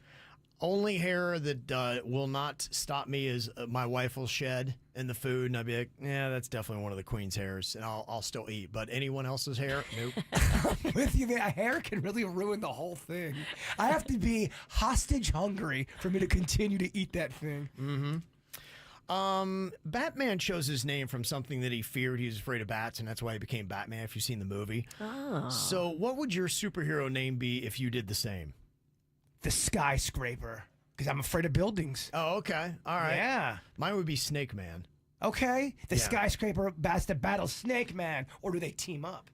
Only hair that will not stop me is my wife will shed in the food, and I'll be like, yeah, that's definitely one of the queen's hairs, and I'll still eat. But anyone else's hair, nope. With you, man, a hair can really ruin the whole thing. I have to be hostage hungry for me to continue to eat that thing. Mm-hmm. Batman chose his name from something that he feared. He was afraid of bats, and that's why he became Batman, if you've seen the movie. Oh. So what would your superhero name be if you did the same? The Skyscraper, because I'm afraid of buildings. Oh, okay. All right. Yeah. Mine would be Snake Man. Okay. The Skyscraper has to battle Snake Man, or do they team up?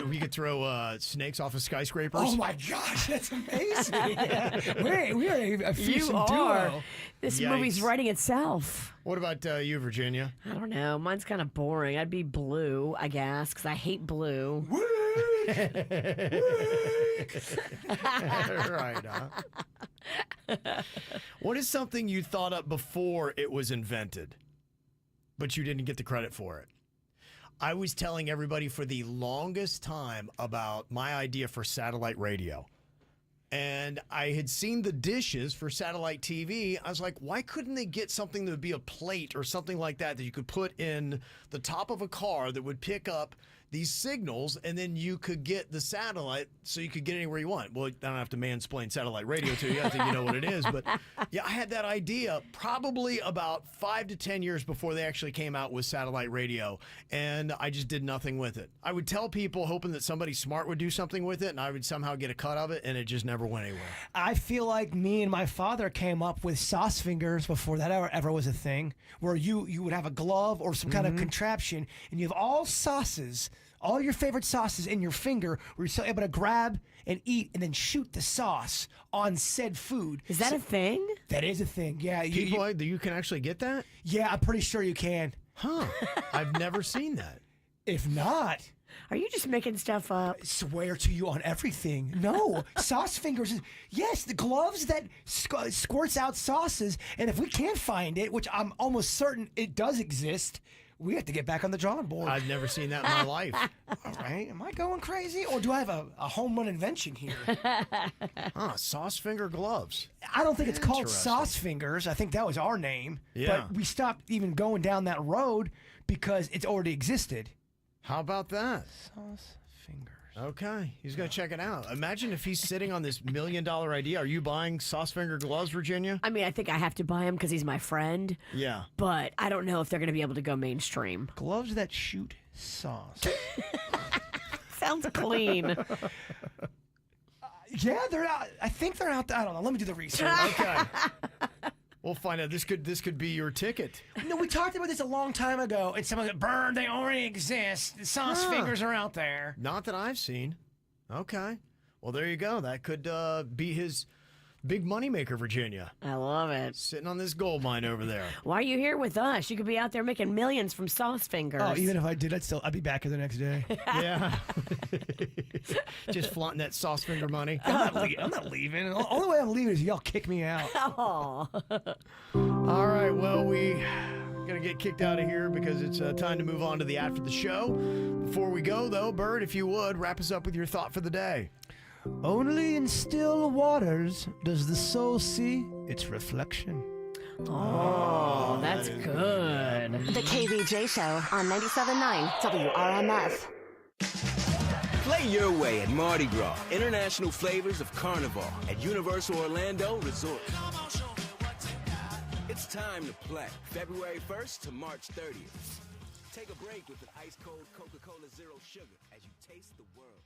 We could throw snakes off of skyscrapers. Oh my gosh, that's amazing! We are a fearsome You are. duo. This Yikes. movie's writing itself. What about you, Virginia? I don't know. Mine's kind of boring. I'd be blue, I guess, because I hate blue. Right, huh? What is something you thought up before it was invented, but you didn't get the credit for it? I was telling everybody for the longest time about my idea for satellite radio. And I had seen the dishes for satellite TV. I was like, why couldn't they get something that would be a plate or something like that you could put in the top of a car that would pick up these signals, and then you could get the satellite so you could get anywhere you want. Well, I don't have to mansplain satellite radio to you. I think you know what it is. But yeah, I had that idea probably about 5 to 10 years before they actually came out with satellite radio, and I just did nothing with it. I would tell people hoping that somebody smart would do something with it, and I would somehow get a cut of it, and it just never went anywhere. I feel like me and my father came up with sauce fingers before that ever was a thing, where you would have a glove or some kind of contraption, and you have all sauces all your favorite sauces in your finger, where you're still able to grab and eat and then shoot the sauce on said food. Is that a thing? That is a thing, yeah. You can actually get that? Yeah, I'm pretty sure you can. Huh. I've never seen that. If not... Are you just making stuff up? I swear to you on everything. No. Sauce fingers. Yes, the gloves that squirts out sauces. And if we can't find it, which I'm almost certain it does exist, we have to get back on the drawing board. I've never seen that in my life. All right. Am I going crazy? Or do I have a home run invention here? Sauce finger gloves. I don't think it's called sauce fingers. I think that was our name. Yeah. But we stopped even going down that road because it's already existed. How about that? Sauce fingers. Okay, he's going to check it out. Imagine if he's sitting on this $1 million idea. Are you buying sauce finger gloves, Virginia? I mean, I think I have to buy him because he's my friend. Yeah. But I don't know if they're going to be able to go mainstream. Gloves that shoot sauce. Sounds clean. Yeah, they're out. I think they're out. I don't know. Let me do the research. Okay. We'll find out. This could be your ticket. No, we talked about this a long time ago, and someone said, "Bird, they already exist. The sauce fingers are out there." Not that I've seen. Okay. Well, there you go. That could be his big moneymaker, Virginia. I love it. Sitting on this gold mine over there. Why are you here with us? You could be out there making millions from sauce fingers. Oh, even if I did, I'd be back here the next day. Yeah. Just flaunting that sauce finger money. I'm not leaving. The only way I'm leaving is y'all kick me out. Oh. All right. Well, we gonna get kicked out of here because it's time to move on to the after the show. Before we go, though, Bird, if you would wrap us up with your thought for the day. Only in still waters does the soul see its reflection. Oh, that's good. The KVJ Show on 97.9 WRMF. Play your way at Mardi Gras, international flavors of Carnival at Universal Orlando Resort. It's time to play. February 1st to March 30th. Take a break with an ice-cold Coca-Cola Zero Sugar as you taste the world.